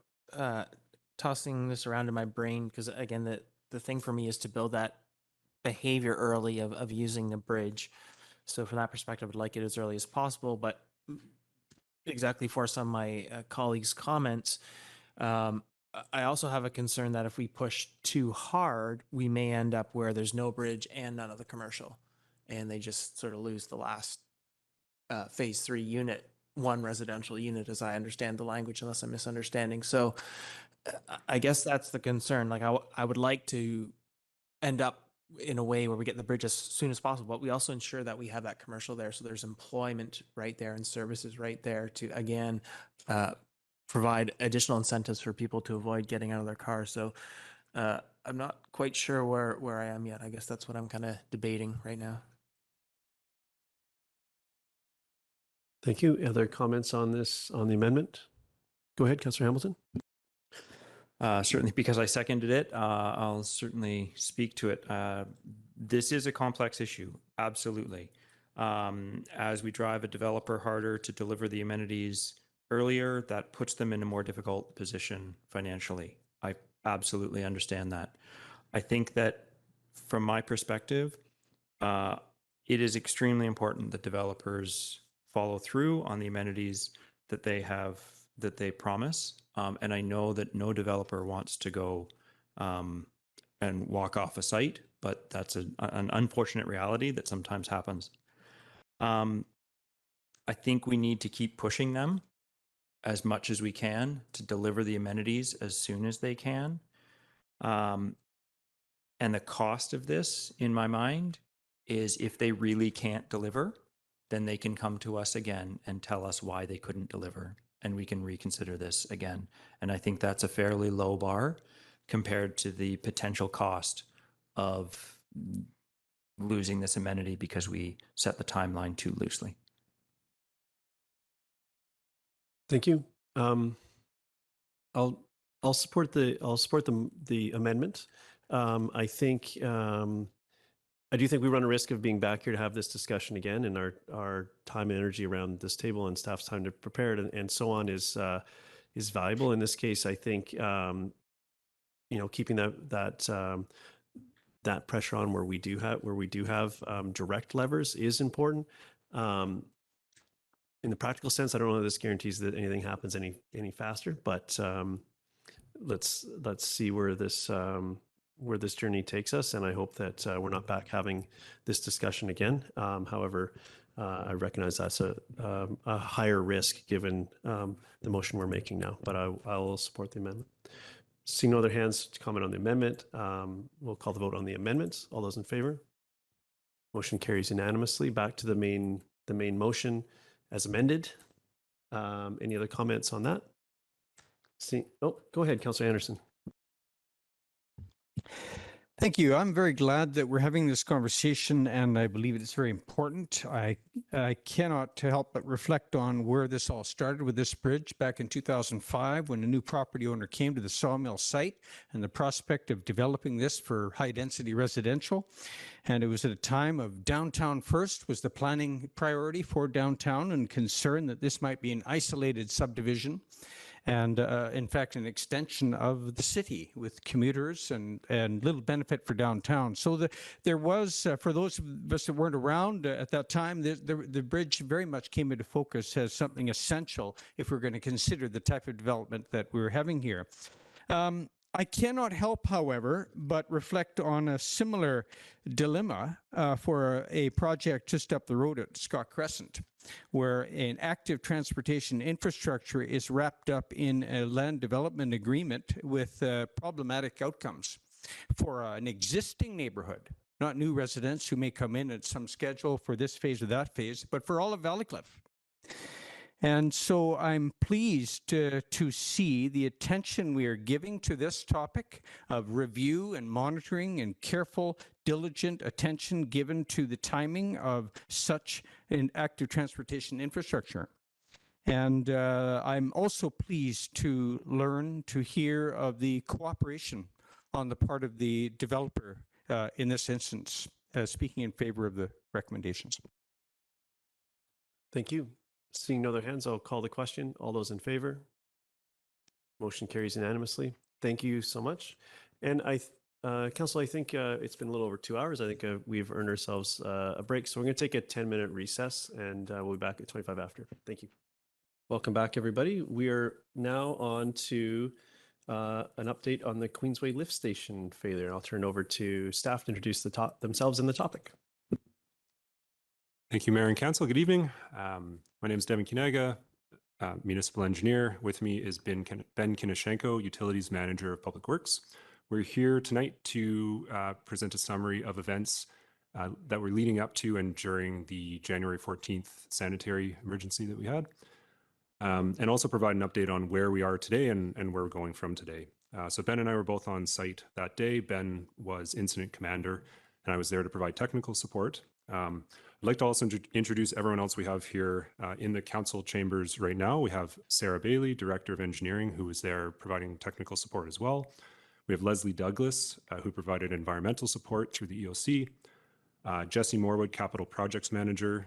tossing this around in my brain because, again, the thing for me is to build that behavior early of using the bridge. So from that perspective, I'd like it as early as possible. But exactly for some of my colleagues' comments, I also have a concern that if we push too hard, we may end up where there's no bridge and none of the commercial. And they just sort of lose the last phase 3 unit, one residential unit, as I understand the language, unless I'm misunderstanding. So I guess that's the concern. Like I would like to end up in a way where we get the bridge as soon as possible, but we also ensure that we have that commercial there. So there's employment right there and services right there to, again, provide additional incentives for people to avoid getting out of their cars. So I'm not quite sure where I am yet. I guess that's what I'm kind of debating right now. Thank you. Other comments on this, on the amendment? Go ahead, Councillor Hamilton. Certainly, because I seconded it, I'll certainly speak to it. This is a complex issue, absolutely. As we drive a developer harder to deliver the amenities earlier, that puts them in a more difficult position financially. I absolutely understand that. I think that from my perspective, it is extremely important that developers follow through on the amenities that they have, that they promise. And I know that no developer wants to go and walk off a site, but that's an unfortunate reality that sometimes happens. I think we need to keep pushing them as much as we can to deliver the amenities as soon as they can. And the cost of this, in my mind, is if they really can't deliver, then they can come to us again and tell us why they couldn't deliver. and we can reconsider this again. And I think that's a fairly low bar compared to the potential cost of losing this amenity because we set the timeline too loosely. Thank you. I'll support the amendment. I think I do think we run a risk of being back here to have this discussion again, and our time and energy around this table and staff's time to prepare it and so on is valuable. In this case, I think keeping that pressure on where we do have direct levers is important. In the practical sense, I don't know that this guarantees that anything happens any faster, but let's see where this journey takes us, and I hope that we're not back having this discussion again. However, I recognize that's a higher risk given the motion we're making now, but I will support the amendment. Seeing no other hands to comment on the amendment, we'll call the vote on the amendment. All those in favor? Motion carries unanimously. Back to the main motion as amended. Any other comments on that? Go ahead, Councillor Anderson. Thank you. I'm very glad that we're having this conversation, and I believe it's very important. I cannot help but reflect on where this all started with this bridge back in 2005 when a new property owner came to the sawmill site and the prospect of developing this for high-density residential. And it was at a time of downtown first was the planning priority for downtown, and concern that this might be an isolated subdivision and in fact an extension of the city with commuters and little benefit for downtown. So there was, for those of us that weren't around at that time, the bridge very much came into focus as something essential if we're going to consider the type of development that we're having here. I cannot help, however, but reflect on a similar dilemma for a project just up the road at Scott Crescent, where an active transportation infrastructure is wrapped up in a land development agreement with problematic outcomes for an existing neighborhood, not new residents who may come in at some schedule for this phase or that phase, but for all of Valleycliff. And so I'm pleased to see the attention we are giving to this topic of review and monitoring and careful, diligent attention given to the timing of such an active transportation infrastructure. And I'm also pleased to hear of the cooperation on the part of the developer in this instance, speaking in favor of the recommendations. Thank you. Seeing no other hands, I'll call the question. All those in favor? Motion carries unanimously. Thank you so much. And Council, I think it's been a little over 2 hours. I think we've earned ourselves a break. So we're going to take a 10-minute recess, and we'll be back at 25 after. Thank you. Welcome back, everybody. We are now on to an update on the Queensway lift station failure. I'll turn it over to staff to introduce themselves and the topic. Thank you, Mayor and Council. Good evening. My name is Devin Kinega, municipal engineer. With me is Ben Kinoshenko, utilities manager of Public Works. We're here tonight to present a summary of events that were leading up to and during the January 14th sanitary emergency that we had, and also provide an update on where we are today and where we're going from today. So Ben and I were both on site that day. Ben was incident commander, and I was there to provide technical support. I'd like to also introduce everyone else we have here in the council chambers right now. We have Sarah Bailey, Director of Engineering, who was there providing technical support as well. We have Leslie Douglas, who provided environmental support through the EOC. Jesse Morwood, Capital Projects Manager,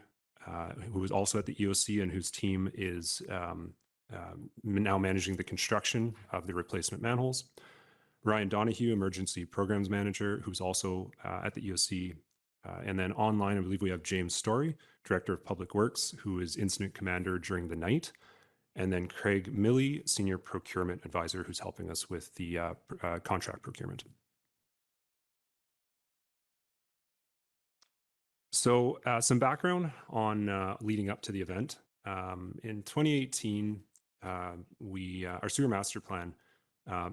who was also at the EOC and whose team is now managing the construction of the replacement manholes. Ryan Donahue, Emergency Programs Manager, who's also at the EOC. And then online, I believe we have James Story, Director of Public Works, who is Incident Commander during the night. And then Craig Milley, Senior Procurement Advisor, who's helping us with the contract procurement. So some background on leading up to the event. In 2018, our sewer master plan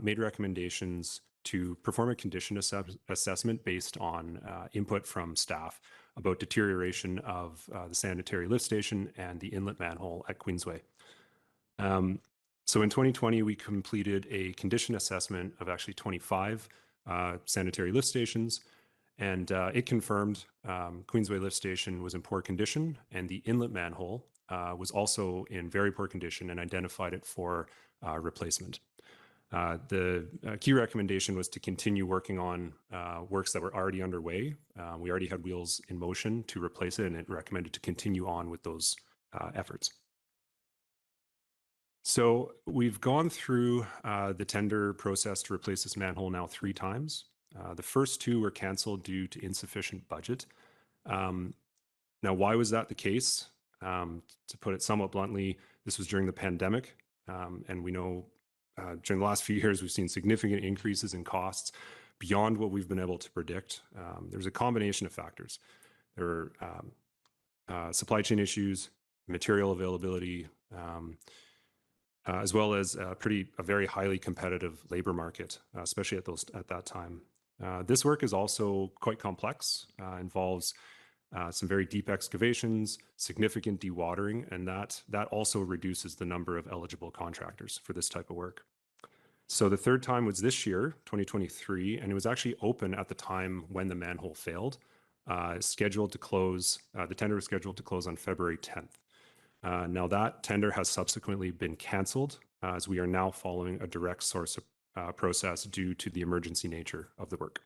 made recommendations to perform a condition assessment based on input from staff about deterioration of the sanitary lift station and the inlet manhole at Queensway. So in 2020, we completed a condition assessment of actually 25 sanitary lift stations, and it confirmed Queensway Lift Station was in poor condition, and the inlet manhole was also in very poor condition, and identified it for replacement. The key recommendation was to continue working on works that were already underway. We already had wheels in motion to replace it, and it recommended to continue on with those efforts. So we've gone through the tender process to replace this manhole now 3 times. The first 2 were canceled due to insufficient budget. Now, why was that the case? To put it somewhat bluntly, this was during the pandemic, and we know during the last few years, we've seen significant increases in costs beyond what we've been able to predict. There's a combination of factors. There are supply chain issues, material availability, as well as a very highly competitive labor market, especially at that time. This work is also quite complex, involves some very deep excavations, significant dewatering, and that also reduces the number of eligible contractors for this type of work. So the third time was this year, 2023, and it was actually open at the time when the manhole failed, scheduled to close. The tender was scheduled to close on February 10th. Now that tender has subsequently been canceled, as we are now following a direct source process due to the emergency nature of the work.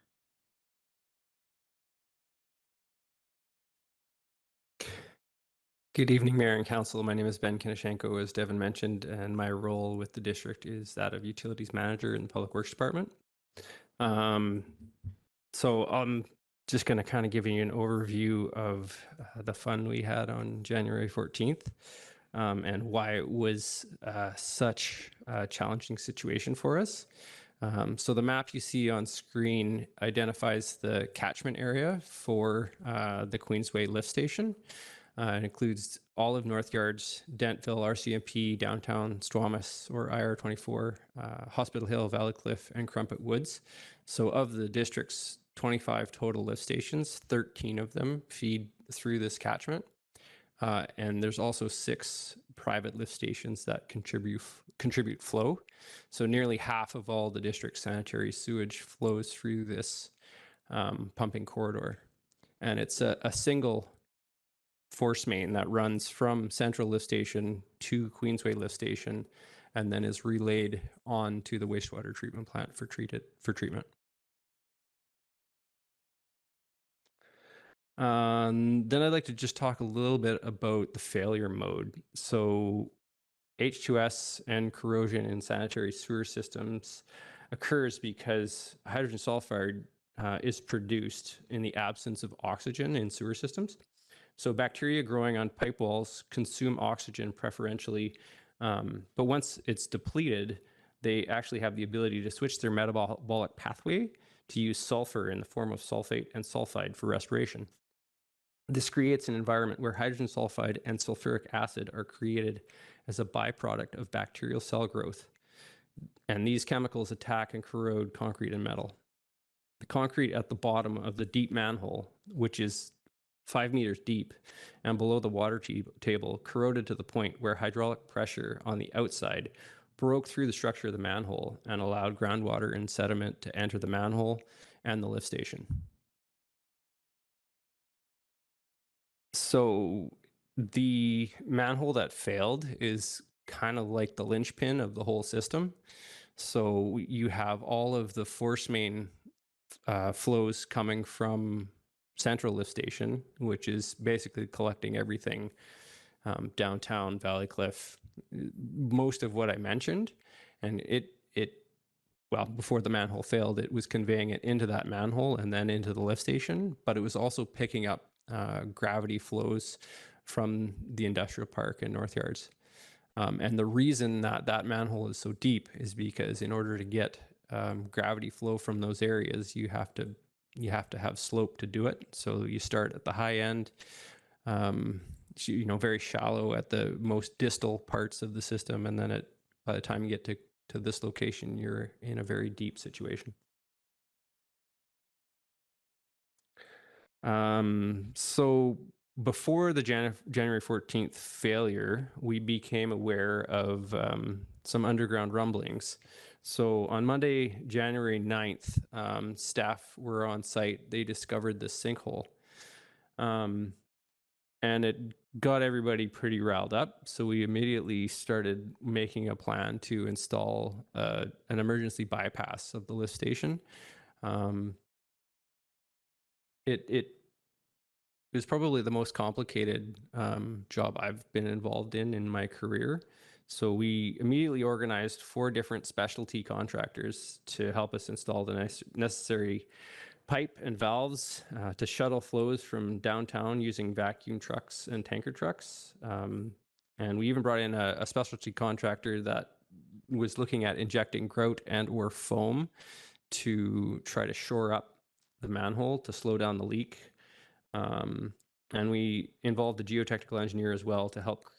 Good evening, Mayor and Council. My name is Ben Kinoshenko, as Devin mentioned, and my role with the district is that of Utilities Manager in the Public Works Department. So I'm just going to kind of give you an overview of the fun we had on January 14th and why it was such a challenging situation for us. So the map you see on screen identifies the catchment area for the Queensway Lift Station. It includes all of North Yards, Dentville, RCMP, Downtown, Squamish, or IR24, Hospital Hill, Valleycliff, and Crumpet Woods. So of the district's 25 total lift stations, 13 of them feed through this catchment. And there's also 6 private lift stations that contribute flow. So nearly half of all the district's sanitary sewage flows through this pumping corridor. And it's a single force main that runs from Central Lift Station to Queensway Lift Station, and then is relayed on to the wastewater treatment plant for treatment. Then I'd like to just talk a little bit about the failure mode. So H2S and corrosion in sanitary sewer systems occurs because hydrogen sulfide is produced in the absence of oxygen in sewer systems. So bacteria growing on pipe walls consume oxygen preferentially, but once it's depleted, they actually have the ability to switch their metabolic pathway to use sulfur in the form of sulfate and sulfide for respiration. This creates an environment where hydrogen sulfide and sulfuric acid are created as a byproduct of bacterial cell growth. And these chemicals attack and corrode concrete and metal. The concrete at the bottom of the deep manhole, which is 5 meters deep and below the water table, corroded to the point where hydraulic pressure on the outside broke through the structure of the manhole and allowed groundwater and sediment to enter the manhole and the lift station. So the manhole that failed is kind of like the linchpin of the whole system. So you have all of the force main flows coming from Central Lift Station, which is basically collecting everything downtown, Valleycliff, most of what I mentioned. And well, before the manhole failed, it was conveying it into that manhole and then into the lift station, but it was also picking up gravity flows from the industrial park in North Yards. And the reason that that manhole is so deep is because in order to get gravity flow from those areas, you have to have slope to do it. So you start at the high end, very shallow at the most distal parts of the system, and then by the time you get to this location, you're in a very deep situation. So before the January 14th failure, we became aware of some underground rumblings. So on Monday, January 9th, staff were on site. They discovered this sinkhole. And it got everybody pretty riled up. So we immediately started making a plan to install an emergency bypass of the lift station. It was probably the most complicated job I've been involved in my career. So we immediately organized 4 different specialty contractors to help us install the necessary pipe and valves to shuttle flows from downtown using vacuum trucks and tanker trucks. And we even brought in a specialty contractor that was looking at injecting grout and or foam to try to shore up the manhole to slow down the leak. And we involved a geotechnical engineer as well to help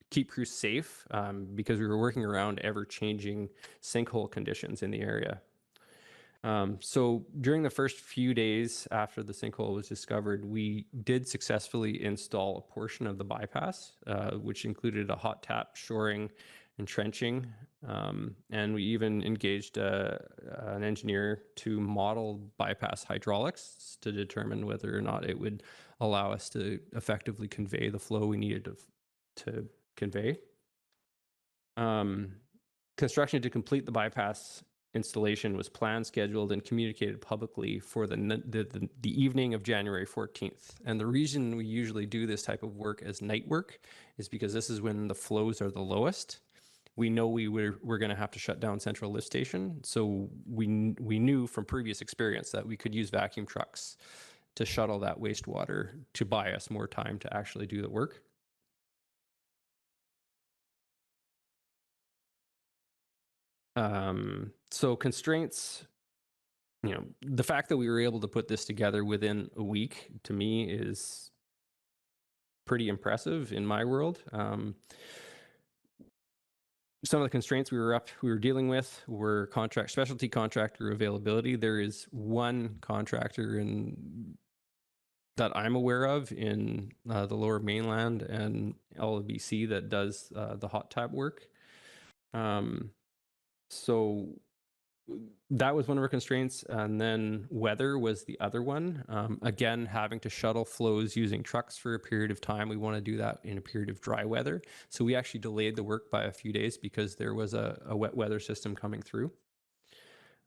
keep crews safe because we were working around ever-changing sinkhole conditions in the area. So during the first few days after the sinkhole was discovered, we did successfully install a portion of the bypass, which included a hot tap, shoring, and trenching. And we even engaged an engineer to model bypass hydraulics to determine whether or not it would allow us to effectively convey the flow we needed to convey. Construction to complete the bypass installation was planned, scheduled, and communicated publicly for the evening of January 14th. And the reason we usually do this type of work as night work is because this is when the flows are the lowest. We know we're going to have to shut down Central Lift Station, so we knew from previous experience that we could use vacuum trucks to shuttle that wastewater to buy us more time to actually do the work. So constraints, the fact that we were able to put this together within a week, to me, is pretty impressive in my world. Some of the constraints we were dealing with were specialty contractor availability. There is one contractor that I'm aware of in the Lower Mainland and all of BC that does the hot tap work. So that was one of our constraints. And then weather was the other one. Again, having to shuttle flows using trucks for a period of time. We want to do that in a period of dry weather. So we actually delayed the work by a few days because there was a wet weather system coming through.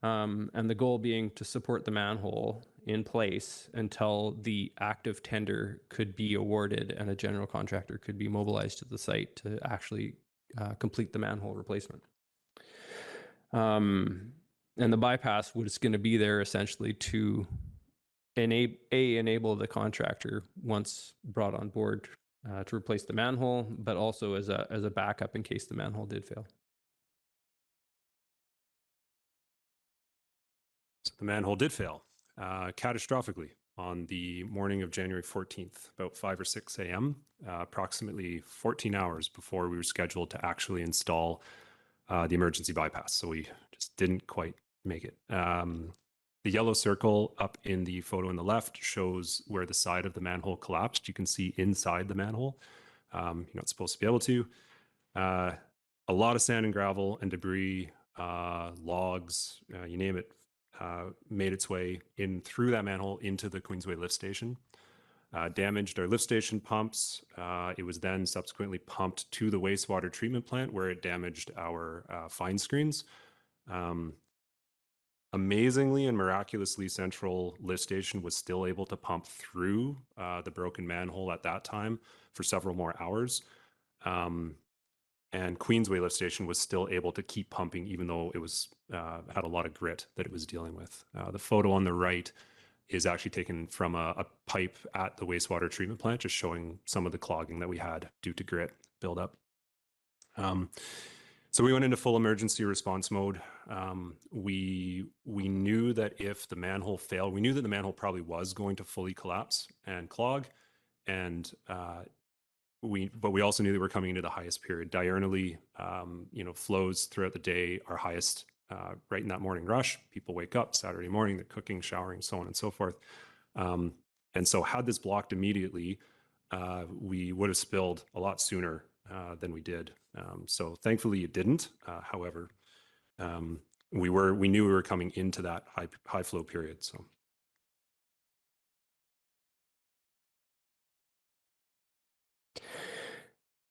And the goal being to support the manhole in place until the active tender could be awarded and a general contractor could be mobilized to the site to actually complete the manhole replacement. And the bypass was going to be there essentially to enable the contractor once brought on board to replace the manhole, but also as a backup in case the manhole did fail. So the manhole did fail catastrophically on the morning of January 14th, about 5 or 6 a.m., approximately 14 hours before we were scheduled to actually install the emergency bypass. So we just didn't quite make it. The yellow circle up in the photo on the left shows where the side of the manhole collapsed. You can see inside the manhole. You're not supposed to be able to. A lot of sand and gravel and debris, logs, you name it, made its way in through that manhole into the Queensway lift station. Damaged our lift station pumps. It was then subsequently pumped to the wastewater treatment plant where it damaged our fine screens. Amazingly and miraculously, Central Lift Station was still able to pump through the broken manhole at that time for several more hours. And Queensway Lift Station was still able to keep pumping even though it was had a lot of grit that it was dealing with. The photo on the right is actually taken from a pipe at the wastewater treatment plant, just showing some of the clogging that we had due to grit buildup. So we went into full emergency response mode. We knew that if the manhole failed, we knew that the manhole probably was going to fully collapse and clog. And but we also knew that we're coming into the highest period. Diurnally, flows throughout the day are highest right in that morning rush. People wake up Saturday morning, they're cooking, showering, so on and so forth. And so had this blocked immediately, we would have spilled a lot sooner than we did. So thankfully it didn't. However, we knew we were coming into that high flow period. So.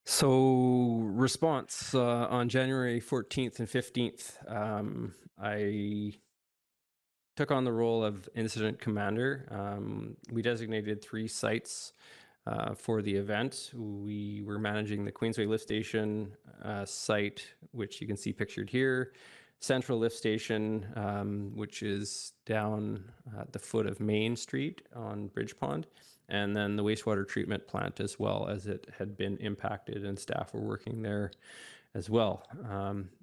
So response on January 14th and 15th, I took on the role of incident commander. We designated 3 sites for the event. We were managing the Queensway Lift Station site, which you can see pictured here, Central Lift Station, which is down at the foot of Main Street on Bridge Pond, and then the wastewater treatment plant as well, as it had been impacted and staff were working there as well.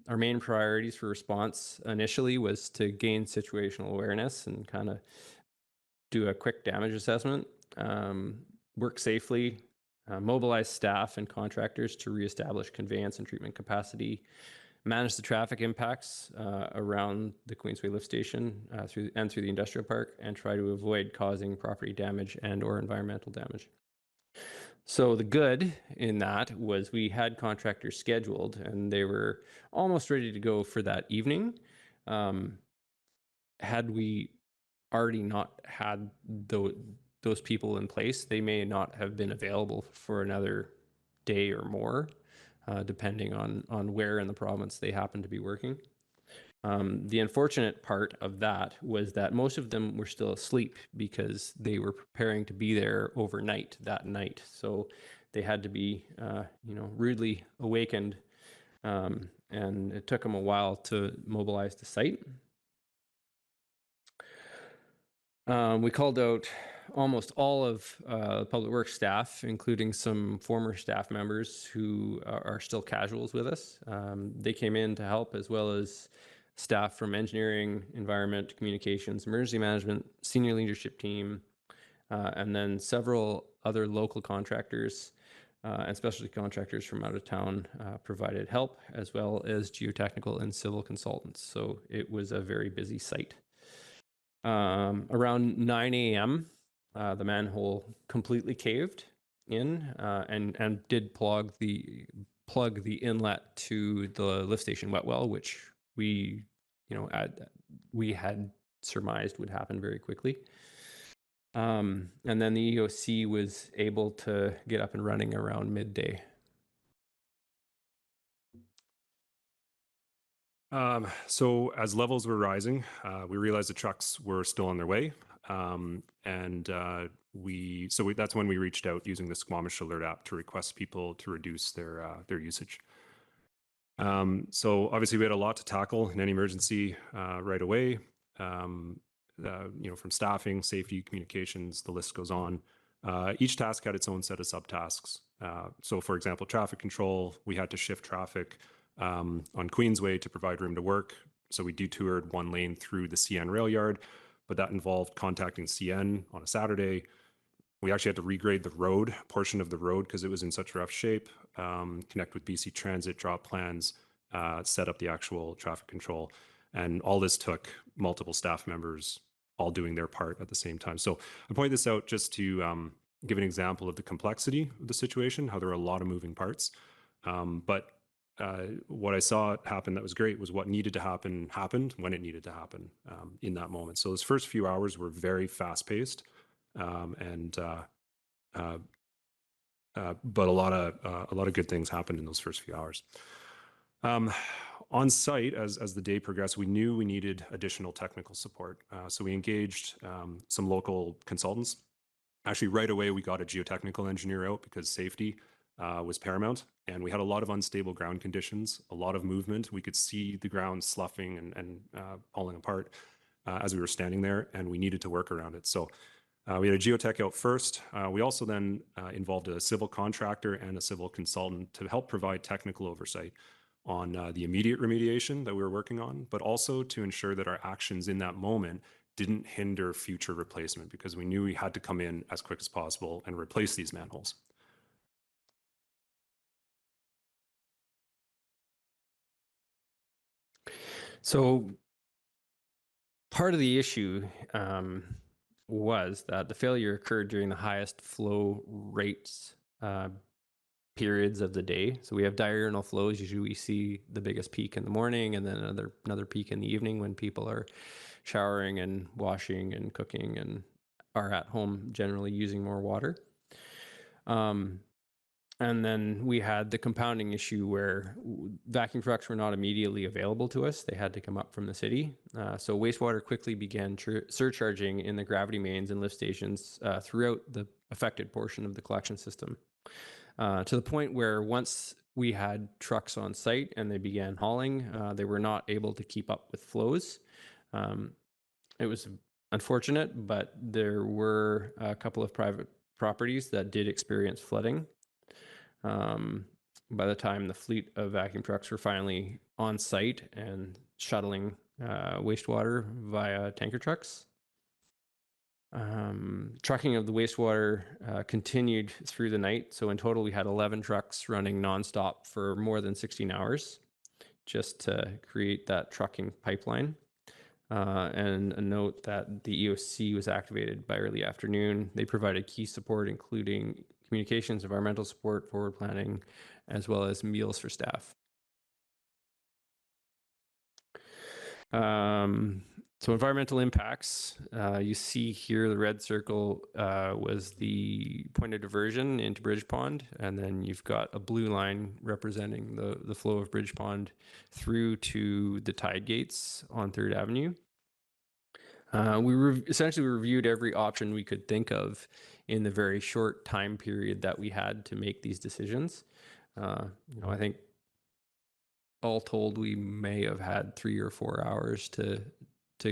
Our main priorities for response initially was to gain situational awareness and kind of do a quick damage assessment, work safely, mobilize staff and contractors to reestablish conveyance and treatment capacity, manage the traffic impacts around the Queensway Lift Station through the industrial park, and try to avoid causing property damage and or environmental damage. So the good in that was we had contractors scheduled and they were almost ready to go for that evening. Had we already not had those people in place, they may not have been available for another day or more, depending on where in the province they happened to be working. The unfortunate part of that was that most of them were still asleep because they were preparing to be there overnight that night. So they had to be, rudely awakened, and it took them a while to mobilize the site. We called out almost all of public works staff, including some former staff members who are still casuals with us. They came in to help, as well as staff from engineering, environment, communications, emergency management, senior leadership team, and then several other local contractors and specialty contractors from out of town provided help, as well as geotechnical and civil consultants. So it was a very busy site. Around 9 a.m., the manhole completely caved in and did plug the inlet to the lift station wet well, which we had surmised would happen very quickly. And then the EOC was able to get up and running around midday. So as levels were rising, we realized the trucks were still on their way. That's when we reached out using the Squamish Alert app to request people to reduce their usage. So obviously we had a lot to tackle in any emergency right away. From staffing, safety, communications, the list goes on. Each task had its own set of subtasks. So for example, traffic control, we had to shift traffic on Queensway to provide room to work. So we detoured one lane through the CN rail yard, but that involved contacting CN on a Saturday. We actually had to regrade the portion of the road because it was in such rough shape, connect with BC Transit, draw plans, set up the actual traffic control. And all this took multiple staff members all doing their part at the same time. So I point this out just to give an example of the complexity of the situation, how there are a lot of moving parts. But what I saw happen that was great was what needed to happen happened when it needed to happen in that moment. So those first few hours were very fast paced, but a lot of good things happened in those first few hours. On site, as the day progressed, we knew we needed additional technical support. So we engaged some local consultants. Actually, right away, we got a geotechnical engineer out because safety was paramount. And we had a lot of unstable ground conditions, a lot of movement. We could see the ground sloughing and falling apart as we were standing there, and we needed to work around it. So we had a geotech out first. We also then involved a civil contractor and a civil consultant to help provide technical oversight on the immediate remediation that we were working on, but also to ensure that our actions in that moment didn't hinder future replacement, because we knew we had to come in as quick as possible and replace these manholes. So part of the issue was that the failure occurred during the highest flow rates periods of the day. So we have diurnal flows. Usually we see the biggest peak in the morning and then another peak in the evening when people are showering and washing and cooking and are at home generally using more water. And then we had the compounding issue where vacuum trucks were not immediately available to us. They had to come up from the city. So wastewater quickly began surcharging in the gravity mains and lift stations throughout the affected portion of the collection system. To the point where once we had trucks on site and they began hauling, they were not able to keep up with flows. It was unfortunate, but there were a couple of private properties that did experience flooding. By the time the fleet of vacuum trucks were finally on site and shuttling wastewater via tanker trucks, trucking of the wastewater continued through the night. So in total, we had 11 trucks running nonstop for more than 16 hours just to create that trucking pipeline. And a note that the EOC was activated by early afternoon. They provided key support, including communications, environmental support, forward planning, as well as meals for staff. So environmental impacts, you see here the red circle was the point of diversion into Bridge Pond, and then you've got a blue line representing the flow of Bridge Pond through to the tide gates on 3rd Avenue. We essentially reviewed every option we could think of in the very short time period that we had to make these decisions. I think all told, we may have had 3 or 4 hours to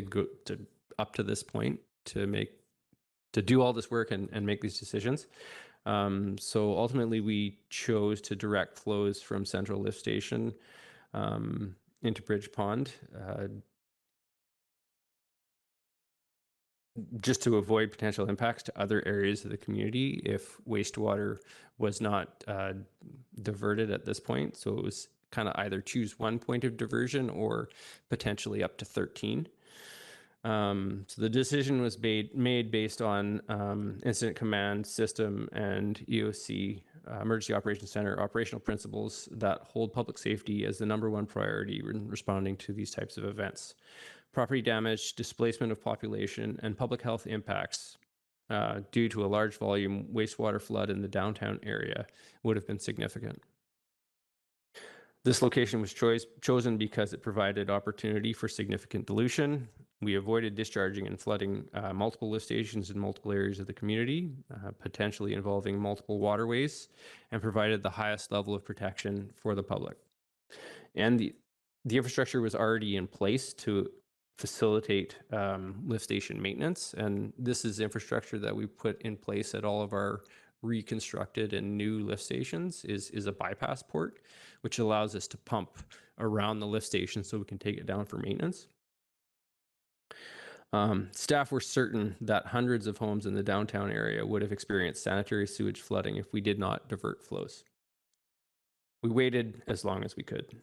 go to up to this point to do all this work and make these decisions. So ultimately, we chose to direct flows from Central Lift Station into Bridge Pond, just to avoid potential impacts to other areas of the community if wastewater was not diverted at this point. So it was kind of either choose one point of diversion or potentially up to 13. So the decision was made based on Incident Command System and EOC, Emergency Operations Center, operational principles that hold public safety as the #1 priority when responding to these types of events. Property damage, displacement of population, and public health impacts due to a large volume wastewater flood in the downtown area would have been significant. This location was chosen because it provided opportunity for significant dilution. We avoided discharging and flooding multiple lift stations in multiple areas of the community, potentially involving multiple waterways, and provided the highest level of protection for the public. And the infrastructure was already in place to facilitate lift station maintenance. And this is infrastructure that we put in place at all of our reconstructed and new lift stations is a bypass port, which allows us to pump around the lift station so we can take it down for maintenance. Staff were certain that hundreds of homes in the downtown area would have experienced sanitary sewage flooding if we did not divert flows. We waited as long as we could.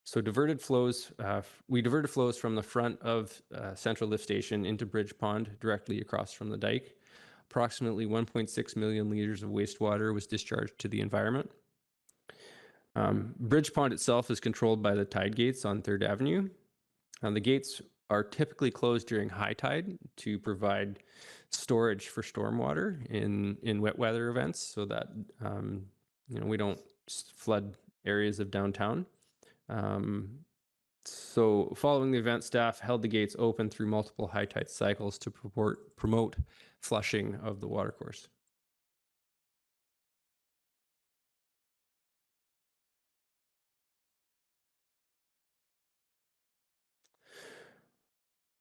So we diverted flows from the front of Central Lift Station into Bridge Pond directly across from the dike. Approximately 1.6 million liters of wastewater was discharged to the environment. Bridge Pond itself is controlled by the tide gates on 3rd Avenue. The gates are typically closed during high tide to provide storage for stormwater in wet weather events so that we don't flood areas of downtown. So following the event, staff held the gates open through multiple high tide cycles to promote flushing of the watercourse.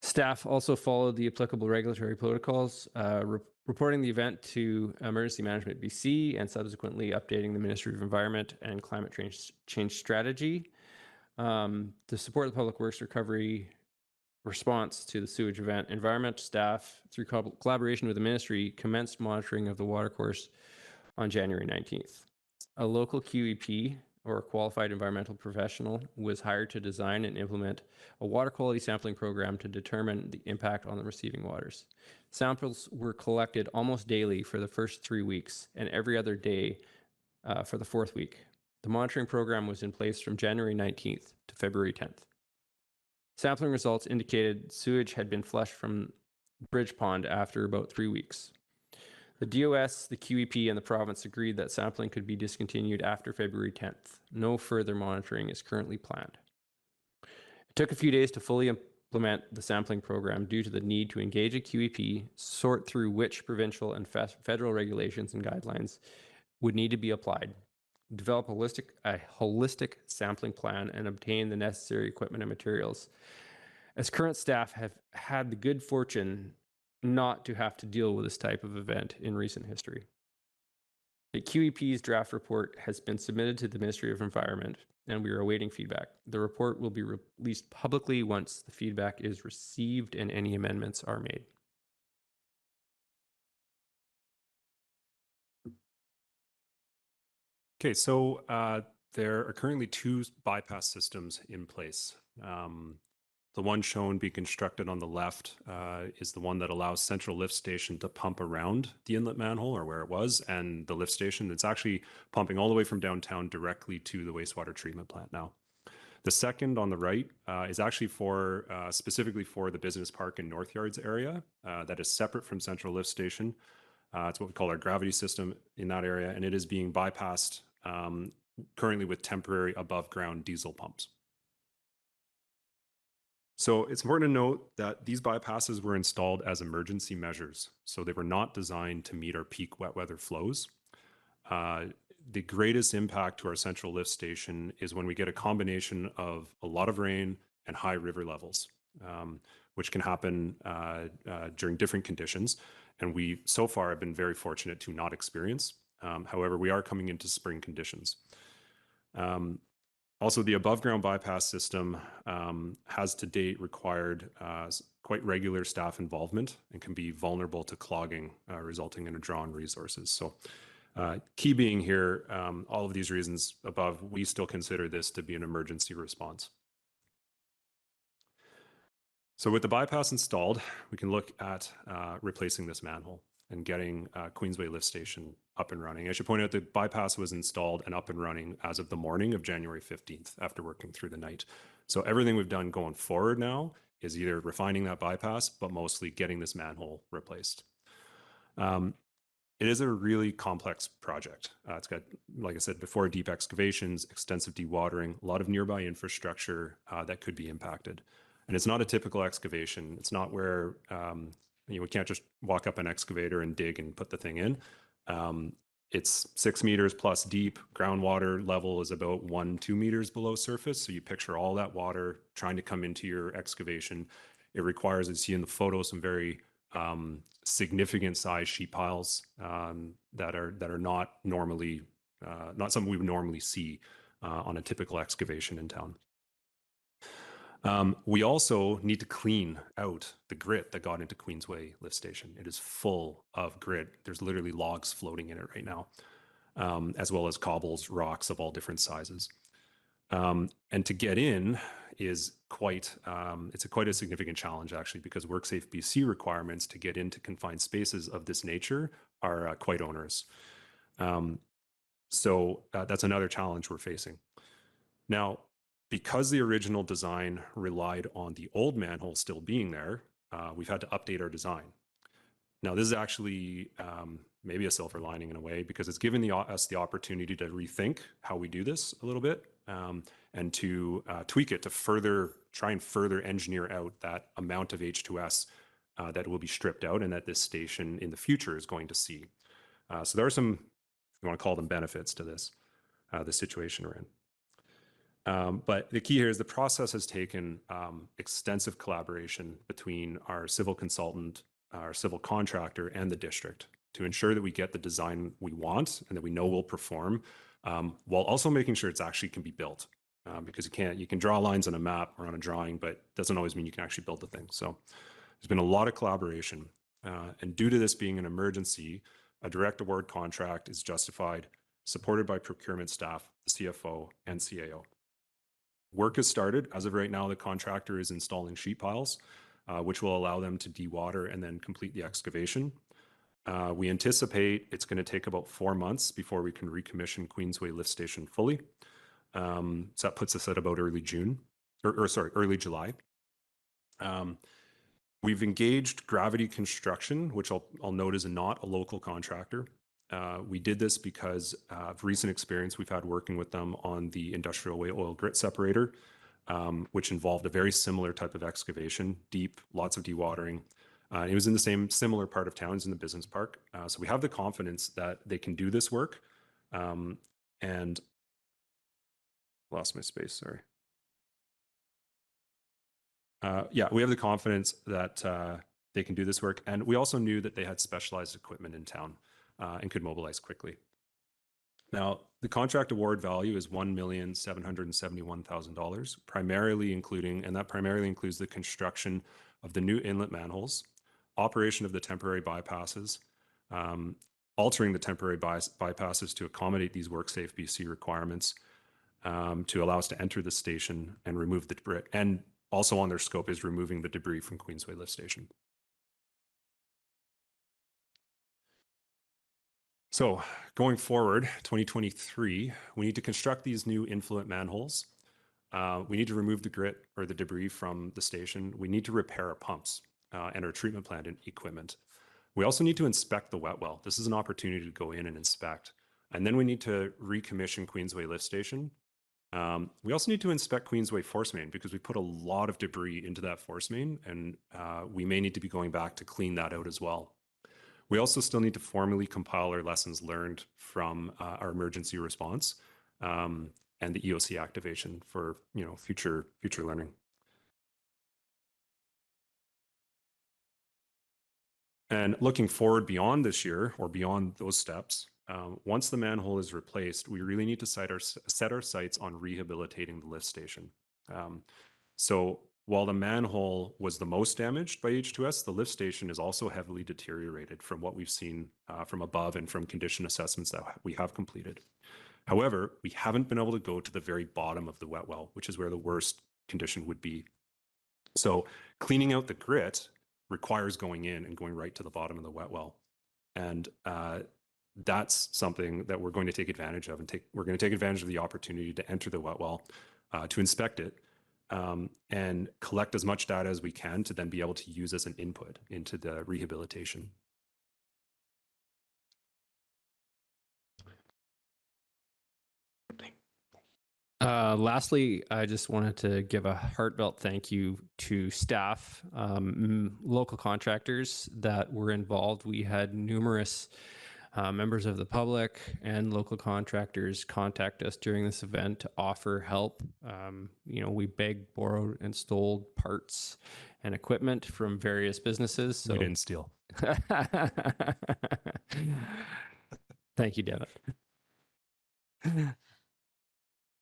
Staff also followed the applicable regulatory protocols, reporting the event to Emergency Management BC and subsequently updating the Ministry of Environment and Climate Change Strategy to support the public works recovery response to the sewage event. Environment staff, through collaboration with the ministry, commenced monitoring of the watercourse on January 19th. A local QEP or a qualified environmental professional was hired to design and implement a water quality sampling program to determine the impact on the receiving waters. Samples were collected almost daily for the first 3 weeks and every other day for the 4th week. The monitoring program was in place from January 19th to February 10th. Sampling results indicated sewage had been flushed from Bridge Pond after about 3 weeks. The DOS, the QEP, and the province agreed that sampling could be discontinued after February 10th. No further monitoring is currently planned. It took a few days to fully implement the sampling program due to the need to engage a QEP, sort through which provincial and federal regulations and guidelines would need to be applied, develop a holistic sampling plan, and obtain the necessary equipment and materials. As current staff have had the good fortune not to have to deal with this type of event in recent history. The QEP's draft report has been submitted to the Ministry of Environment, and we are awaiting feedback. The report will be released publicly once the feedback is received and any amendments are made. Okay, so there are currently 2 bypass systems in place. The one shown being constructed on the left is the one that allows Central Lift Station to pump around the inlet manhole, or where it was, and the lift station. It's actually pumping all the way from downtown directly to the wastewater treatment plant now. The second on the right is actually for specifically for the business park in North Yards area that is separate from Central Lift Station. It's what we call our gravity system in that area, and it is being bypassed currently with temporary above ground diesel pumps. So it's important to note that these bypasses were installed as emergency measures. So they were not designed to meet our peak wet weather flows. The greatest impact to our central lift station is when we get a combination of a lot of rain and high river levels, which can happen during different conditions. And we so far have been very fortunate to not experience. However, we are coming into spring conditions. Also, the above ground bypass system has to date required quite regular staff involvement and can be vulnerable to clogging, resulting in a draw on resources. So key being here, all of these reasons above, we still consider this to be an emergency response. So with the bypass installed, we can look at replacing this manhole and getting Queensway Lift Station up and running. I should point out the bypass was installed and up and running as of the morning of January 15th after working through the night. So everything we've done going forward now is either refining that bypass, but mostly getting this manhole replaced. It is a really complex project. It's got, like I said before, deep excavations, extensive dewatering, a lot of nearby infrastructure that could be impacted. And it's not a typical excavation. It's not where we can't just walk up an excavator and dig and put the thing in. It's 6 meters plus deep. Groundwater level is about 1-2 meters below surface. So you picture all that water trying to come into your excavation. It requires, as you see in the photo, some very significant size sheet piles that are not normally not something we would normally see on a typical excavation in town. We also need to clean out the grit that got into Queensway Lift Station. It is full of grit. There's literally logs floating in it right now, as well as cobbles, rocks of all different sizes. And to get in is quite a significant challenge, actually, because WorkSafe BC requirements to get into confined spaces of this nature are quite onerous. So that's another challenge we're facing. Now, because the original design relied on the old manhole still being there, we've had to update our design. Now, this is actually maybe a silver lining in a way, because it's given us the opportunity to rethink how we do this a little bit and to tweak it to try and further engineer out that amount of H2S that will be stripped out and that this station in the future is going to see. So there are some, if you want to call them, benefits to this, the situation we're in. But the key here is the process has taken extensive collaboration between our civil consultant, our civil contractor, and the district to ensure that we get the design we want and that we know will perform, while also making sure it's actually can be built. Because you can draw lines on a map or on a drawing, but it doesn't always mean you can actually build the thing. So there's been a lot of collaboration. And due to this being an emergency, a direct award contract is justified supported by procurement staff, the CFO, and CAO. Work has started. As of right now, the contractor is installing sheet piles, which will allow them to dewater and then complete the excavation. We anticipate it's going to take about 4 months before we can recommission Queensway Lift Station fully. So that puts us at about early July. We've engaged Gravity Construction, which I'll note is not a local contractor. We did this because of recent experience we've had working with them on the industrial way oil grit separator, which involved a very similar type of excavation, deep, lots of dewatering. It was in the same similar part of town as in the business park. So we have the confidence that they can do this work. And lost my space, sorry. Yeah, we have the confidence that they can do this work. And we also knew that they had specialized equipment in town and could mobilize quickly. Now, the contract award value is $1,771,000, primarily including, and that primarily includes the construction of the new inlet manholes, operation of the temporary bypasses, altering the temporary bypasses to accommodate these WorkSafe BC requirements, to allow us to enter the station and remove the debris. And also on their scope is removing the debris from Queensway Lift Station. So going forward, 2023, we need to construct these new influent manholes. We need to remove the grit or the debris from the station. We need to repair our pumps and our treatment plant and equipment. We also need to inspect the wet well. This is an opportunity to go in and inspect. And then we need to recommission Queensway Lift Station. We also need to inspect Queensway force main because we put a lot of debris into that force main, and we may need to be going back to clean that out as well. We also still need to formally compile our lessons learned from our emergency response and the EOC activation for future learning. And looking forward beyond this year or beyond those steps, once the manhole is replaced, we really need to set our sights on rehabilitating the lift station. So while the manhole was the most damaged by H2S, the lift station is also heavily deteriorated from what we've seen from above and from condition assessments that we have completed. However, we haven't been able to go to the very bottom of the wet well, which is where the worst condition would be. So cleaning out the grit requires going in and going right to the bottom of the wet well. And that's something that we're going to take advantage of, and we're going to take advantage of the opportunity to enter the wet well, to inspect it, and collect as much data as we can to then be able to use as an input into the rehabilitation. Lastly, I just wanted to give a heartfelt thank you to staff, local contractors that were involved. We had numerous members of the public and local contractors contact us during this event to offer help. We begged, borrowed, and stole parts and equipment from various businesses. So we didn't steal. Thank you, Devin.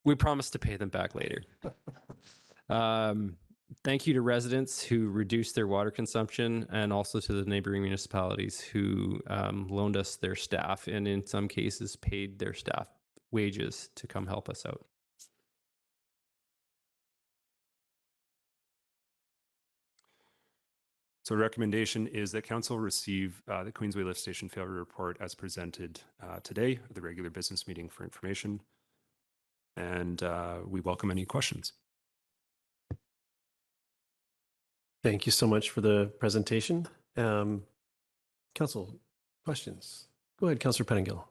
We promise to pay them back later. Thank you to residents who reduced their water consumption, and also to the neighboring municipalities who loaned us their staff, and in some cases paid their staff wages to come help us out. So recommendation is that council receive the Queensway Lift Station failure report as presented today at the regular business meeting for information. And we welcome any questions. Thank you so much for the presentation. Council, questions? Go ahead, Councillor Pettingill.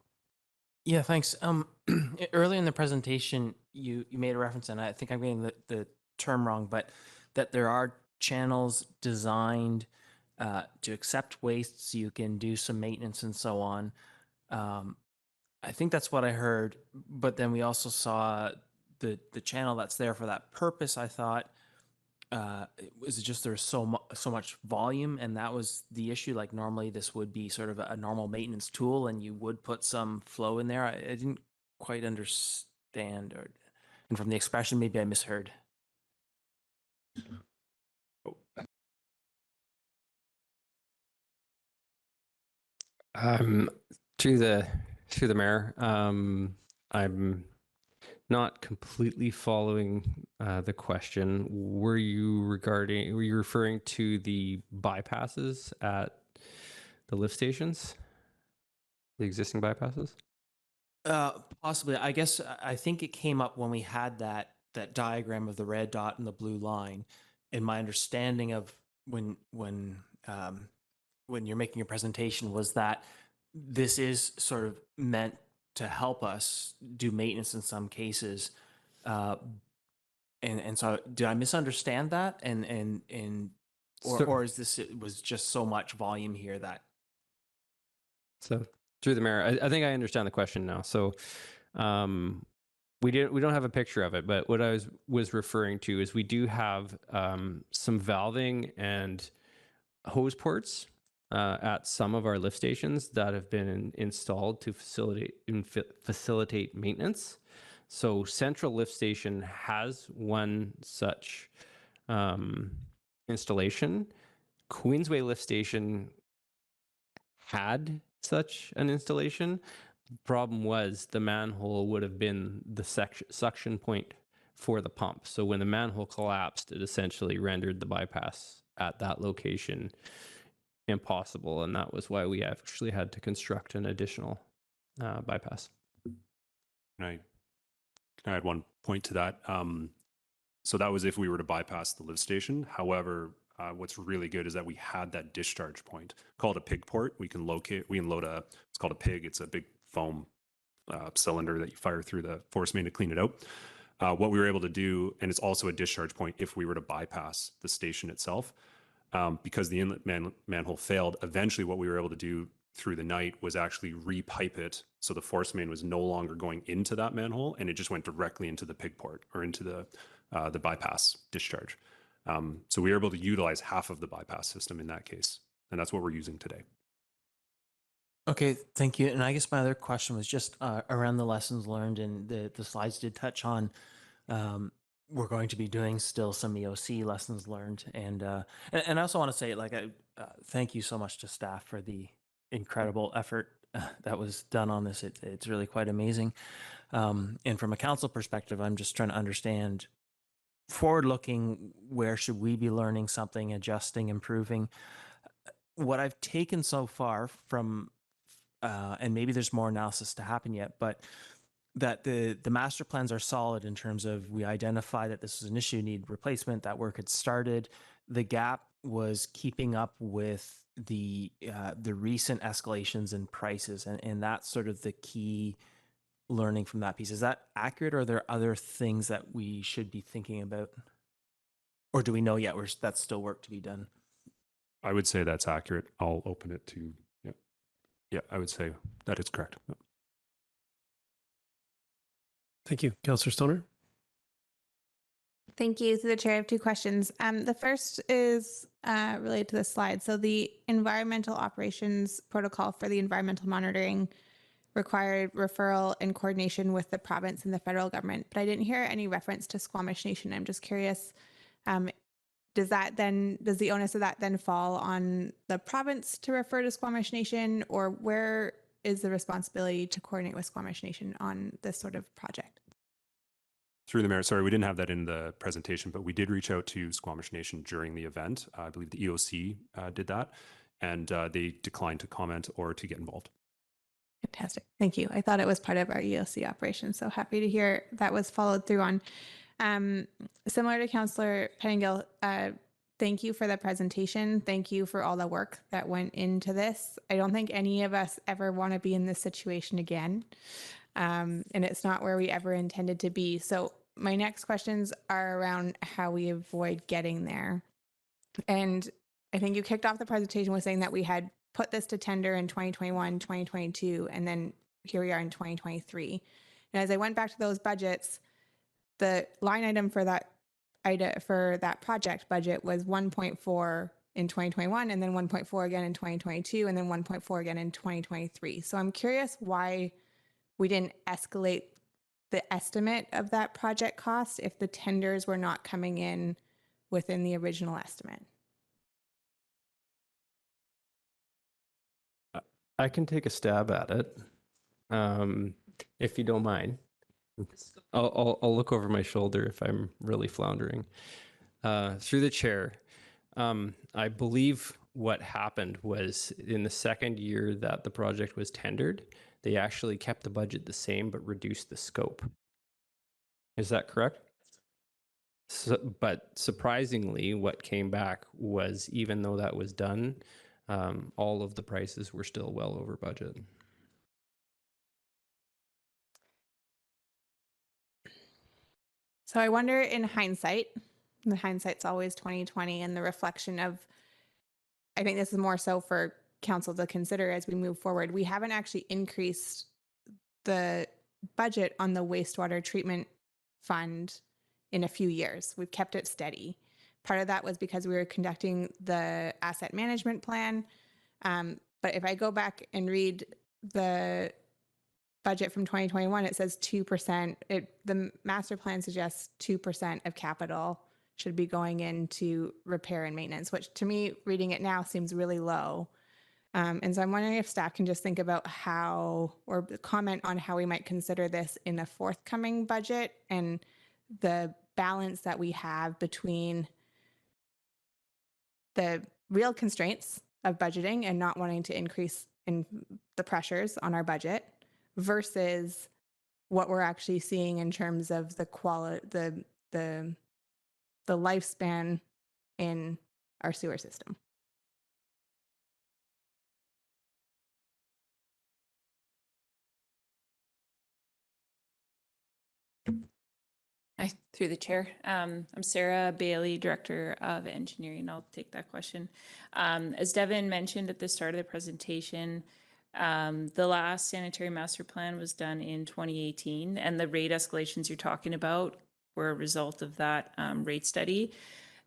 Yeah, thanks. Earlier in the presentation, you made a reference, and I think I'm getting the term wrong, but that there are channels designed to accept waste so you can do some maintenance and so on. I think that's what I heard, but then we also saw the channel that's there for that purpose. I thought it was just there's so much volume, and that was the issue. Like normally this would be sort of a normal maintenance tool, and you would put some flow in there. I didn't quite understand, and from the expression, maybe I misheard. To the Through the mayor, I'm not completely following the question. Were you referring to the bypasses at the lift stations? The existing bypasses? Possibly. I guess I think it came up when we had that diagram of the red dot and the blue line. And my understanding of when you're making a presentation was that this is sort of meant to help us do maintenance in some cases. And so did I misunderstand that? Or is this, it was just so much volume here that. So through the mayor, I think I understand the question now. So we don't have a picture of it, but what I was referring to is we do have some valving and hose ports at some of our lift stations that have been installed to facilitate maintenance. So Central Lift Station has one such installation. Queensway Lift Station had such an installation. Problem was the manhole would have been the suction point for the pump. So when the manhole collapsed, it essentially rendered the bypass at that location impossible. And that was why we actually had to construct an additional bypass. Can I add one point to that? So that was if we were to bypass the lift station. However, what's really good is that we had that discharge point called a pig port. We can load it's called a pig. It's a big foam cylinder that you fire through the force main to clean it out. What we were able to do, and it's also a discharge point if we were to bypass the station itself, because the inlet manhole failed. Eventually what we were able to do through the night was actually repipe it so the force main was no longer going into that manhole and it just went directly into the pig port or into the bypass discharge. So we were able to utilize half of the bypass system in that case, and that's what we're using today. Okay, thank you. And I guess my other question was just around the lessons learned, and the slides did touch on we're going to be doing still some EOC lessons learned. And I also want to say, like, thank you so much to staff for the incredible effort that was done on this. It's really quite amazing. And from a council perspective, I'm just trying to understand forward looking, where should we be learning something, adjusting, improving? What I've taken so far from, and maybe there's more analysis to happen yet, but that the master plans are solid in terms of we identify that this was an issue, need replacement, that work had started. The gap was keeping up with the recent escalations in prices, and that's sort of the key learning from that piece. Is that accurate, or are there other things that we should be thinking about? Or do we know yet that's still work to be done? I would say that's accurate. I'll open it to, yeah, I would say that is correct. Yeah. Thank you. Councillor Stoner? Thank you. Through the chair, I have two questions. The first is related to the slide. So the environmental operations protocol for the environmental monitoring required referral and coordination with the province and the federal government, but I didn't hear any reference to Squamish Nation. I'm just curious, does the onus of that then fall on the province to refer to Squamish Nation, or where is the responsibility to coordinate with Squamish Nation on this sort of project? Through the mayor, sorry, we didn't have that in the presentation, but we did reach out to Squamish Nation during the event. I believe the EOC did that, and they declined to comment or to get involved. Fantastic. Thank you. I thought it was part of our EOC operation, so happy to hear that was followed through on. Similar to Councillor Pettingill, thank you for the presentation. Thank you for all the work that went into this. I don't think any of us ever want to be in this situation again. And it's not where we ever intended to be. So my next questions are around how we avoid getting there. And I think you kicked off the presentation with saying that we had put this to tender in 2021, 2022, and then here we are in 2023. And as I went back to those budgets, the line item for that project budget was 1.4 in 2021, and then 1.4 again in 2022, and then 1.4 again in 2023. So I'm curious why we didn't escalate the estimate of that project cost if the tenders were not coming in within the original estimate. I can take a stab at it. if you don't mind. I'll look over my shoulder if I'm really floundering. Through the chair, I believe what happened was in the second year that the project was tendered, they actually kept the budget the same but reduced the scope. Is that correct? So, but surprisingly, what came back was, even though that was done, all of the prices were still well over budget. So I wonder, in hindsight, the hindsight's always 2020, and the reflection of, I think this is more so for council to consider as we move forward. We haven't actually increased the budget on the wastewater treatment fund in a few years. We've kept it steady. Part of that was because we were conducting the asset management plan. But if I go back and read the budget from 2021, it says 2%. The master plan suggests 2% of capital should be going into repair and maintenance, which to me, reading it now, seems really low. And so I'm wondering if staff can just think about how, or comment on how we might consider this in a forthcoming budget, and the balance that we have between the real constraints of budgeting and not wanting to increase in the pressures on our budget versus what we're actually seeing in terms of the quality, the lifespan in our sewer system. Hi, through the chair. I'm Sarah Bailey, Director of Engineering. I'll take that question. As Devin mentioned at the start of the presentation, the last sanitary master plan was done in 2018, and the rate escalations you're talking about were a result of that rate study.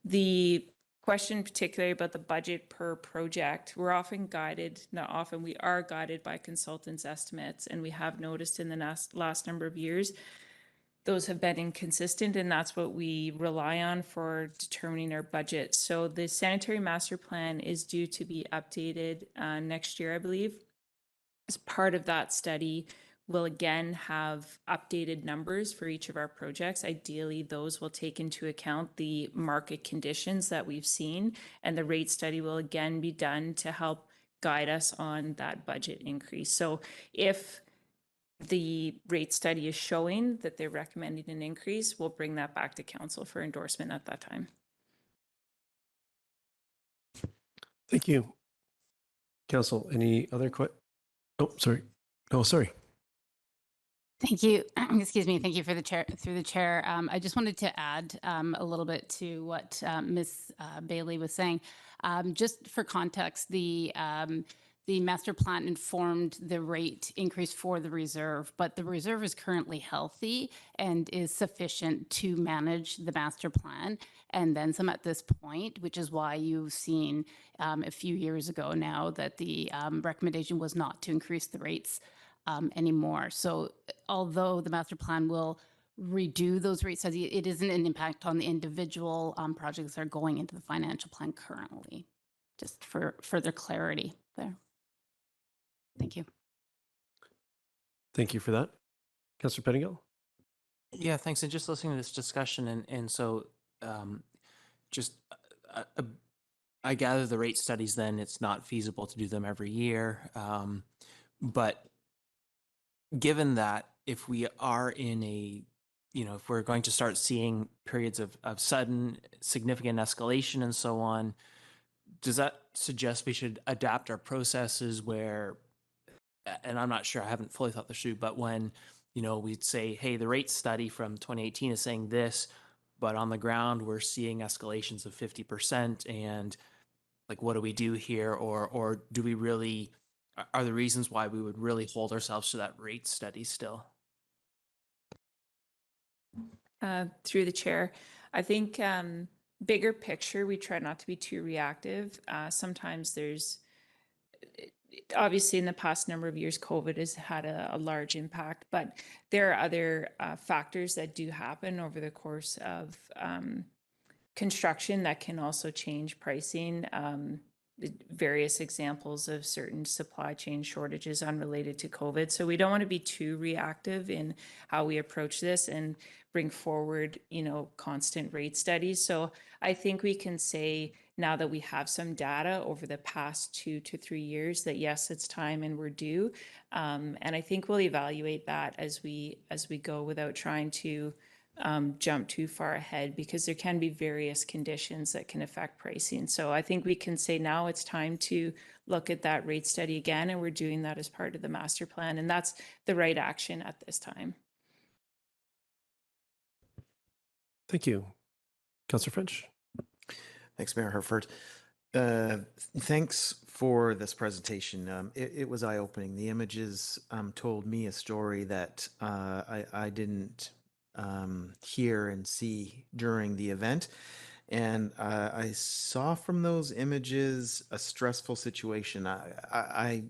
The question particularly about the budget per project, we're often guided, not often, we are guided by consultants' estimates, and we have noticed in the last number of years those have been inconsistent, and that's what we rely on for determining our budget. So the sanitary master plan is due to be updated next year, I believe. As part of that study, we'll again have updated numbers for each of our projects. Ideally, those will take into account the market conditions that we've seen, and the rate study will again be done to help guide us on that budget increase. So if the rate study is showing that they're recommending an increase, we'll bring that back to council for endorsement at that time. Thank you. Council, any other questions? Oh, sorry. Oh, sorry. Thank you. Excuse me. Thank you for the chair, through the chair. I just wanted to add a little bit to what Ms. Bailey was saying. Just for context, the master plan informed the rate increase for the reserve, but the reserve is currently healthy and is sufficient to manage the master plan and then some at this point, which is why you've seen a few years ago now that the recommendation was not to increase the rates anymore. So although the master plan will redo those rates, it isn't an impact on the individual projects that are going into the financial plan currently, just for further clarity there. Thank you. Thank you for that. Councillor Pettingill? Yeah, thanks. And just listening to this discussion, and so I gather the rate studies, then it's not feasible to do them every year. But given that, if we are in a, if we're going to start seeing periods of sudden significant escalation and so on, does that suggest we should adapt our processes where, and I'm not sure, I haven't fully thought this through, but when, we'd say, hey, the rate study from 2018 is saying this, but on the ground, we're seeing escalations of 50%, and like, what do we do here? Or do we really, are the reasons why we would really hold ourselves to that rate study still? Through the chair, I think bigger picture, we try not to be too reactive. Sometimes there's, obviously in the past number of years, COVID has had a large impact, but there are other factors that do happen over the course of construction that can also change pricing. various examples of certain supply chain shortages unrelated to COVID. So we don't want to be too reactive in how we approach this and bring forward, constant rate studies. So I think we can say now that we have some data over the past 2 to 3 years that yes, it's time and we're due. And I think we'll evaluate that as we go without trying to jump too far ahead, because there can be various conditions that can affect pricing. So I think we can say now it's time to look at that rate study again, and we're doing that as part of the master plan, and that's the right action at this time. Thank you. Councillor French. Thanks, Mayor Herford. Thanks for this presentation. It was eye-opening. The images told me a story that I didn't hear and see during the event. And I saw from those images a stressful situation. I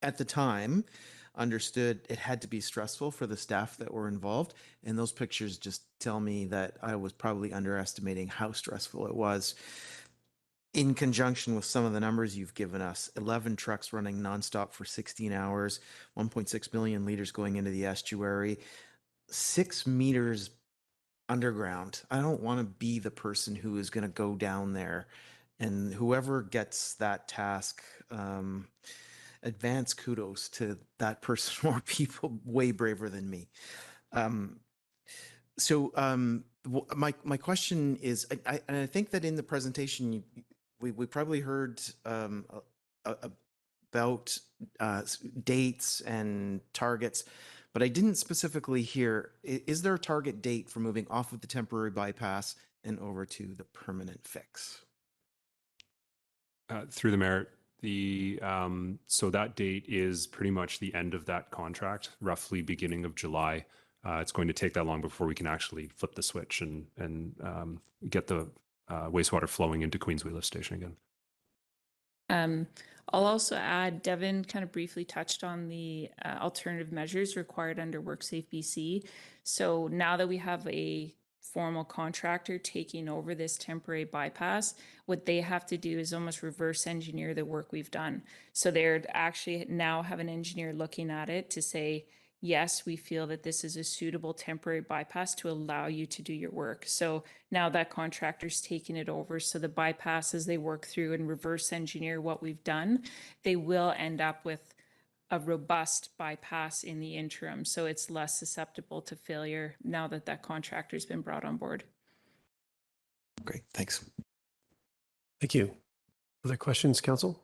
at the time, understood it had to be stressful for the staff that were involved. And those pictures just tell me that I was probably underestimating how stressful it was. In conjunction with some of the numbers you've given us, 11 trucks running nonstop for 16 hours, 1.6 million liters going into the estuary, 6 meters underground. I don't want to be the person who is going to go down there. And whoever gets that task, advance kudos to that person or people way braver than me. My question is, I think that in the presentation, we probably heard about dates and targets, but I didn't specifically hear, is there a target date for moving off of the temporary bypass and over to the permanent fix? Through the mayor, so that date is pretty much the end of that contract, roughly beginning of July. It's going to take that long before we can actually flip the switch and get the wastewater flowing into Queensway Lift Station again. I'll also add, Devin kind of briefly touched on the alternative measures required under WorkSafe BC. So now that we have a formal contractor taking over this temporary bypass, what they have to do is almost reverse engineer the work we've done. So they're actually now have an engineer looking at it to say, yes, we feel that this is a suitable temporary bypass to allow you to do your work. So now that contractor's taking it over. So the bypass, as they work through and reverse engineer what we've done, they will end up with a robust bypass in the interim. So it's less susceptible to failure now that that contractor's been brought on board. Great, thanks. Thank you. Other questions, Council?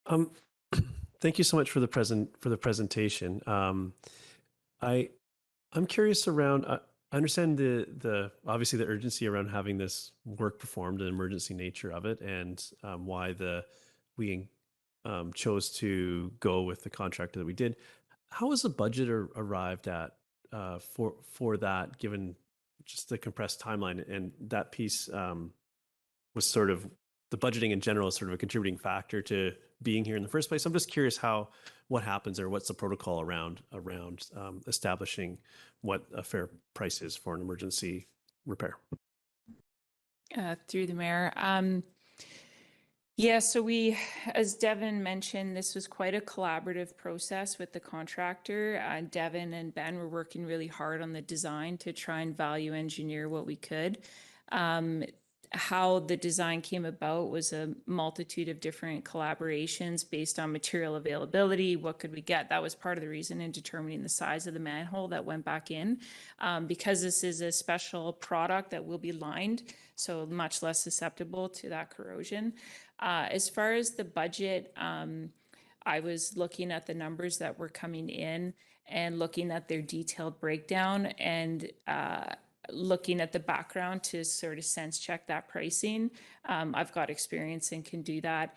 Thank you so much for the presentation. I'm curious around. I understand the obviously the urgency around having this work performed, the emergency nature of it, and why we chose to go with the contractor that we did. How was the budget arrived at for that, given just the compressed timeline? And that piece was sort of the budgeting in general is sort of a contributing factor to being here in the first place. I'm just curious what happens or what's the protocol around establishing what a fair price is for an emergency repair. Through the mayor. Yeah, so as Devin mentioned, this was quite a collaborative process with the contractor. Devin and Ben were working really hard on the design to try and value engineer what we could. How the design came about was a multitude of different collaborations based on material availability. What could we get? That was part of the reason in determining the size of the manhole that went back in. Because this is a special product that will be lined, so much less susceptible to that corrosion. As far as the budget, I was looking at the numbers that were coming in and looking at their detailed breakdown and looking at the background to sort of sense check that pricing. I've got experience and can do that.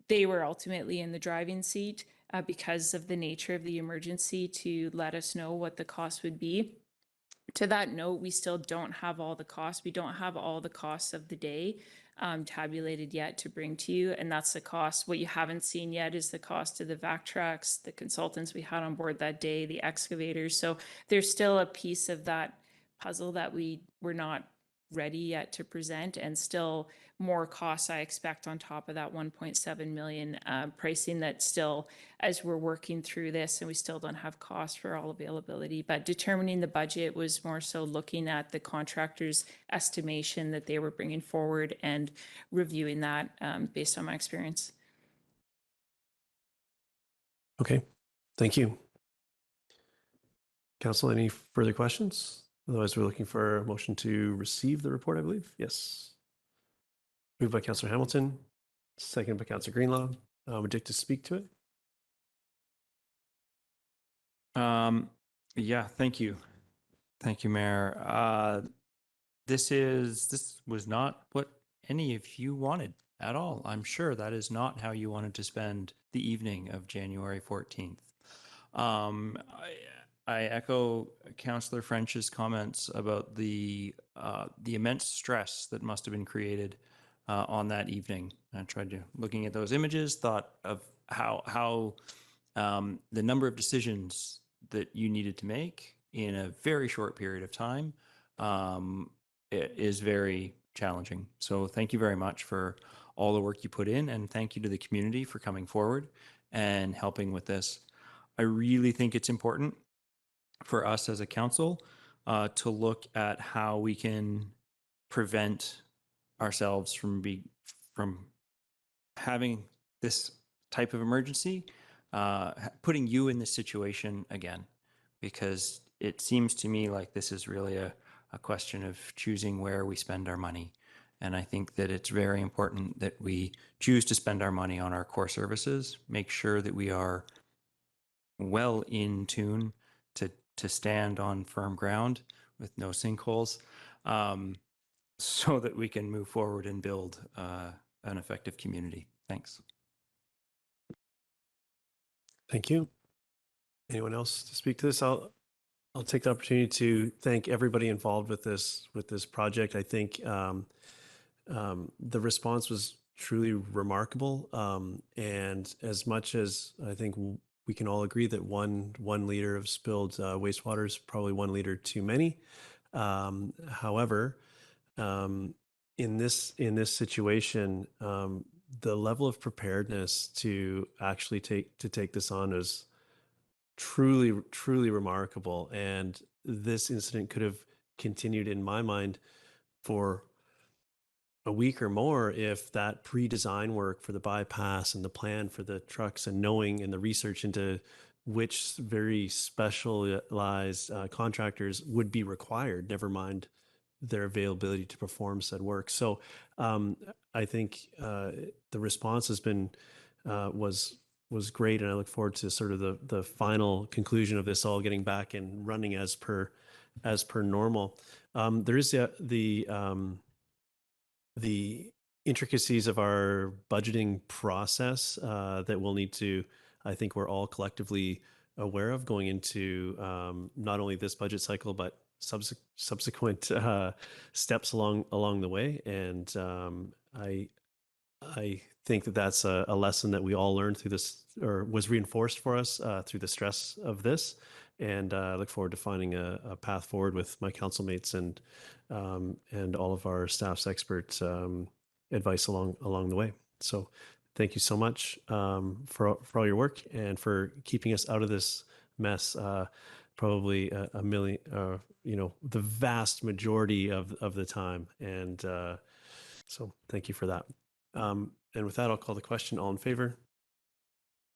They were ultimately in the driving seat because of the nature of the emergency to let us know what the cost would be. To that note, we still don't have all the costs. We don't have all the costs of the day tabulated yet to bring to you, and that's the cost. What you haven't seen yet is the cost of the vac trucks, the consultants we had on board that day, the excavators. So there's still a piece of that puzzle that we were not ready yet to present, and still more costs I expect on top of that 1.7 million pricing that still, as we're working through this, and we still don't have costs for all availability. But determining the budget was more so looking at the contractor's estimation that they were bringing forward and reviewing that based on my experience. Okay, thank you. Council, any further questions? Otherwise, we're looking for a motion to receive the report, I believe. Yes. Moved by Councillor Hamilton, seconded by Councillor Greenlaw. Would you like to speak to it? Yeah, thank you. Thank you, Mayor. This was not what any of you wanted at all. I'm sure that is not how you wanted to spend the evening of January 14th. I echo Councillor French's comments about the immense stress that must have been created on that evening. I tried to, looking at those images, thought of how the number of decisions that you needed to make in a very short period of time is very challenging. So thank you very much for all the work you put in, and thank you to the community for coming forward and helping with this. I really think it's important for us as a council to look at how we can prevent ourselves from having this type of emergency, putting you in this situation again, because it seems to me like this is really a question of choosing where we spend our money. And I think that it's very important that we choose to spend our money on our core services, make sure that we are well in tune to stand on firm ground with no sinkholes, so that we can move forward and build an effective community. Thanks. Thank you. Anyone else to speak to this? I'll take the opportunity to thank everybody involved with this project. I think the response was truly remarkable, and as much as I think we can all agree that one liter of spilled wastewater is probably 1 liter too many. However, in this situation, the level of preparedness to actually take this on is truly remarkable. And this incident could have continued, in my mind, for a week or more if that pre-design work for the bypass and the plan for the trucks and knowing and the research into which very specialized contractors would be required, never mind their availability to perform said work. So I think the response has been was great, and I look forward to sort of the final conclusion of this all getting back and running as per normal. There is the intricacies of our budgeting process that we'll need to, I think we're all collectively aware of going into not only this budget cycle, but subsequent steps along the way. And I think that that's a lesson that we all learned through this, or was reinforced for us through the stress of this. And I look forward to finding a path forward with my council mates and all of our staff's expert advice along the way. So thank you so much for all your work and for keeping us out of this mess. Probably a million, the vast majority of the time. And so thank you for that. And with that, I'll call the question. All in favor?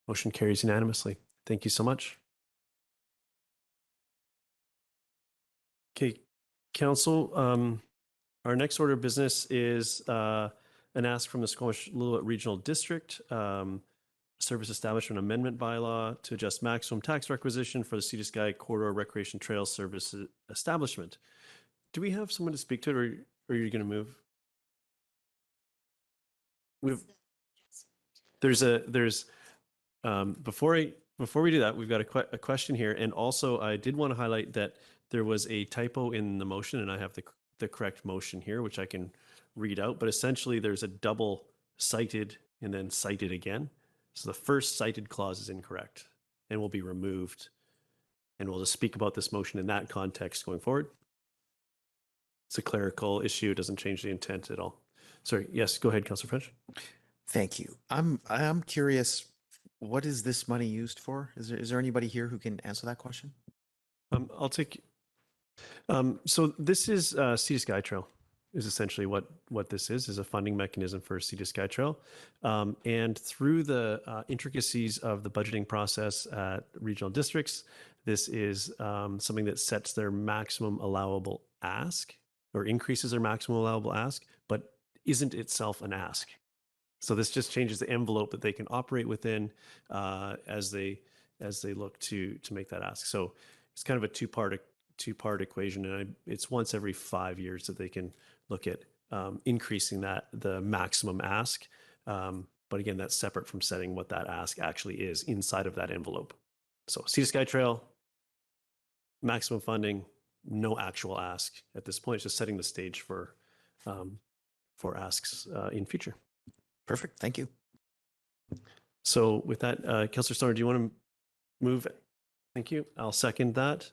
Motion carries unanimously. Thank you so much. Okay, Council, our next order of business is an ask from the Squamish Lillooet Regional District Service Establishment Amendment Bylaw to adjust maximum tax requisition for the Sea to Sky Corridor Recreation Trail Service Establishment. Do we have someone to speak to it, or are you going to move? Before we do that, we've got a question here, and also I did want to highlight that there was a typo in the motion, and I have the correct motion here, which I can read out. But essentially, there's a double cited and then cited again. So the first cited clause is incorrect and will be removed. And we'll just speak about this motion in that context going forward. It's a clerical issue. It doesn't change the intent at all. Sorry. Yes, go ahead, Councillor French. Thank you. I'm curious, what is this money used for? Is there anybody here who can answer that question? I'll take. So this is Sea to Sky Trail is essentially what this is a funding mechanism for Sea to Sky Trail. And through the intricacies of the budgeting process at regional districts, this is something that sets their maximum allowable ask or increases their maximum allowable ask, but isn't itself an ask. So this just changes the envelope that they can operate within as they look to make that ask. So it's kind of a two-part equation, and it's once every 5 years that they can look at increasing the maximum ask. But again, that's separate from setting what that ask actually is inside of that envelope. So Sea to Sky Trail, maximum funding, no actual ask at this point. It's just setting the stage for asks in future. Perfect. Thank you. So with that, Councillor Stoner, do you want to move? Thank you. I'll second that.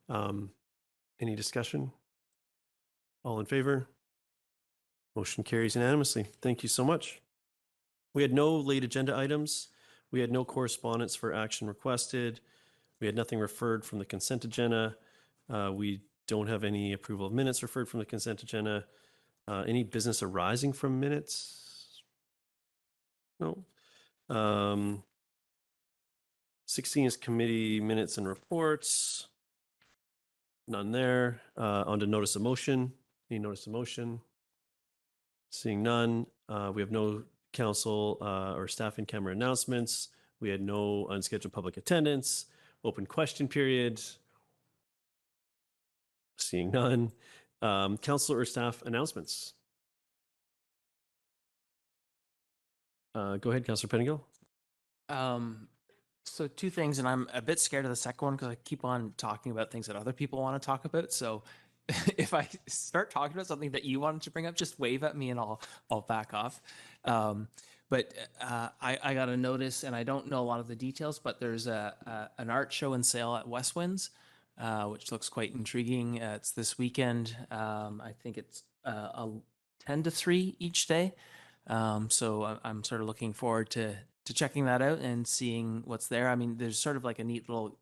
Any discussion? All in favor? Motion carries unanimously. Thank you so much. We had no late agenda items. We had no correspondence for action requested. We had nothing referred from the consent agenda. We don't have any approval of minutes referred from the consent agenda. Any business arising from minutes? No. 16 is committee minutes and reports. None there. On to notice of motion. Any notice of motion? Seeing none. We have no council or staff in camera announcements. We had no unscheduled public attendance. Open question period. Seeing none. Council or staff announcements. Go ahead, Councillor Pettingill. So two things, and I'm a bit scared of the second one because I keep on talking about things that other people want to talk about. So if I start talking about something that you wanted to bring up, just wave at me and I'll back off. But I got a notice, and I don't know a lot of the details, but there's an art show and sale at West Winds, which looks quite intriguing. It's this weekend. I think it's 10 to 3 each day. So I'm sort of looking forward to checking that out and seeing what's there. I mean, there's sort of like a neat little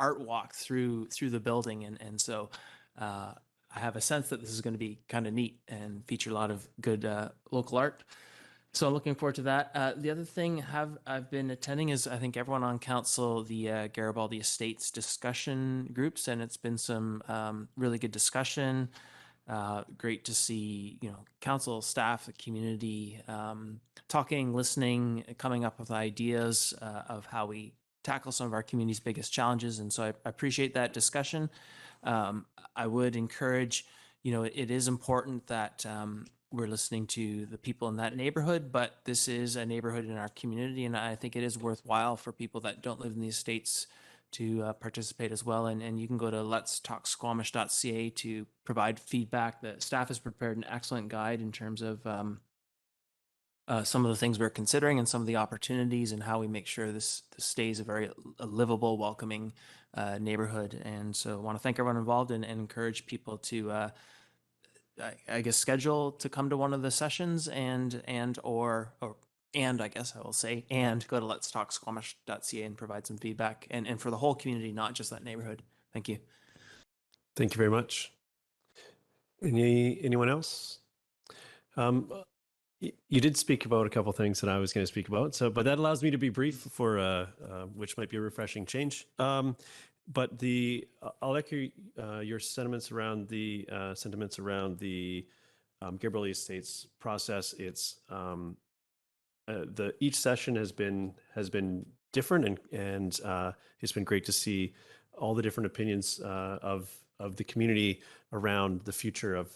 art walk through the building, and so I have a sense that this is going to be kind of neat and feature a lot of good local art. So I'm looking forward to that. The other thing I've been attending is, I think everyone on council, the Garibaldi Estates discussion groups, and it's been some really good discussion. Great to see, council, staff, the community talking, listening, coming up with ideas of how we tackle some of our community's biggest challenges. And so I appreciate that discussion. I would encourage, it is important that we're listening to the people in that neighborhood, but this is a neighborhood in our community, and I think it is worthwhile for people that don't live in the estates to participate as well. And you can go to letstalksquamish.ca to provide feedback. The staff has prepared an excellent guide in terms of some of the things we're considering and some of the opportunities and how we make sure this stays a very livable, welcoming neighborhood. And so I want to thank everyone involved and encourage people to, I guess, schedule to come to one of the sessions and I guess I will say, and go to letstalksquamish.ca and provide some feedback and for the whole community, not just that neighborhood. Thank you. Thank you very much. Anyone else? You did speak about a couple of things that I was going to speak about, but that allows me to be brief for which might be a refreshing change. But I'll echo your sentiments around the Garibaldi Estates process. It's each session has been different, and it's been great to see all the different opinions of the community around the future of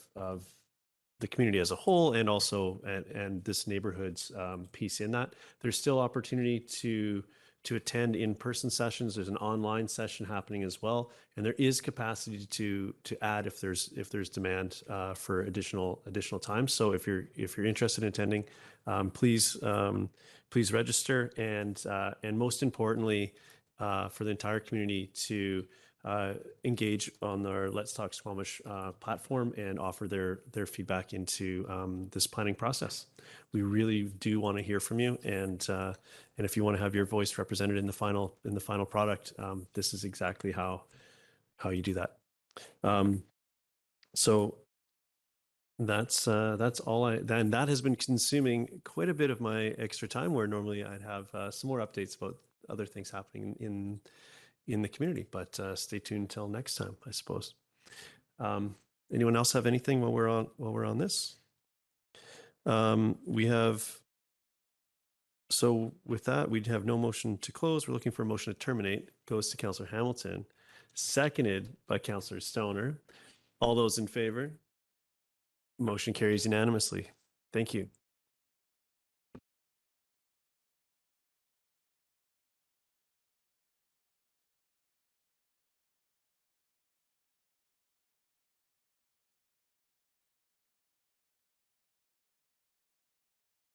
the community as a whole, and also and this neighborhood's piece in that. There's still opportunity to attend in-person sessions. There's an online session happening as well, and there is capacity to add if there's demand for additional time. So if you're interested in attending, please register, and most importantly, for the entire community to engage on our Let's Talk Squamish platform and offer their feedback into this planning process. We really do want to hear from you, and if you want to have your voice represented in the final product, this is exactly how you do that. So that's all then that has been consuming quite a bit of my extra time, where normally I'd have some more updates about other things happening in the community, but stay tuned until next time, I suppose. Anyone else have anything while we're on this? So with that, we'd have no motion to close. We're looking for a motion to terminate. Goes to Councillor Hamilton, seconded by Councillor Stoner. All those in favor? Motion carries unanimously. Thank you.